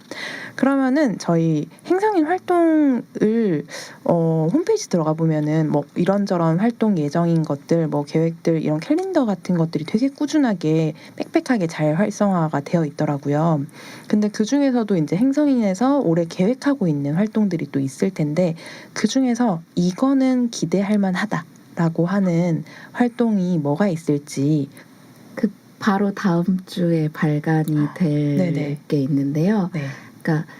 그러면은 저희 행성인 활동을 홈페이지 들어가 보면은 뭐 이런저런 활동 예정인 것들, 뭐 계획들 이런 캘린더 같은 것들이 되게 꾸준하게 빽빽하게 잘 활성화가 되어 있더라고요. 근데 그 중에서도 이제 행성인에서 올해 계획하고 있는 활동들이 또 있을 텐데 그 중에서 이거는 기대할 만하다라고 하는 활동이 뭐가 있을지. 바로 다음 주에 발간이 될 게 있는데요. 그러니까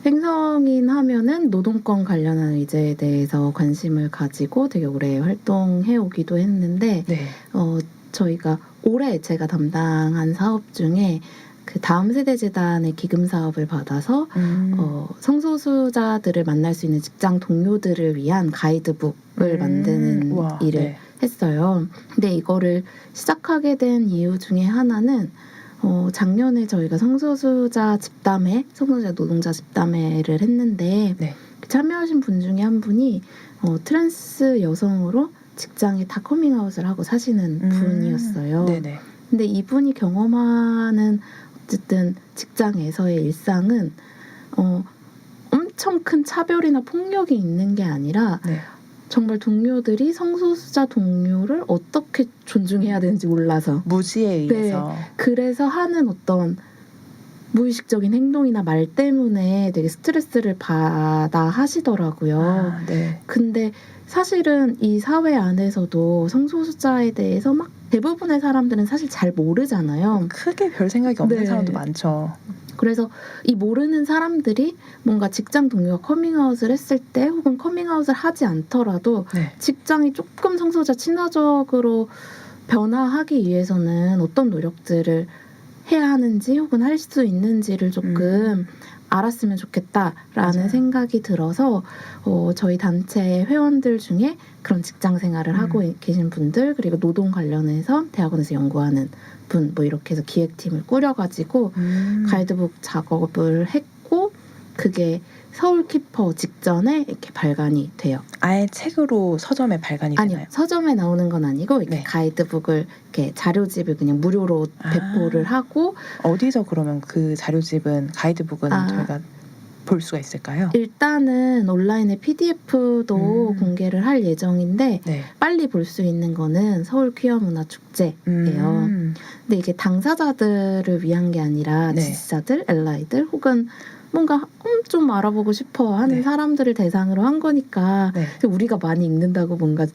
행성인 하면은 노동권 관련한 의제에 대해서 관심을 가지고 되게 오래 활동해 오기도 했는데 네. 저희가 올해 제가 담당한 사업 중에 그 다음 세대 재단의 기금 사업을 받아서 성소수자들을 만날 수 있는 직장 동료들을 위한 가이드북을 만드는 우와, 일을 네. 했어요. 근데 이거를 시작하게 된 이유 중에 하나는 작년에 저희가 성소수자 노동자 집담회를 했는데 네. 참여하신 분 중에 한 분이 트랜스 여성으로 직장에 다 커밍아웃을 하고 사시는 분이었어요. 네네. 근데 이분이 경험하는 어쨌든 직장에서의 일상은 엄청 큰 차별이나 폭력이 있는 게 아니라 네. 정말 동료들이 성소수자 동료를 어떻게 존중해야 되는지 몰라서 무지에 의해서. 그래서 하는 어떤 무의식적인 행동이나 말 때문에 되게 스트레스를 받아 하시더라고요. 아, 네. 근데 사실은 이 사회 안에서도 성소수자에 대해서 막 대부분의 사람들은 사실 잘 모르잖아요. 크게 별 생각이 없는 네. 사람도 많죠. 그래서 이 모르는 사람들이 뭔가 직장 동료가 커밍아웃을 했을 때 혹은 커밍아웃을 하지 않더라도 네. 직장이 조금 성소수자 친화적으로 변화하기 위해서는 어떤 노력들을 해야 하는지 혹은 할 수 있는지를 조금 알았으면 좋겠다라는 맞아요. 생각이 들어서 저희 단체 회원들 중에 그런 직장 생활을 하고 계신 분들 그리고 노동 관련해서 대학원에서 연구하는 분 뭐 이렇게 해서 기획팀을 꾸려가지고 가이드북 작업을 했고 그게 서울키퍼 직전에 이렇게 발간이 돼요. 아예 책으로 서점에 발간이 아니요, 되나요? 서점에 나오는 건 아니고 이렇게 네. 가이드북을 이렇게 자료집을 그냥 무료로 배포를 하고 어디서 그러면 그 자료집은 가이드북은 저희가 볼 수가 있을까요? 일단은 온라인에 PDF도 공개를 할 예정인데 네. 빨리 볼 수 있는 거는 서울 퀴어 문화 축제예요. 근데 이게 당사자들을 위한 게 아니라 네. 지지자들, 알라이들 혹은 뭔가 좀 알아보고 싶어 하는 네. 사람들을 대상으로 한 거니까 네. 우리가 많이 읽는다고 뭔가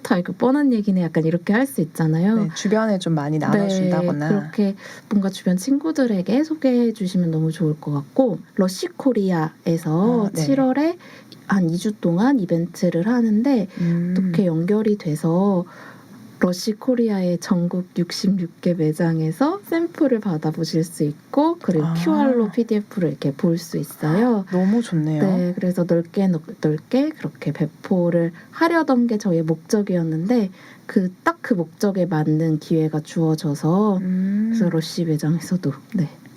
다 이거 뻔한 얘기네 약간 이렇게 할 수 있잖아요. 네, 주변에 좀 많이 나눠준다거나. 네, 그렇게 뭔가 주변 친구들에게 소개해 주시면 너무 좋을 것 같고 러시 코리아에서 네. 7월에 한 2주 동안 이벤트를 하는데 어떻게 연결이 돼서 러시 코리아의 전국 66개 매장에서 샘플을 받아보실 수 있고 그리고 QR로 PDF를 이렇게 볼 수 있어요. 너무 좋네요. 네, 그래서 넓게 그렇게 배포를 하려던 게 저희의 목적이었는데 딱 그 목적에 맞는 기회가 주어져서 그래서 러시 매장에서도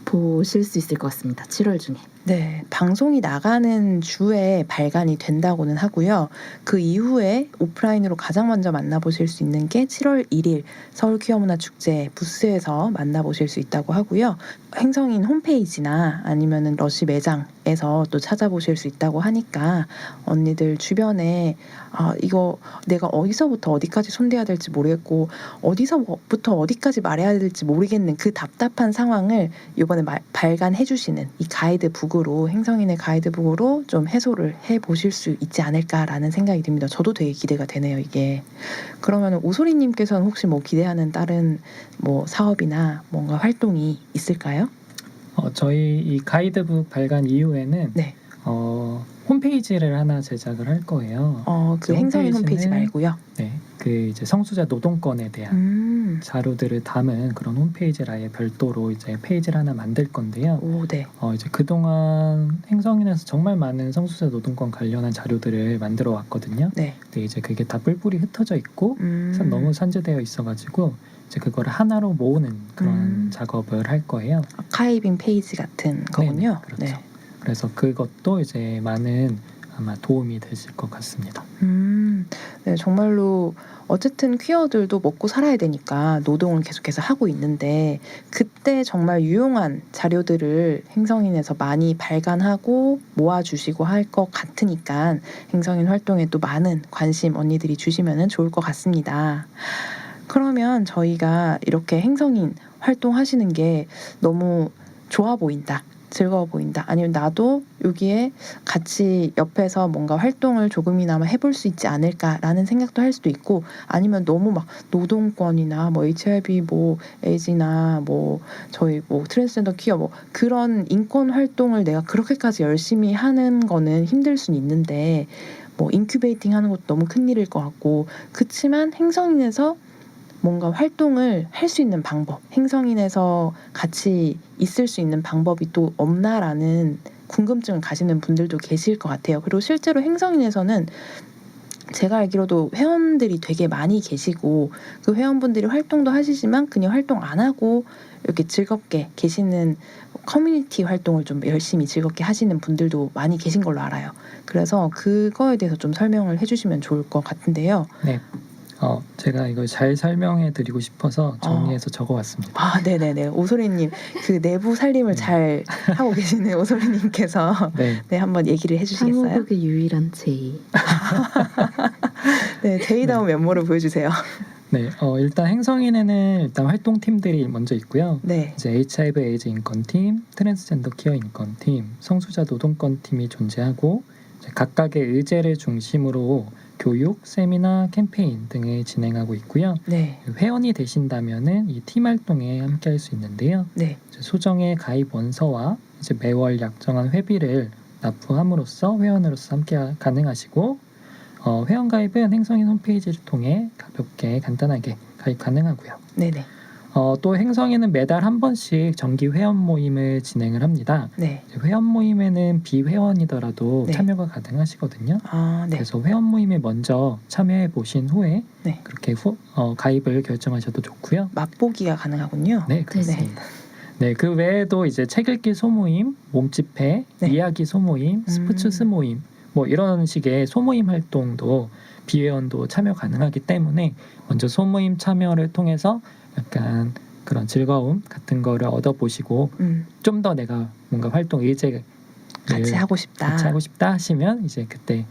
보실 수 있을 것 같습니다. 7월 중에. 네, 방송이 나가는 주에 발간이 된다고는 하고요. 그 이후에 오프라인으로 가장 먼저 만나보실 수 있는 게 7월 1일 서울 퀴어문화축제 부스에서 만나보실 수 있다고 하고요. 행성인 홈페이지나 아니면은 러시 매장에서 또 찾아보실 수 있다고 하니까 언니들 주변에 이거 내가 어디서부터 어디까지 손대야 될지 모르겠고 어디서부터 어디까지 말해야 될지 모르겠는 그 답답한 상황을 이번에 발간해 주시는 이 가이드북으로 행성인의 가이드북으로 좀 해소를 해보실 수 있지 않을까라는 생각이 듭니다. 저도 되게 기대가 되네요, 이게. 그러면 오소리님께서는 혹시 뭐 기대하는 다른 뭐 사업이나 뭔가 활동이 있을까요? 저희 이 가이드북 발간 이후에는 네. 홈페이지를 하나 제작을 할 거예요. 그 행성인 홈페이지 말고요. 네, 그 이제 성수자 노동권에 대한 자료들을 담은 그런 홈페이지를 아예 별도로 이제 페이지를 하나 만들 건데요. 오, 네. 이제 그동안 행성인에서 정말 많은 성수자 노동권 관련한 자료들을 만들어 왔거든요. 네. 근데 이제 그게 다 뿔뿔이 흩어져 있고 너무 산재되어 있어가지고 이제 그거를 하나로 모으는 그런 작업을 할 거예요. 아카이빙 페이지 같은 거군요. 네네, 그렇죠. 네. 그래서 그것도 이제 많은 아마 도움이 되실 것 같습니다. 네, 정말로 어쨌든 퀴어들도 먹고 살아야 되니까 노동을 계속해서 하고 있는데 그때 정말 유용한 자료들을 행성인에서 많이 발간하고 모아주시고 할 것 같으니까 행성인 활동에 또 많은 관심 언니들이 주시면 좋을 것 같습니다. 그러면 저희가 이렇게 행성인 활동하시는 게 너무 좋아 보인다. 즐거워 보인다. 아니면 나도 여기에 같이 옆에서 뭔가 활동을 조금이나마 해볼 수 있지 않을까라는 생각도 할 수도 있고, 아니면 너무 막 노동권이나 뭐 HIV 뭐 에이즈나 뭐 저희 뭐 트랜스젠더 퀴어 뭐 그런 인권 활동을 내가 그렇게까지 열심히 하는 거는 힘들 수는 있는데, 뭐 인큐베이팅 하는 것도 너무 큰일일 것 같고, 그치만 행성인에서 뭔가 활동을 할 수 있는 방법, 행성인에서 같이 있을 수 있는 방법이 또 없나라는 궁금증을 가지는 분들도 계실 것 같아요. 그리고 실제로 행성인에서는 제가 알기로도 회원들이 되게 많이 계시고, 그 회원분들이 활동도 하시지만 그냥 활동 안 하고 이렇게 즐겁게 계시는 커뮤니티 활동을 좀 열심히 즐겁게 하시는 분들도 많이 계신 걸로 알아요. 그래서 그거에 대해서 좀 설명을 해주시면 좋을 것 같은데요. 네. 제가 이걸 잘 설명해 드리고 싶어서 정리해서 적어왔습니다. 아, 네네네. 오소리님, 그 내부 살림을 잘 하고 계시는 오소리님께서 네, 한번 얘기를 해주시겠어요? 사무국의 유일한 제이. 네, 제이다운 면모를 보여주세요. 네, 일단 행성인에는 일단 활동팀들이 먼저 있고요. 네. 이제 HIV/에이즈 인권팀, 트랜스젠더 퀴어 인권팀, 성소자 노동권팀이 존재하고, 이제 각각의 의제를 중심으로 교육, 세미나, 캠페인 등을 진행하고 있고요. 네. 회원이 되신다면은 이 팀 활동에 함께할 수 있는데요. 네. 소정의 가입 원서와 이제 매월 약정한 회비를 납부함으로써 회원으로서 함께 가능하시고, 회원 가입은 행성인 홈페이지를 통해 가볍게 간단하게 가입 가능하고요. 네네. 또 행성인은 매달 한 번씩 정기 회원 모임을 진행을 합니다. 네. 회원 모임에는 비회원이더라도 네. 참여가 가능하시거든요. 아, 네. 그래서 회원 모임에 먼저 참여해 보신 후에 네. 그렇게 가입을 결정하셔도 좋고요. 맛보기가 가능하군요. 네, 그렇습니다. 네, 그 외에도 이제 책 읽기 소모임, 몸집회, 네. 이야기 소모임, 스포츠 스모임 뭐 이런 식의 소모임 활동도 비회원도 참여 가능하기 때문에 먼저 소모임 참여를 통해서 약간 그런 즐거움 같은 거를 얻어보시고 좀 더 내가 뭔가 활동 의제를 같이 하고 싶다. 같이 하고 싶다 하시면 이제 그때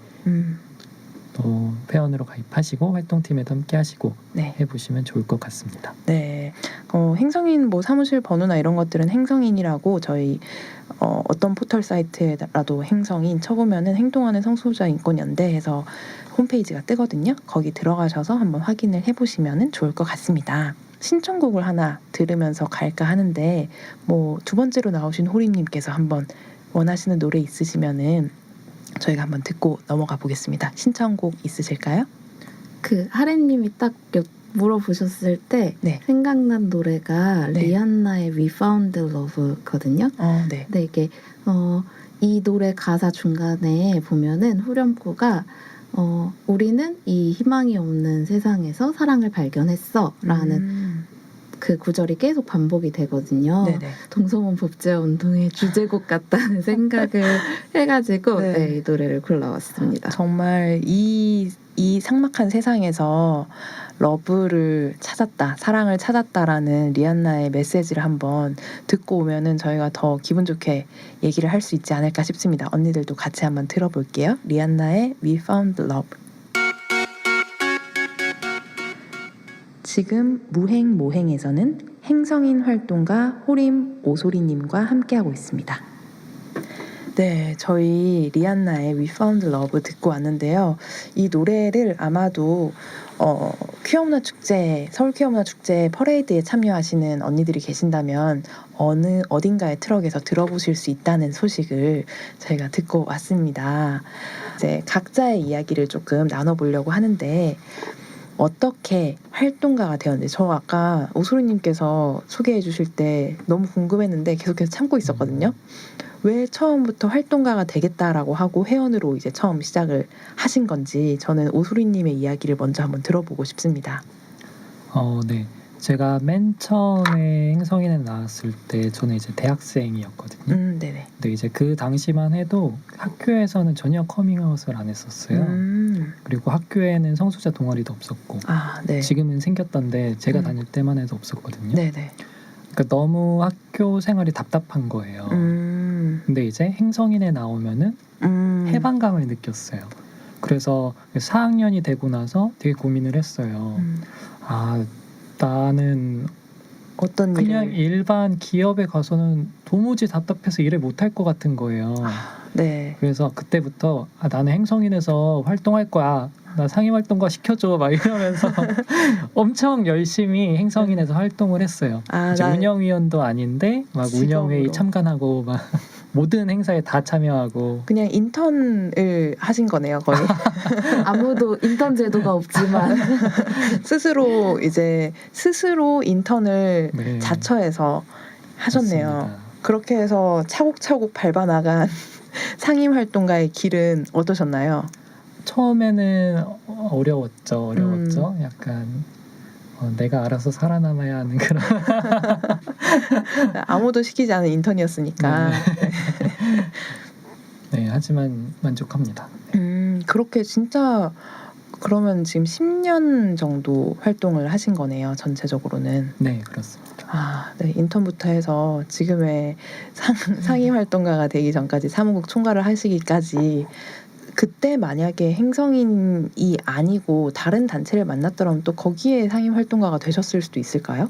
또 회원으로 가입하시고 활동팀에도 함께 하시고 네. 해보시면 좋을 것 같습니다. 네. 행성인 뭐 사무실 번호나 이런 것들은 행성인이라고 저희 어떤 포털 사이트라도 행성인 쳐보면은 행동하는 성소수자 인권연대에서 홈페이지가 뜨거든요. 거기 들어가셔서 한번 확인을 해보시면 좋을 것 같습니다. 신청곡을 하나 들으면서 갈까 하는데, 뭐 두 번째로 나오신 호림님께서 한번 원하시는 노래 있으시면은 저희가 한번 듣고 넘어가 보겠습니다. 신청곡 있으실까요? 그 하래님이 딱 물어보셨을 때 네. 생각난 노래가 네. 리안나의 We Found Love거든요. 네. 근데 이게 이 노래 가사 중간에 보면은 후렴구가 우리는 이 희망이 없는 세상에서 사랑을 발견했어라는 그 구절이 계속 반복이 되거든요. 네네. 동성혼 법제화 운동의 주제곡 같다는 생각을 해가지고 네. 이 노래를 골라왔습니다. 정말 이 삭막한 세상에서 러브를 찾았다, 사랑을 찾았다라는 리안나의 메시지를 한번 듣고 오면은 저희가 더 기분 좋게 얘기를 할 수 있지 않을까 싶습니다. 언니들도 같이 한번 들어볼게요. 리안나의 We Found Love. 지금 무행모행에서는 행성인 활동가 호림 오소리님과 함께하고 있습니다. 네, 저희 리안나의 We Found Love 듣고 왔는데요. 이 노래를 아마도 퀴어문화 축제, 서울 퀴어문화 축제 퍼레이드에 참여하시는 언니들이 계신다면 어딘가의 트럭에서 들어보실 수 있다는 소식을 저희가 듣고 왔습니다. 이제 각자의 이야기를 조금 나눠보려고 하는데, 어떻게 활동가가 되었는지, 저 아까 오소리님께서 소개해 주실 때 너무 궁금했는데 계속해서 참고 있었거든요. 왜 처음부터 활동가가 되겠다라고 하고 회원으로 이제 처음 시작을 하신 건지, 저는 오소리님의 이야기를 먼저 한번 들어보고 싶습니다. 네. 제가 맨 처음에 행성인에 나왔을 때 저는 이제 대학생이었거든요. 네네. 근데 이제 그 당시만 해도 학교에서는 전혀 커밍아웃을 안 했었어요. 그리고 학교에는 성소수자 동아리도 없었고, 네. 지금은 생겼던데 제가 다닐 때만 해도 없었거든요. 네네. 그러니까 너무 학교 생활이 답답한 거예요. 근데 이제 행성인에 나오면은 해방감을 느꼈어요. 그래서 4학년이 되고 나서 되게 고민을 했어요. 나는 어떤 그냥 일을? 일반 기업에 가서는 도무지 답답해서 일을 못할 것 같은 거예요. 네. 그래서 그때부터 나는 행성인에서 활동할 거야. 나 상임활동가 시켜줘 막 이러면서 엄청 열심히 행성인에서 활동을 했어요. 이제 운영위원도 아닌데 막 운영회의 참관하고 막 모든 행사에 다 참여하고 그냥 인턴을 하신 거네요, 거의. 아무도 인턴 제도가 없지만 스스로 인턴을 네. 자처해서 하셨네요. 맞습니다. 그렇게 해서 차곡차곡 밟아나간 상임활동가의 길은 어떠셨나요? 처음에는 어려웠죠. 약간 내가 알아서 살아남아야 하는 그런 아무도 시키지 않은 인턴이었으니까. 네, 하지만 만족합니다. 그렇게 진짜 그러면 지금 10년 정도 활동을 하신 거네요, 전체적으로는. 네, 그렇습니다. 네, 인턴부터 해서 지금의 상임활동가가 되기 전까지 사무국 총괄을 하시기까지 그때 만약에 행성인이 아니고 다른 단체를 만났더라면 또 거기에 상임활동가가 되셨을 수도 있을까요?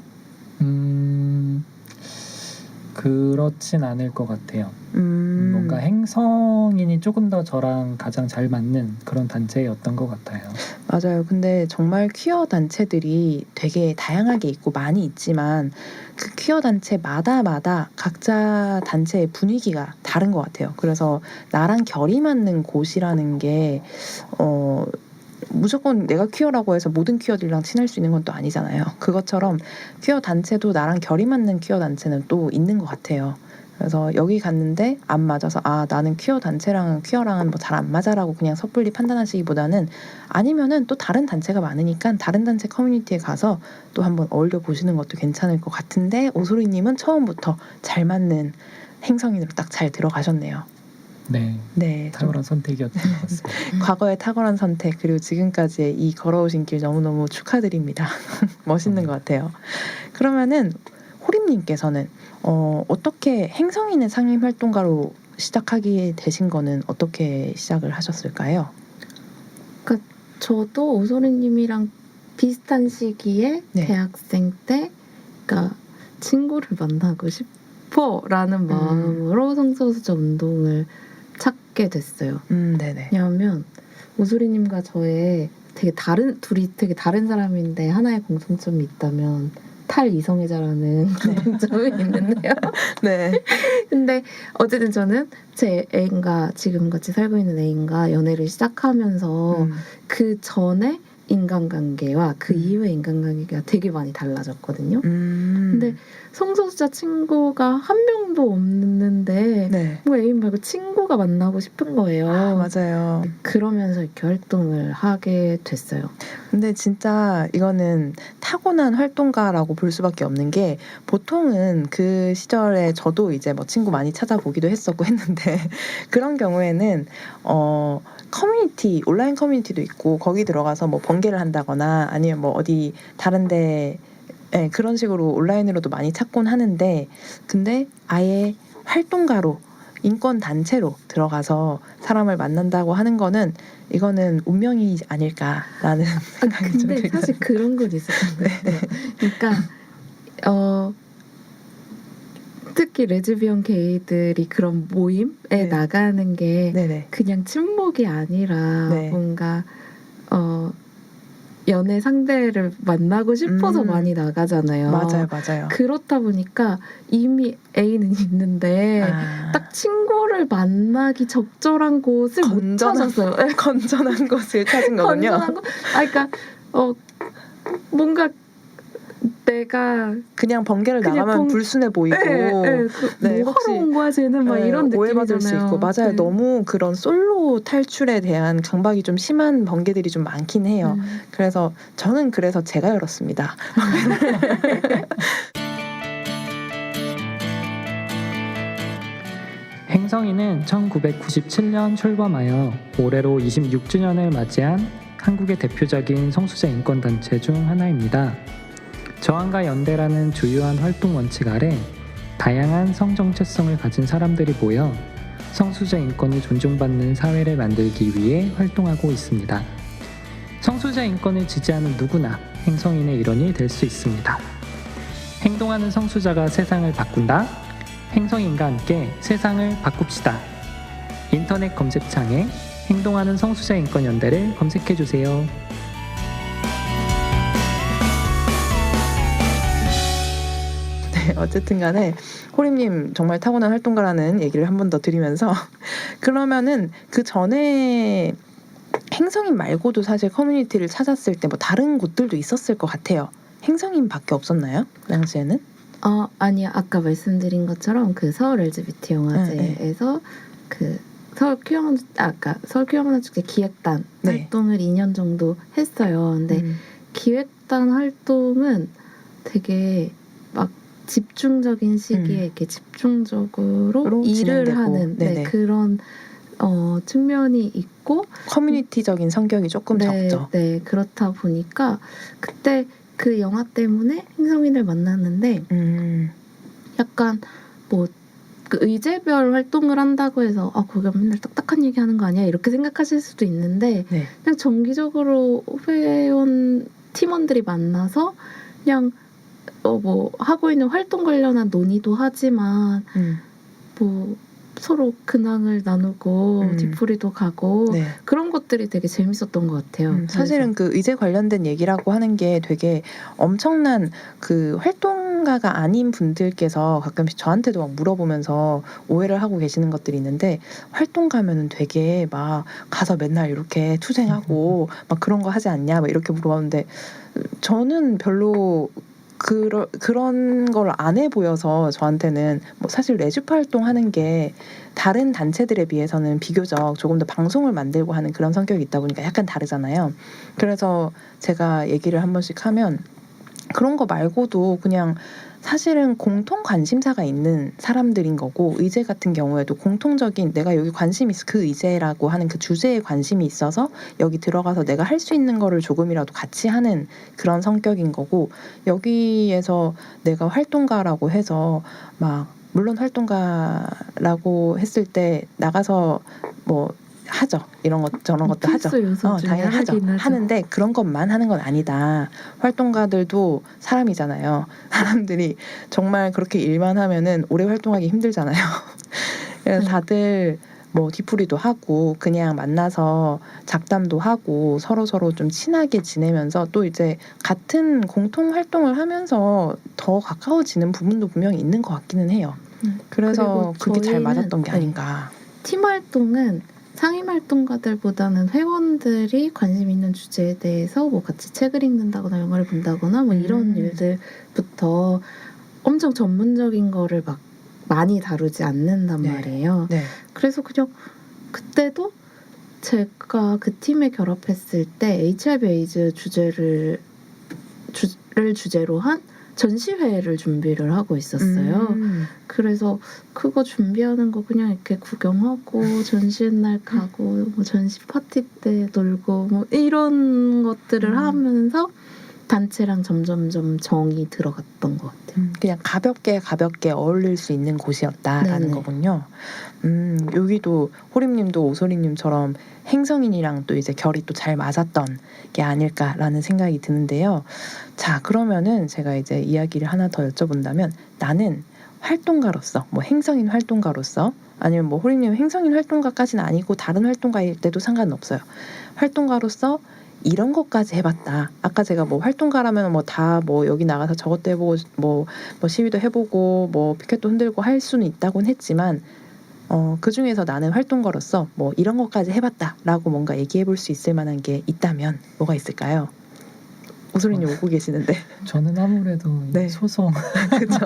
그렇진 않을 것 같아요. 뭔가 행성인이 조금 더 저랑 가장 잘 맞는 그런 단체였던 것 같아요. 맞아요. 근데 정말 퀴어 단체들이 되게 다양하게 있고 많이 있지만 그 퀴어 단체마다 각자 단체의 분위기가 다른 것 같아요. 그래서 나랑 결이 맞는 곳이라는 게 무조건 내가 퀴어라고 해서 모든 퀴어들이랑 친할 수 있는 건 또 아니잖아요. 그것처럼 퀴어 단체도 나랑 결이 맞는 퀴어 단체는 또 있는 것 같아요. 그래서 여기 갔는데 안 맞아서 나는 퀴어랑은 뭐 잘 안 맞아라고 그냥 섣불리 판단하시기보다는 아니면은 또 다른 단체가 많으니까 다른 단체 커뮤니티에 가서 또 한번 어울려 보시는 것도 괜찮을 것 같은데 오소리님은 처음부터 잘 맞는 행성인으로 딱 잘 들어가셨네요. 네, 탁월한 선택이었던 것 같습니다. 과거의 탁월한 선택 그리고 지금까지의 이 걸어오신 길 너무너무 축하드립니다. 멋있는 것 같아요. 그러면은 호림님께서는 어떻게 행성인의 상임활동가로 시작하게 되신 거는 어떻게 시작을 하셨을까요? 그러니까 저도 오소리님이랑 비슷한 시기에 대학생 때 그러니까 친구를 만나고 싶어라는 마음으로 성소수자 운동을 찾게 됐어요. 네네. 왜냐하면 오소리님과 저의 둘이 되게 다른 사람인데 하나의 공통점이 있다면 탈이성애자라는 공통점이 있는데요. 네. 근데 어쨌든 저는 제 애인과 지금 같이 살고 있는 애인과 연애를 시작하면서 그 전에 인간관계와 그 이후의 인간관계가 되게 많이 달라졌거든요. 근데 성소수자 친구가 한 명도 없는데 뭐 애인 말고 친구가 만나고 싶은 거예요. 맞아요. 그러면서 이렇게 활동을 하게 됐어요. 근데 진짜 이거는 타고난 활동가라고 볼 수밖에 없는 게 보통은 그 시절에 저도 이제 뭐 친구 많이 찾아보기도 했었고 했는데 그런 경우에는 커뮤니티 온라인 커뮤니티도 있고 거기 들어가서 뭐 번개를 한다거나 아니면 뭐 어디 다른데 그런 식으로 온라인으로도 많이 찾곤 하는데 근데 아예 활동가로 인권 단체로 들어가서 사람을 만난다고 하는 거는 이거는 운명이 아닐까라는 생각이 좀 근데 들거든요. 사실 그런 건 있었던 것 같아요. 그러니까 특히 레즈비언 게이들이 그런 모임에 나가는 게 그냥 친목이 아니라 뭔가 연애 상대를 만나고 싶어서 많이 나가잖아요. 맞아요. 그렇다 보니까 이미 애인은 있는데 딱 친구를 만나기 적절한 곳을 못 찾았어요. 건전한 곳을 찾은 거군요. 건전한 곳? 그러니까 뭔가 내가 그냥 번개를 나가면 불순해 보이고 뭐 하러 온 거야 쟤는 막 이런 느낌이잖아요. 오해받을 수 있고 맞아요. 너무 그런 솔로 탈출에 대한 강박이 좀 심한 번개들이 좀 많긴 해요. 그래서 저는 제가 열었습니다. 행성인은 1997년 출범하여 올해로 26주년을 맞이한 한국의 대표적인 성수자 인권단체 중 하나입니다. 저항과 연대라는 주요한 활동 원칙 아래 다양한 성정체성을 가진 사람들이 모여 성수자 인권을 존중받는 사회를 만들기 위해 활동하고 있습니다. 성수자 인권을 지지하는 누구나 행성인의 일원이 될 수 있습니다. 행동하는 성수자가 세상을 바꾼다. 행성인과 함께 세상을 바꿉시다. 인터넷 검색창에 행동하는 성수자 인권연대를 검색해주세요. 네, 어쨌든 간에 호림님 정말 타고난 활동가라는 얘기를 한 번 더 드리면서 그러면은 그 전에 행성인 말고도 사실 커뮤니티를 찾았을 때 뭐 다른 곳들도 있었을 것 같아요. 행성인밖에 없었나요? 그 당시에는? 아니요. 아까 말씀드린 것처럼 그 서울 LGBT 영화제에서 그 서울 퀴어문화 축제 기획단 활동을 2년 정도 했어요. 근데 기획단 활동은 되게 막 집중적인 시기에 이렇게 집중적으로 일을 하는 그런 측면이 있고 커뮤니티적인 성격이 조금 적죠. 네, 그렇다 보니까 그때 그 영화 때문에 행성인을 만났는데 약간 뭐 그 의제별 활동을 한다고 해서 거기가 맨날 딱딱한 얘기하는 거 아니야 이렇게 생각하실 수도 있는데 그냥 정기적으로 회원 팀원들이 만나서 그냥 뭐 하고 있는 활동 관련한 논의도 하지만 뭐 서로 근황을 나누고 뒤풀이도 가고 그런 것들이 되게 재밌었던 것 같아요. 사실은 그 의제 관련된 얘기라고 하는 게 되게 엄청난 그 활동가가 아닌 분들께서 가끔씩 저한테도 막 물어보면서 오해를 하고 계시는 것들이 있는데 활동가면은 되게 막 가서 맨날 이렇게 투쟁하고 막 그런 거 하지 않냐 막 이렇게 물어봤는데 저는 별로 그런 걸 안 해 보여서 저한테는 뭐 사실 레주파 활동하는 게 다른 단체들에 비해서는 비교적 조금 더 방송을 만들고 하는 그런 성격이 있다 보니까 약간 다르잖아요. 그래서 제가 얘기를 한 번씩 하면 그런 거 말고도 그냥 사실은 공통 관심사가 있는 사람들인 거고 의제 같은 경우에도 공통적인 내가 여기 관심이 있어 그 의제라고 하는 그 주제에 관심이 있어서 여기 들어가서 내가 할 수 있는 거를 조금이라도 같이 하는 그런 성격인 거고 여기에서 내가 활동가라고 해서 막 물론 활동가라고 했을 때 나가서 뭐 하죠. 이런 것 저런 것도 하죠. 당연히 하죠. 하는데 그런 것만 하는 건 아니다. 활동가들도 사람이잖아요. 사람들이 정말 그렇게 일만 하면은 오래 활동하기 힘들잖아요. 그래서 다들 뭐 뒤풀이도 하고 그냥 만나서 잡담도 하고 서로 좀 친하게 지내면서 또 이제 같은 공통 활동을 하면서 더 가까워지는 부분도 분명히 있는 것 같기는 해요. 그래서 그게 잘 맞았던 게 아닌가. 팀 활동은 상임 활동가들보다는 회원들이 관심 있는 주제에 대해서 뭐 같이 책을 읽는다거나 영화를 본다거나 뭐 이런 일들부터 엄청 전문적인 거를 막 많이 다루지 않는단 말이에요. 그래서 그냥 그때도 제가 그 팀에 결합했을 때 HIV 에이즈 주제를 주제로 한 전시회를 준비를 하고 있었어요. 그래서 그거 준비하는 거 그냥 이렇게 구경하고 전시회 날 가고 뭐 전시 파티 때 놀고 뭐 이런 것들을 하면서 단체랑 점점점 정이 들어갔던 것 같아요. 그냥 가볍게 어울릴 수 있는 곳이었다라는 거군요. 여기도 호림님도 오소리님처럼 행성인이랑 또 이제 결이 또 잘 맞았던 게 아닐까라는 생각이 드는데요. 자, 그러면은 제가 이제 이야기를 하나 더 여쭤본다면 나는 활동가로서 뭐 행성인 활동가로서 아니면 뭐 호림님 행성인 활동가까지는 아니고 다른 활동가일 때도 상관없어요. 활동가로서 이런 것까지 해봤다. 아까 제가 뭐 활동가라면 뭐 다 뭐 여기 나가서 저것도 해보고 뭐 시위도 해보고 뭐 피켓도 흔들고 할 수는 있다고는 했지만 그 중에서 나는 활동가로서 뭐 이런 것까지 해봤다라고 뭔가 얘기해볼 수 있을 만한 게 있다면 뭐가 있을까요? 오소리님 오고 계시는데 저는 아무래도 소송 그렇죠.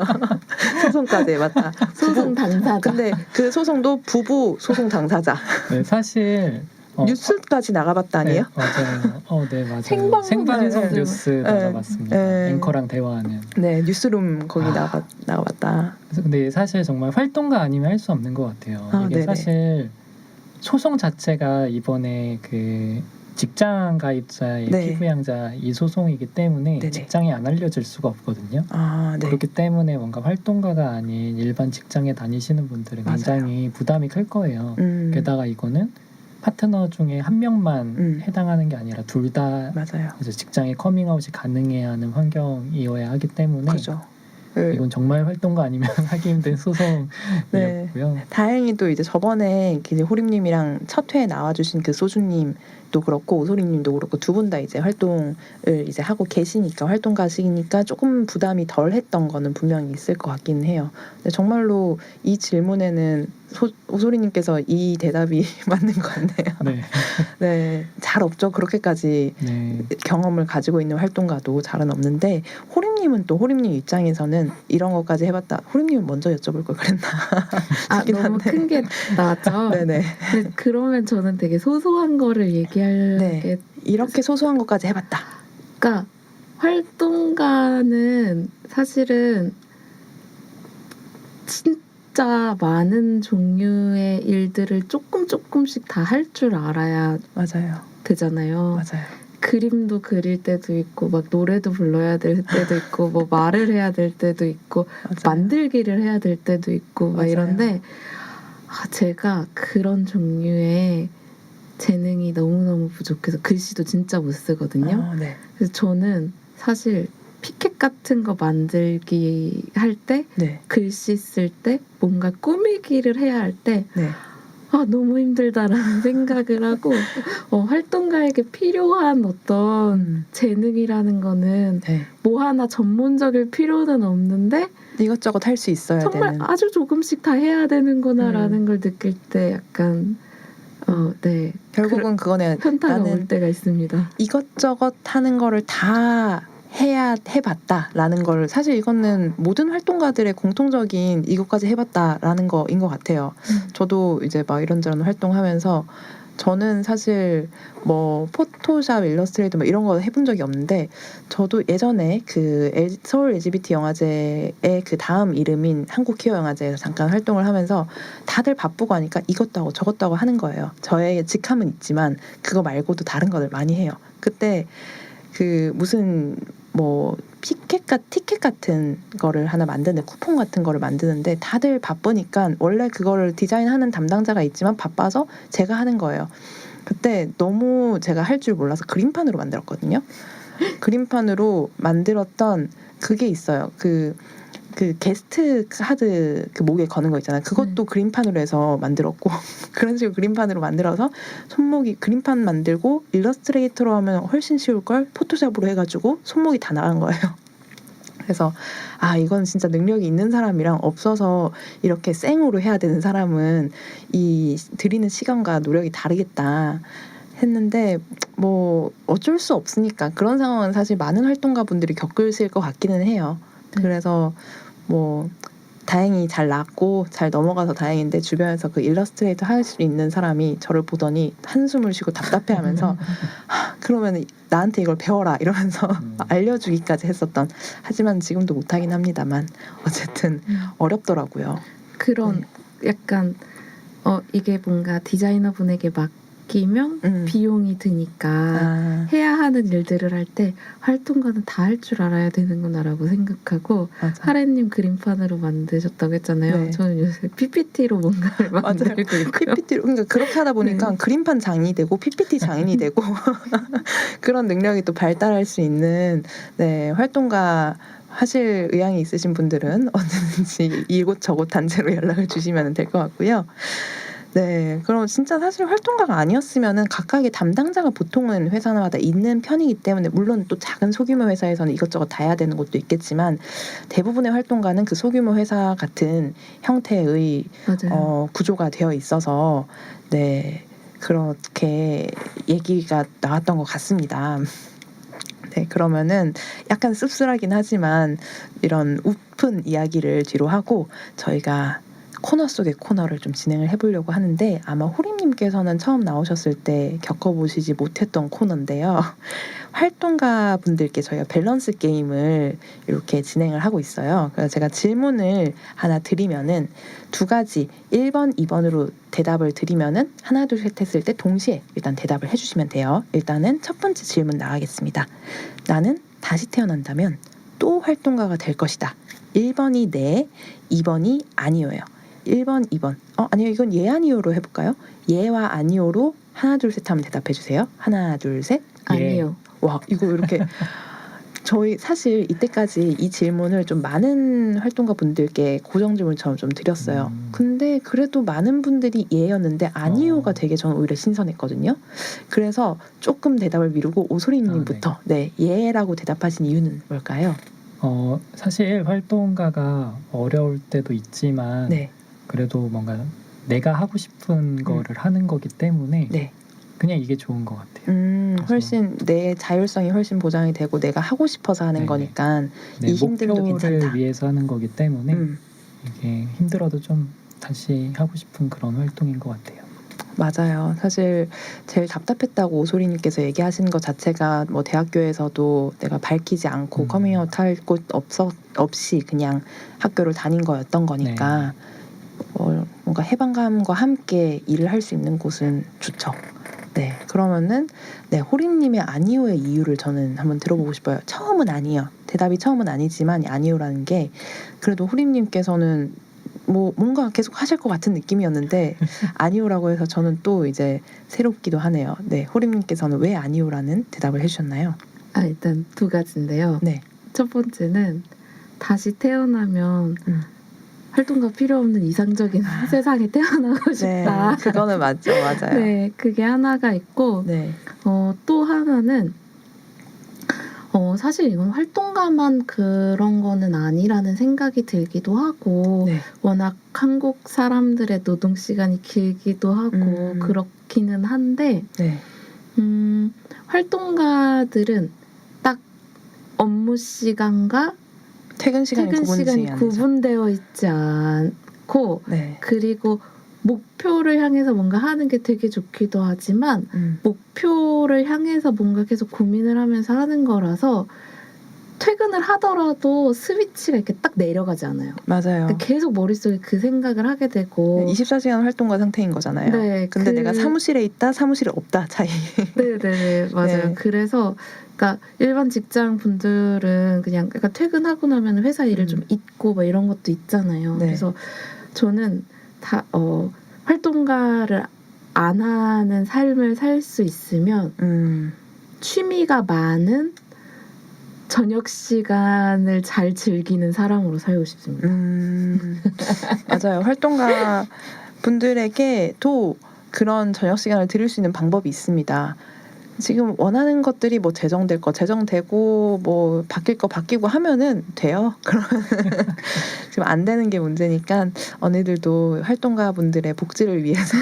소송까지 해봤다. 소송 당사자. 근데 그 소송도 부부 소송 당사자. 네, 사실 뉴스까지 나가봤다니요? 맞아요. 네, 맞아요. 생방송 뉴스 나가봤습니다. 앵커랑 대화하는. 네, 뉴스룸 거기 나가봤다. 그래서 근데 사실 정말 활동가 아니면 할 수 없는 것 같아요. 이게 네네. 사실 소송 자체가 이번에 그 직장 가입자의 피부양자 이 소송이기 때문에 직장에 안 알려질 수가 없거든요. 그렇기 때문에 뭔가 활동가가 아닌 일반 직장에 다니시는 분들은 굉장히 부담이 클 거예요. 게다가 이거는 파트너 중에 한 명만 해당하는 게 아니라 둘 다 직장에 커밍아웃이 가능해야 하는 환경이어야 하기 때문에 이건 정말 활동가 아니면 하기 힘든 소송이었고요. 네. 다행히 또 이제 저번에 이제 호림님이랑 첫 회에 나와주신 그 소주님도 그렇고 오소리님도 그렇고 두 분 다 이제 활동을 이제 하고 계시니까 활동가시니까 조금 부담이 덜했던 거는 분명히 있을 것 같기는 해요. 근데 정말로 이 질문에는 오소리님께서 이 대답이 맞는 것 같네요. 네. 네, 잘 없죠. 그렇게까지 네. 경험을 가지고 있는 활동가도 잘은 없는데 호림님은 또 호림님 입장에서는 이런 것까지 해봤다. 호림님은 먼저 여쭤볼 걸 그랬나? 아 너무 큰 게 나왔죠. 네네. 근데 그러면 저는 되게 소소한 거를 얘기하게. 네. 이렇게 소소한 것까지 해봤다. 그러니까 활동가는 사실은 진짜 많은 종류의 일들을 조금씩 다 할 줄 알아야 맞아요. 되잖아요. 맞아요. 그림도 그릴 때도 있고 막 노래도 불러야 될 때도 있고 뭐 말을 해야 될 때도 있고 맞아요. 만들기를 해야 될 때도 있고 막 맞아요. 이런데 제가 그런 종류의 재능이 너무너무 부족해서 글씨도 진짜 못 쓰거든요. 네. 그래서 저는 사실 피켓 같은 거 만들기 할 때 네. 글씨 쓸 때 뭔가 꾸미기를 해야 할 때 네. 너무 힘들다라는 생각을 하고 활동가에게 필요한 어떤 재능이라는 거는 네. 뭐 하나 전문적일 필요는 없는데 이것저것 할 수 있어야 정말 되는. 아주 조금씩 다 해야 되는구나라는 걸 느낄 때 약간 네 결국은 그거네. 현타가 나는 올 때가 있습니다. 이것저것 하는 거를 다 해봤다라는 걸 사실 이거는 모든 활동가들의 공통적인 이것까지 해봤다라는 거인 것 같아요. 저도 이제 막 이런저런 활동하면서 저는 사실 뭐 포토샵, 일러스트레이터 뭐 이런 거 해본 적이 없는데 저도 예전에 그 서울 LGBT 영화제의 그 다음 이름인 한국 퀴어 영화제에서 잠깐 활동을 하면서 다들 바쁘고 하니까 이것도 하고 저것도 하고 하는 거예요. 저의 직함은 있지만 그거 말고도 다른 것들 많이 해요. 그때 그 무슨 뭐 티켓 같은 거를 하나 만드는데 쿠폰 같은 거를 만드는데 다들 바쁘니까 원래 그거를 디자인하는 담당자가 있지만 바빠서 제가 하는 거예요. 그때 너무 제가 할 줄 몰라서 그림판으로 만들었거든요. 그림판으로 만들었던 그게 있어요. 그 게스트 카드 그 목에 거는 거 있잖아요. 그것도 그림판으로 해서 만들었고 그런 식으로 그림판으로 만들어서 손목이 그림판 만들고 일러스트레이터로 하면 훨씬 쉬울 걸 포토샵으로 해가지고 손목이 다 나간 거예요. 그래서 이건 진짜 능력이 있는 사람이랑 없어서 이렇게 생으로 해야 되는 사람은 이 들이는 시간과 노력이 다르겠다. 했는데 뭐 어쩔 수 없으니까 그런 상황은 사실 많은 활동가분들이 겪으실 것 같기는 해요. 그래서 뭐 다행히 잘 나았고 잘 넘어가서 다행인데 주변에서 그 일러스트레이터 할 수 있는 사람이 저를 보더니 한숨을 쉬고 답답해하면서 그러면 나한테 이걸 배워라 이러면서 알려주기까지 했었던. 하지만 지금도 못하긴 합니다만 어쨌든 어렵더라고요. 그런 약간 이게 뭔가 디자이너 분에게 맡기면 비용이 드니까 해야 하는 일들을 할 때 활동가는 다 할 줄 알아야 되는구나라고 생각하고 하래님 그림판으로 만드셨다고 했잖아요. 네. 저는 요새 PPT로 뭔가를 만들고 있고요. PPT로 그러니까 그렇게 하다 보니까 그림판 장인이 되고 PPT 장인이 되고 그런 능력이 또 발달할 수 있는 활동가 하실 의향이 있으신 분들은 언제든지 이곳저곳 단체로 연락을 주시면 될 것 같고요. 네, 그럼 진짜 사실 활동가가 아니었으면은 각각의 담당자가 보통은 회사마다 있는 편이기 때문에 물론 또 작은 소규모 회사에서는 이것저것 다 해야 되는 것도 있겠지만 대부분의 활동가는 그 소규모 회사 같은 형태의 구조가 되어 있어서 그렇게 얘기가 나왔던 것 같습니다. 네, 그러면은 약간 씁쓸하긴 하지만 이런 우픈 이야기를 뒤로 하고 저희가 코너 속의 코너를 좀 진행을 해보려고 하는데 아마 호림님께서는 처음 나오셨을 때 겪어보시지 못했던 코너인데요. 활동가 분들께 저희가 밸런스 게임을 이렇게 진행을 하고 있어요. 그래서 제가 질문을 하나 드리면은 두 가지 1번, 2번으로 대답을 드리면은 하나, 둘, 셋 했을 때 동시에 일단 대답을 해주시면 돼요. 일단은 첫 번째 질문 나가겠습니다. 나는 다시 태어난다면 또 활동가가 될 것이다. 1번이 네, 2번이 아니요예요. 1번, 2번. 아니요, 이건 예, 아니요로 해볼까요? 예와 아니요로 하나, 둘, 셋 하면 대답해 주세요. 하나, 둘, 셋. 아니요. 와, 이거 이렇게 저희 사실 이때까지 이 질문을 좀 많은 활동가 분들께 고정 질문처럼 좀 드렸어요. 근데 그래도 많은 분들이 예였는데 아니요가 되게 저는 오히려 신선했거든요. 그래서 조금 대답을 미루고 오소리님부터 네, 예라고 대답하신 이유는 뭘까요? 사실 활동가가 어려울 때도 있지만 네. 그래도 뭔가 내가 하고 싶은 거를 하는 거기 때문에 네. 그냥 이게 좋은 것 같아요. 훨씬 내 자율성이 훨씬 보장이 되고 내가 하고 싶어서 하는 네네. 거니까 내 이 힘듦도 목표를 괜찮다. 위해서 하는 거기 때문에 이게 힘들어도 좀 다시 하고 싶은 그런 활동인 것 같아요. 맞아요. 사실 제일 답답했다고 오소리님께서 얘기하신 것 자체가 뭐 대학교에서도 내가 밝히지 않고 커밍아웃 할 곳 없이 그냥 학교를 다닌 거였던 거니까 뭔가 해방감과 함께 일을 할 수 있는 곳은 좋죠. 네, 그러면은 네, 호림님의 아니오의 이유를 저는 한번 들어보고 싶어요. 처음은 아니에요. 대답이 처음은 아니지만 아니오라는 게 그래도 호림님께서는 뭐 뭔가 계속 하실 것 같은 느낌이었는데 아니오라고 해서 저는 또 이제 새롭기도 하네요. 네, 호림님께서는 왜 아니오라는 대답을 해주셨나요? 일단 두 가지인데요. 네. 첫 번째는 다시 태어나면 활동가 필요 없는 이상적인 세상에 태어나고 싶다. 네, 그거는 맞죠, 맞아요. 네, 그게 하나가 있고 네. 또 하나는 사실 이건 활동가만 그런 거는 아니라는 생각이 들기도 하고 네. 워낙 한국 사람들의 노동 시간이 길기도 하고 그렇기는 한데 네. 활동가들은 딱 업무 시간과 퇴근 시간이 구분되어 있지 않고 네. 그리고 목표를 향해서 뭔가 하는 게 되게 좋기도 하지만 목표를 향해서 뭔가 계속 고민을 하면서 하는 거라서 퇴근을 하더라도 스위치가 이렇게 딱 내려가지 않아요. 맞아요. 그러니까 계속 머릿속에 그 생각을 하게 되고 24시간 활동가 상태인 거잖아요. 네, 근데 내가 사무실에 있다, 사무실에 없다 차이. 네네 맞아요. 네. 그래서 그러니까 일반 직장 분들은 그냥 약간 퇴근하고 나면 회사 일을 좀 잊고 뭐 이런 것도 있잖아요. 네. 그래서 저는 다 활동가를 안 하는 삶을 살 수 있으면 취미가 많은 저녁 시간을 잘 즐기는 사람으로 살고 싶습니다. 맞아요. 활동가 분들에게도 그런 저녁 시간을 드릴 수 있는 방법이 있습니다. 지금 원하는 것들이 뭐 제정되고 뭐 바뀔 거 바뀌고 하면은 돼요. 그러면 지금 안 되는 게 문제니까 언니들도 활동가 분들의 복지를 위해서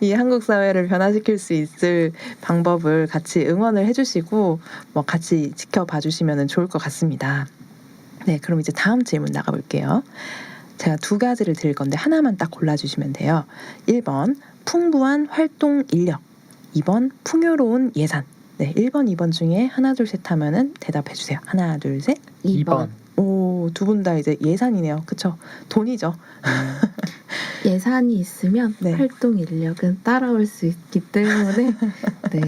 이 한국 사회를 변화시킬 수 있을 방법을 같이 응원을 해주시고 뭐 같이 지켜봐 주시면 좋을 것 같습니다. 네, 그럼 이제 다음 질문 나가볼게요. 제가 두 가지를 드릴 건데 하나만 딱 골라주시면 돼요. 1번 풍부한 활동 인력, 2번 풍요로운 예산. 네, 1번, 2번 중에 하나, 둘, 셋 하면은 대답해 주세요. 하나, 둘, 셋. 2번. 오, 두 분 다 이제 예산이네요. 그쵸? 돈이죠. 예산이 있으면 네. 활동 인력은 따라올 수 있기 때문에 네.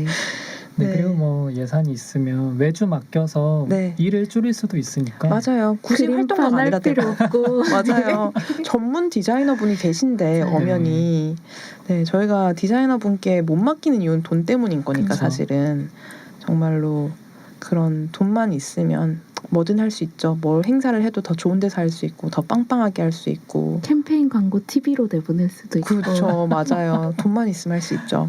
네, 그리고 뭐 예산이 있으면 외주 맡겨서 일을 줄일 수도 있으니까 맞아요. 굳이 활동가가 아니라 필요 없고 맞아요. 전문 디자이너 분이 계신데 엄연히 네, 저희가 디자이너 분께 못 맡기는 이유는 돈 때문인 거니까 그렇죠. 사실은 정말로 그런 돈만 있으면 뭐든 할 수 있죠. 뭘 행사를 해도 더 좋은 데서 할 수 있고 더 빵빵하게 할 수 있고 캠페인 광고 TV로 내보낼 수도 있고 그렇죠. 맞아요. 돈만 있으면 할 수 있죠.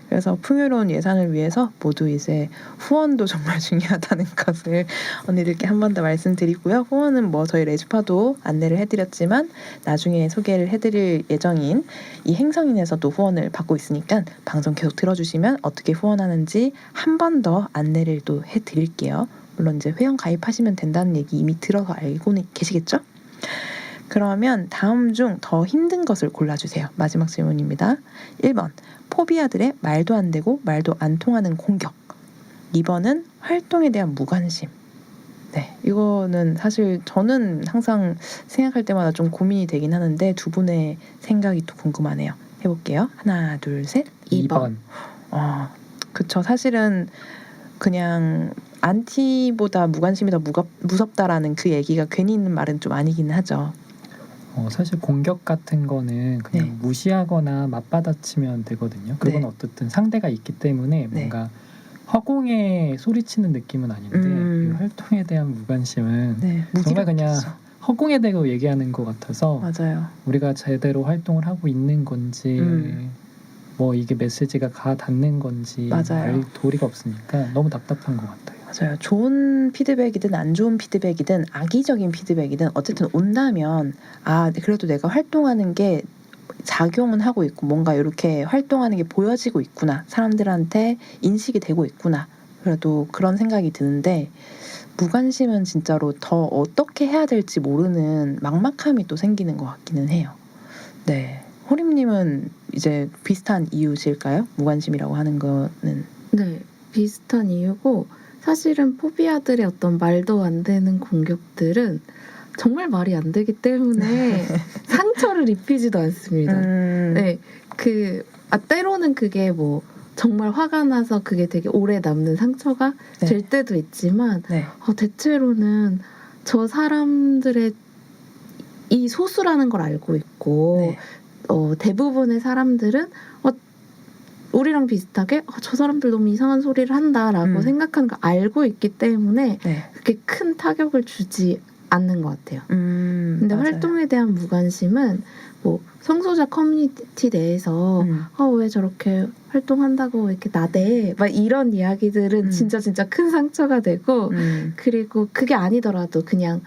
그래서 풍요로운 예산을 위해서 모두 이제 후원도 정말 중요하다는 것을 언니들께 한 번 더 말씀드리고요. 후원은 뭐 저희 레주파도 안내를 해드렸지만 나중에 소개를 해드릴 예정인 이 행성인에서도 후원을 받고 있으니까 방송 계속 들어주시면 어떻게 후원하는지 한 번 더 안내를 또 해드릴게요. 물론 이제 회원 가입하시면 된다는 얘기 이미 들어서 알고는 계시겠죠? 그러면 다음 중 더 힘든 것을 골라주세요. 마지막 질문입니다. 1번 포비아들의 말도 안 되고 말도 안 통하는 공격. 2번은 활동에 대한 무관심. 네, 이거는 사실 저는 항상 생각할 때마다 좀 고민이 되긴 하는데 두 분의 생각이 또 궁금하네요. 해볼게요. 하나, 둘, 셋. 2번. 그쵸. 사실은 그냥 안티보다 무관심이 더 무섭다라는 그 얘기가 괜히 있는 말은 좀 아니긴 하죠. 사실 공격 같은 거는 그냥 무시하거나 맞받아치면 되거든요. 그건 어쨌든 상대가 있기 때문에 뭔가 허공에 소리치는 느낌은 아닌데 이 활동에 대한 무관심은 네, 정말 그냥 무기력해졌어. 허공에 대고 얘기하는 것 같아서 맞아요. 우리가 제대로 활동을 하고 있는 건지 뭐 이게 메시지가 가 닿는 건지 맞아요. 알 도리가 없으니까 너무 답답한 것 같아요. 맞아요. 좋은 피드백이든 안 좋은 피드백이든 악의적인 피드백이든 어쨌든 온다면 아 그래도 내가 활동하는 게 작용은 하고 있고 뭔가 이렇게 활동하는 게 보여지고 있구나. 사람들한테 인식이 되고 있구나. 그래도 그런 생각이 드는데 무관심은 진짜로 더 어떻게 해야 될지 모르는 막막함이 또 생기는 것 같기는 해요. 네. 호림님은 이제 비슷한 이유실까요? 무관심이라고 하는 거는. 네, 비슷한 이유고 사실은 포비아들의 어떤 말도 안 되는 공격들은 정말 말이 안 되기 때문에 상처를 입히지도 않습니다. 네, 때로는 그게 뭐 정말 화가 나서 그게 되게 오래 남는 상처가 네. 될 때도 있지만 네. 대체로는 저 사람들의 이 소수라는 걸 알고 있고 네. 대부분의 사람들은 우리랑 비슷하게 저 사람들 너무 이상한 소리를 한다라고 생각하는 걸 알고 있기 때문에 네. 그렇게 큰 타격을 주지 않는 것 같아요. 근데 맞아요. 활동에 대한 무관심은 뭐 성소자 커뮤니티 내에서 왜 저렇게 활동한다고 이렇게 나대 막 이런 이야기들은 진짜 큰 상처가 되고 그리고 그게 아니더라도 그냥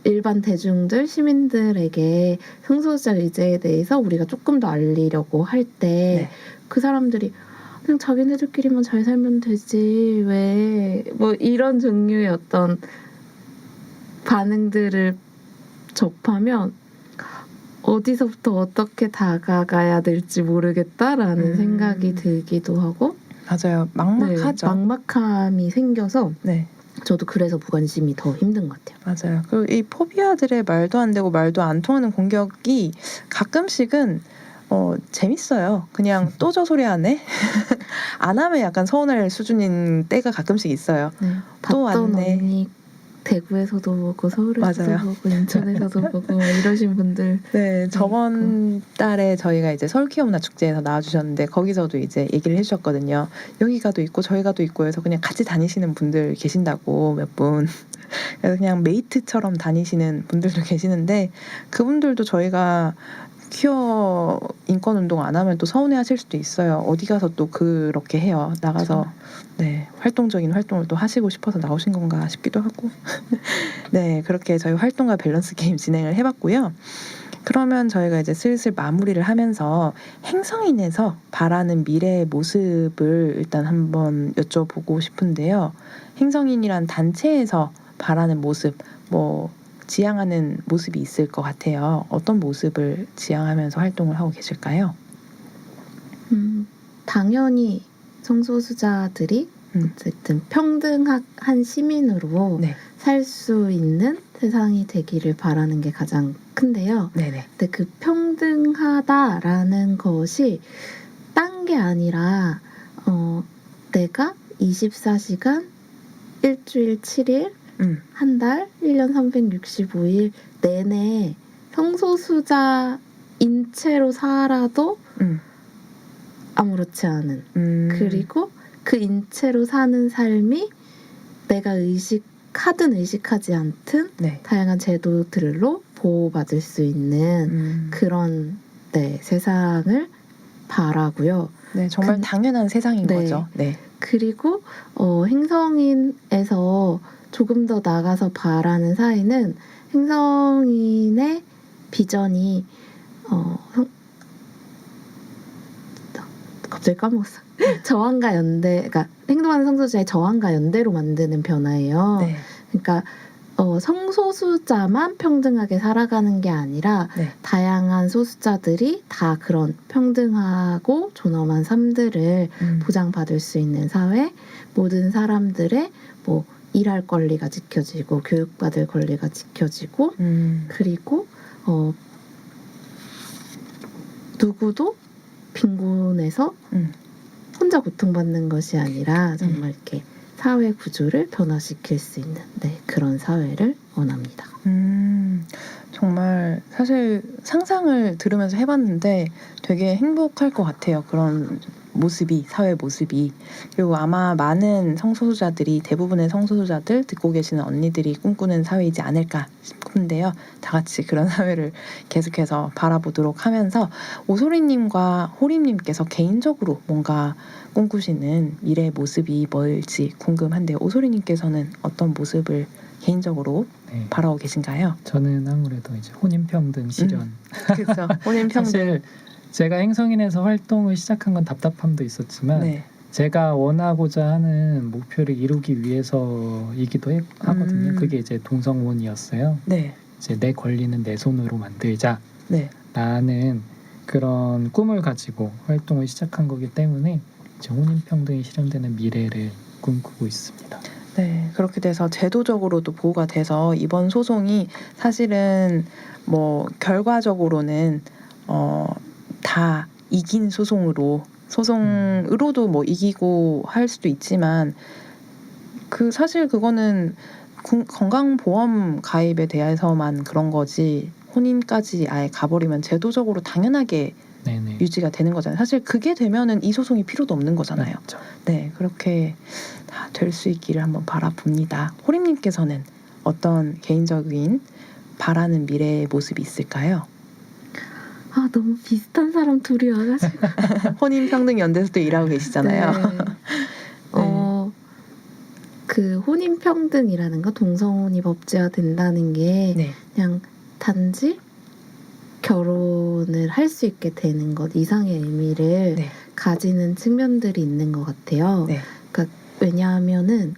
일반 대중들 시민들에게 성소수자 의제에 대해서 우리가 조금 더 알리려고 할 때 그 사람들이 그냥 자기네들끼리만 잘 살면 되지 왜 뭐 이런 종류의 어떤 반응들을 접하면 어디서부터 어떻게 다가가야 될지 모르겠다라는 생각이 들기도 하고 맞아요. 막막하죠. 네, 막막함이 생겨서 네. 저도 그래서 무관심이 더 힘든 것 같아요. 맞아요. 그리고 이 포비아들의 말도 안 되고 말도 안 통하는 공격이 가끔씩은 재밌어요. 그냥 또 저 소리 하네? 안 하면 약간 서운할 수준인 때가 가끔씩 있어요. 네, 또 봤던 왔네. 언니 대구에서도 보고 서울에서도 맞아요. 보고 인천에서도 보고 이러신 분들 네, 저번 달에 저희가 이제 서울키어문화축제에서 나와주셨는데 거기서도 이제 얘기를 해주셨거든요. 여기가도 있고 저희가도 있고 해서 그냥 같이 다니시는 분들 계신다고 몇 분. 그래서 그냥 메이트처럼 다니시는 분들도 계시는데 그분들도 저희가 퀴어 인권운동 안 하면 또 서운해하실 수도 있어요. 어디 가서 또 그렇게 해요. 나가서 네 활동적인 활동을 또 하시고 싶어서 나오신 건가 싶기도 하고 네 그렇게 저희 활동과 밸런스 게임 진행을 해봤고요. 그러면 저희가 이제 슬슬 마무리를 하면서 행성인에서 바라는 미래의 모습을 일단 한번 여쭤보고 싶은데요. 행성인이란 단체에서 바라는 모습 뭐 지향하는 모습이 있을 것 같아요. 어떤 모습을 지향하면서 활동을 하고 계실까요? 당연히 성소수자들이 어쨌든 평등한 시민으로 네. 살 수 있는 세상이 되기를 바라는 게 가장 큰데요. 네네. 근데 그 평등하다라는 것이 딴 게 아니라 내가 24시간 일주일 7일 한 달 1년 365일 내내 성소수자인 채로 살아도 아무렇지 않은 그리고 그 인체로 사는 삶이 내가 의식하든 의식하지 않든 네. 다양한 제도들로 보호받을 수 있는 그런 세상을 바라고요. 네, 정말 당연한 세상인 네. 거죠. 네. 그리고 행성인에서 조금 더 나가서 바라는 사회는 행성인의 비전이 갑자기 까먹었어. 저항과 연대, 그러니까 행동하는 성소수자의 저항과 연대로 만드는 변화예요. 네. 그러니까 성소수자만 평등하게 살아가는 게 아니라 다양한 소수자들이 다 그런 평등하고 존엄한 삶들을 보장받을 수 있는 사회, 모든 사람들의 뭐 일할 권리가 지켜지고 교육받을 권리가 지켜지고 그리고 누구도 빈곤에서 혼자 고통받는 것이 아니라 정말 이렇게 사회 구조를 변화시킬 수 있는 그런 사회를 원합니다. 정말 사실 상상을 들으면서 해봤는데 되게 행복할 것 같아요. 그런 모습이 사회 모습이 그리고 아마 많은 성소수자들이 대부분의 성소수자들 듣고 계시는 언니들이 꿈꾸는 사회이지 않을까 싶은데요. 다 같이 그런 사회를 계속해서 바라보도록 하면서 오소리님과 호림님께서 개인적으로 뭔가 꿈꾸시는 미래의 모습이 뭘지 궁금한데요. 오소리님께서는 어떤 모습을 개인적으로 네. 바라고 계신가요? 저는 아무래도 이제 혼인평등 실현. 그렇죠. 혼인평등. 사실 제가 행성인에서 활동을 시작한 건 답답함도 있었지만 네. 제가 원하고자 하는 목표를 이루기 위해서이기도 하거든요. 그게 이제 동성혼이었어요. 네. 이제 내 권리는 내 손으로 만들자. 네. 라는 그런 꿈을 가지고 활동을 시작한 거기 때문에 이제 혼인평등이 실현되는 미래를 꿈꾸고 있습니다. 네, 그렇게 돼서 제도적으로도 보호가 돼서 이번 소송이 사실은 뭐 결과적으로는 다 이긴 소송으로도 뭐 이기고 할 수도 있지만 그 사실 그거는 건강보험 가입에 대해서만 그런 거지 혼인까지 아예 가버리면 제도적으로 당연하게 네네. 유지가 되는 거잖아요. 사실 그게 되면은 이 소송이 필요도 없는 거잖아요. 그렇죠. 네, 그렇게 다 될 수 있기를 한번 바라봅니다. 호림님께서는 어떤 개인적인 바라는 미래의 모습이 있을까요? 아 너무 비슷한 사람 둘이 와가지고 혼인평등연대에서도 일하고 계시잖아요. 네. 그 혼인평등이라는 거 동성혼이 법제화된다는 게 네. 그냥 단지 결혼을 할 수 있게 되는 것 이상의 의미를 네. 가지는 측면들이 있는 것 같아요. 네. 그러니까 왜냐하면은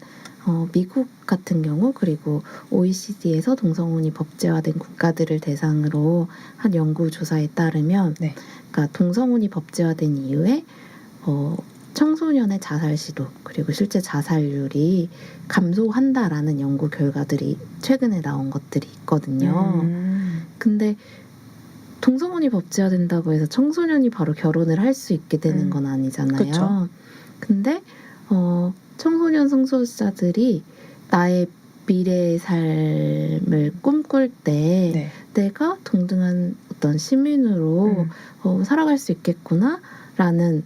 미국 같은 경우 그리고 OECD에서 동성혼이 법제화된 국가들을 대상으로 한 연구 조사에 따르면, 네. 그러니까 동성혼이 법제화된 이후에 청소년의 자살 시도 그리고 실제 자살률이 감소한다라는 연구 결과들이 최근에 나온 것들이 있거든요. 근데 동성혼이 법제화된다고 해서 청소년이 바로 결혼을 할 수 있게 되는 건 아니잖아요. 그쵸. 근데 청소년 성소수자들이 나의 미래의 삶을 꿈꿀 때 네. 내가 동등한 어떤 시민으로 살아갈 수 있겠구나라는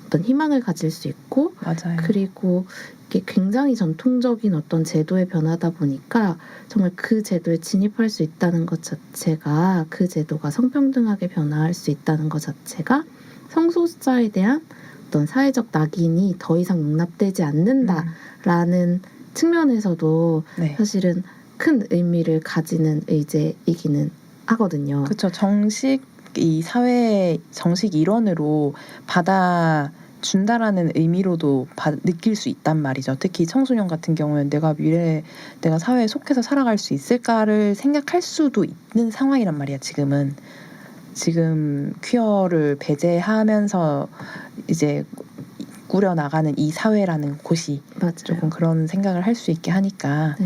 어떤 희망을 가질 수 있고, 맞아요. 그리고 이게 굉장히 전통적인 어떤 제도의 변화다 보니까 정말 그 제도에 진입할 수 있다는 것 자체가, 그 제도가 성평등하게 변화할 수 있다는 것 자체가 성소수자에 대한 어떤 사회적 낙인이 더 이상 용납되지 않는다라는 측면에서도 네. 사실은 큰 의미를 가지는 의제이기는 하거든요. 그렇죠. 이 사회 정식 일원으로 받아준다라는 의미로도 느낄 수 있단 말이죠. 특히 청소년 같은 경우는 내가 사회에 속해서 살아갈 수 있을까를 생각할 수도 있는 상황이란 말이야. 지금 퀴어를 배제하면서 이제 꾸려나가는 이 사회라는 곳이 맞아요. 조금 그런 생각을 할 수 있게 하니까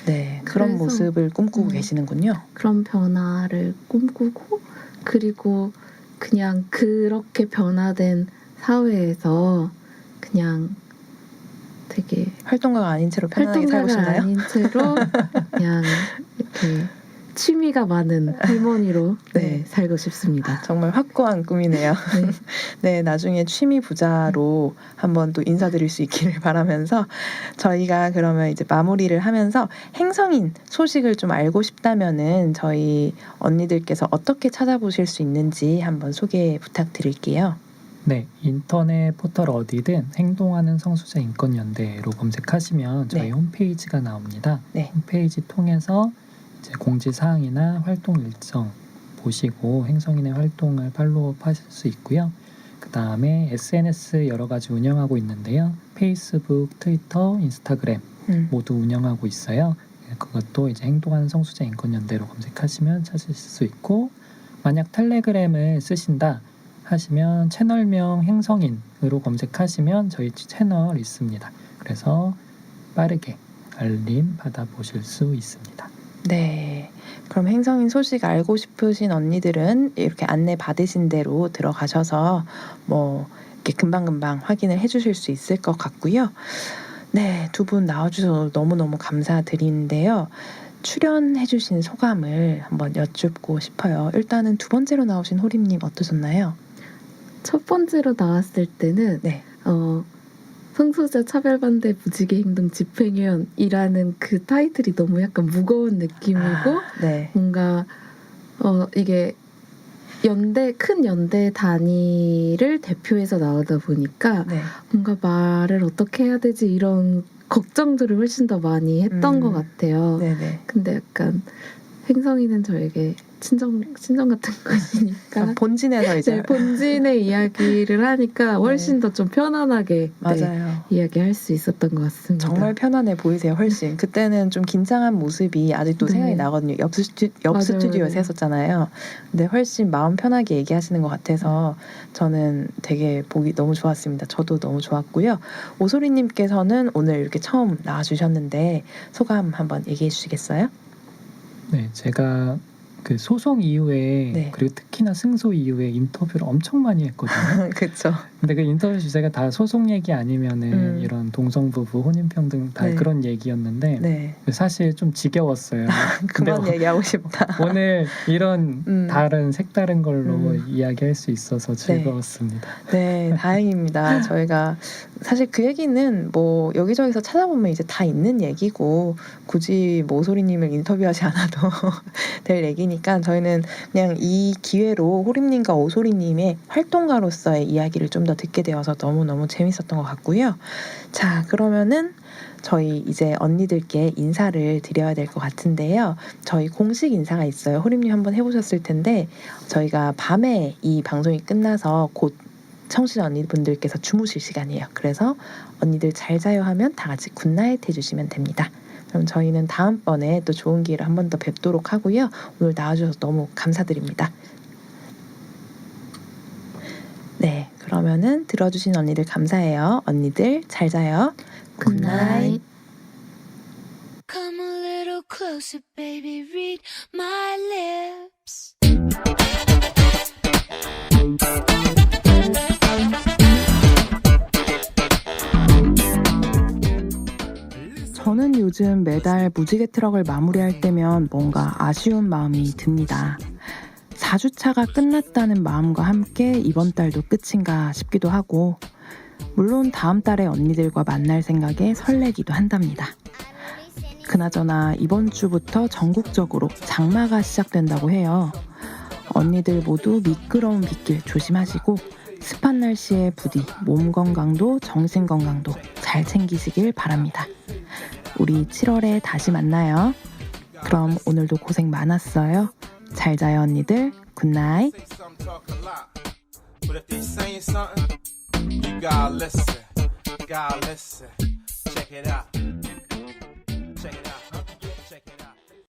네, 그런 그래서, 모습을 꿈꾸고 계시는군요. 그런 변화를 꿈꾸고, 그리고 그냥 그렇게 변화된 사회에서 그냥 되게 활동가가 아닌 채로 편안하게 살고 활동가가 싶나요? 아닌 채로 그냥 이렇게 취미가 많은 할머니로 네. 살고 싶습니다. 정말 확고한 꿈이네요. 네. 네, 나중에 취미 부자로 한번 또 인사드릴 수 있기를 바라면서 저희가 그러면 이제 마무리를 하면서 행성인 소식을 좀 알고 싶다면은 저희 언니들께서 어떻게 찾아보실 수 있는지 한번 소개 부탁드릴게요. 네, 인터넷 포털 어디든 행동하는 성소수자 인권연대로 검색하시면 저희 네. 홈페이지가 나옵니다. 네. 홈페이지 통해서 이제 공지사항이나 활동 일정 보시고 행성인의 활동을 팔로우업 하실 수 있고요. 그 다음에 SNS 여러 가지 운영하고 있는데요. 페이스북, 트위터, 인스타그램 모두 운영하고 있어요. 그것도 이제 행동하는 성소수자 인권연대로 검색하시면 찾으실 수 있고, 만약 텔레그램을 쓰신다 하시면 채널명 행성인으로 검색하시면 저희 채널 있습니다. 그래서 빠르게 알림 받아보실 수 있습니다. 네. 그럼 행성인 소식 알고 싶으신 언니들은 이렇게 안내 받으신 대로 들어가셔서 뭐 이렇게 금방금방 확인을 해주실 수 있을 것 같고요. 네, 두 분 나와주셔서 너무너무 감사드리는데요. 출연해주신 소감을 한번 여쭙고 싶어요. 일단은 두 번째로 나오신 호림님 어떠셨나요? 첫 번째로 나왔을 때는 네. 성소수자 차별반대 부지기 행동 집행위원이라는 그 타이틀이 너무 약간 무거운 느낌이고 네. 뭔가 이게 큰 연대 단위를 대표해서 나오다 보니까 네. 뭔가 말을 어떻게 해야 되지 이런 걱정들을 훨씬 더 많이 했던 것 같아요. 네네. 근데 약간 횡성이는 저에게 친정 같은 것이니까 본진에서 이제 네, 본진의 이야기를 하니까 훨씬 더 좀 편안하게 맞아요. 이야기할 수 있었던 것 같습니다. 정말 편안해 보이세요, 훨씬. 그때는 좀 긴장한 모습이 아직도 네. 생각이 나거든요. 옆 스튜디오에서 했었잖아요. 근데 훨씬 마음 편하게 얘기하시는 것 같아서 저는 되게 보기 너무 좋았습니다. 저도 너무 좋았고요. 오소리님께서는 오늘 이렇게 처음 나와주셨는데 소감 한번 얘기해 주시겠어요? 네, 제가 그 소송 이후에 네. 그리고 특히나 승소 이후에 인터뷰를 엄청 많이 했거든요. 그렇죠. 근데 그 인터뷰 주제가 다 소송 얘기 아니면은 이런 동성부부 혼인평등 다 네. 그런 얘기였는데 네. 사실 좀 지겨웠어요. 그만 근데 얘기하고 싶다. 오늘 이런 다른 색다른 걸로 이야기할 수 있어서 즐거웠습니다. 네, 다행입니다. 저희가 사실 그 얘기는 뭐 여기저기서 찾아보면 이제 다 있는 얘기고 굳이 뭐 오소리님을 인터뷰하지 않아도 될 얘기니까 저희는 그냥 이 기회로 호림님과 오소리님의 활동가로서의 이야기를 좀 더 듣게 되어서 너무너무 재밌었던 것 같고요. 자, 그러면은 저희 이제 언니들께 인사를 드려야 될 것 같은데요. 저희 공식 인사가 있어요. 호림님 한번 해보셨을 텐데 저희가 밤에 이 방송이 끝나서 곧 청취자 언니분들께서 주무실 시간이에요. 그래서 언니들 잘 자요 하면 다 같이 굿나잇 해주시면 됩니다. 그럼 저희는 다음번에 또 좋은 기회를 한 번 더 뵙도록 하고요. 오늘 나와주셔서 너무 감사드립니다. 네, 그러면은 들어주신 언니들 감사해요. 언니들 잘 자요. 굿나잇. Come a little closer, baby, read my lips. 저는 요즘 매달 무지개 트럭을 마무리할 때면 뭔가 아쉬운 마음이 듭니다. 4주차가 끝났다는 마음과 함께 이번 달도 끝인가 싶기도 하고 물론 다음 달에 언니들과 만날 생각에 설레기도 한답니다. 그나저나 이번 주부터 전국적으로 장마가 시작된다고 해요. 언니들 모두 미끄러운 빗길 조심하시고 습한 날씨에 부디 몸 건강도 정신 건강도 잘 챙기시길 바랍니다. 우리 7월에 다시 만나요. 그럼 오늘도 고생 많았어요. 잘 자요 언니들. 굿나잇. But if they saying something, you gotta listen. Check it out.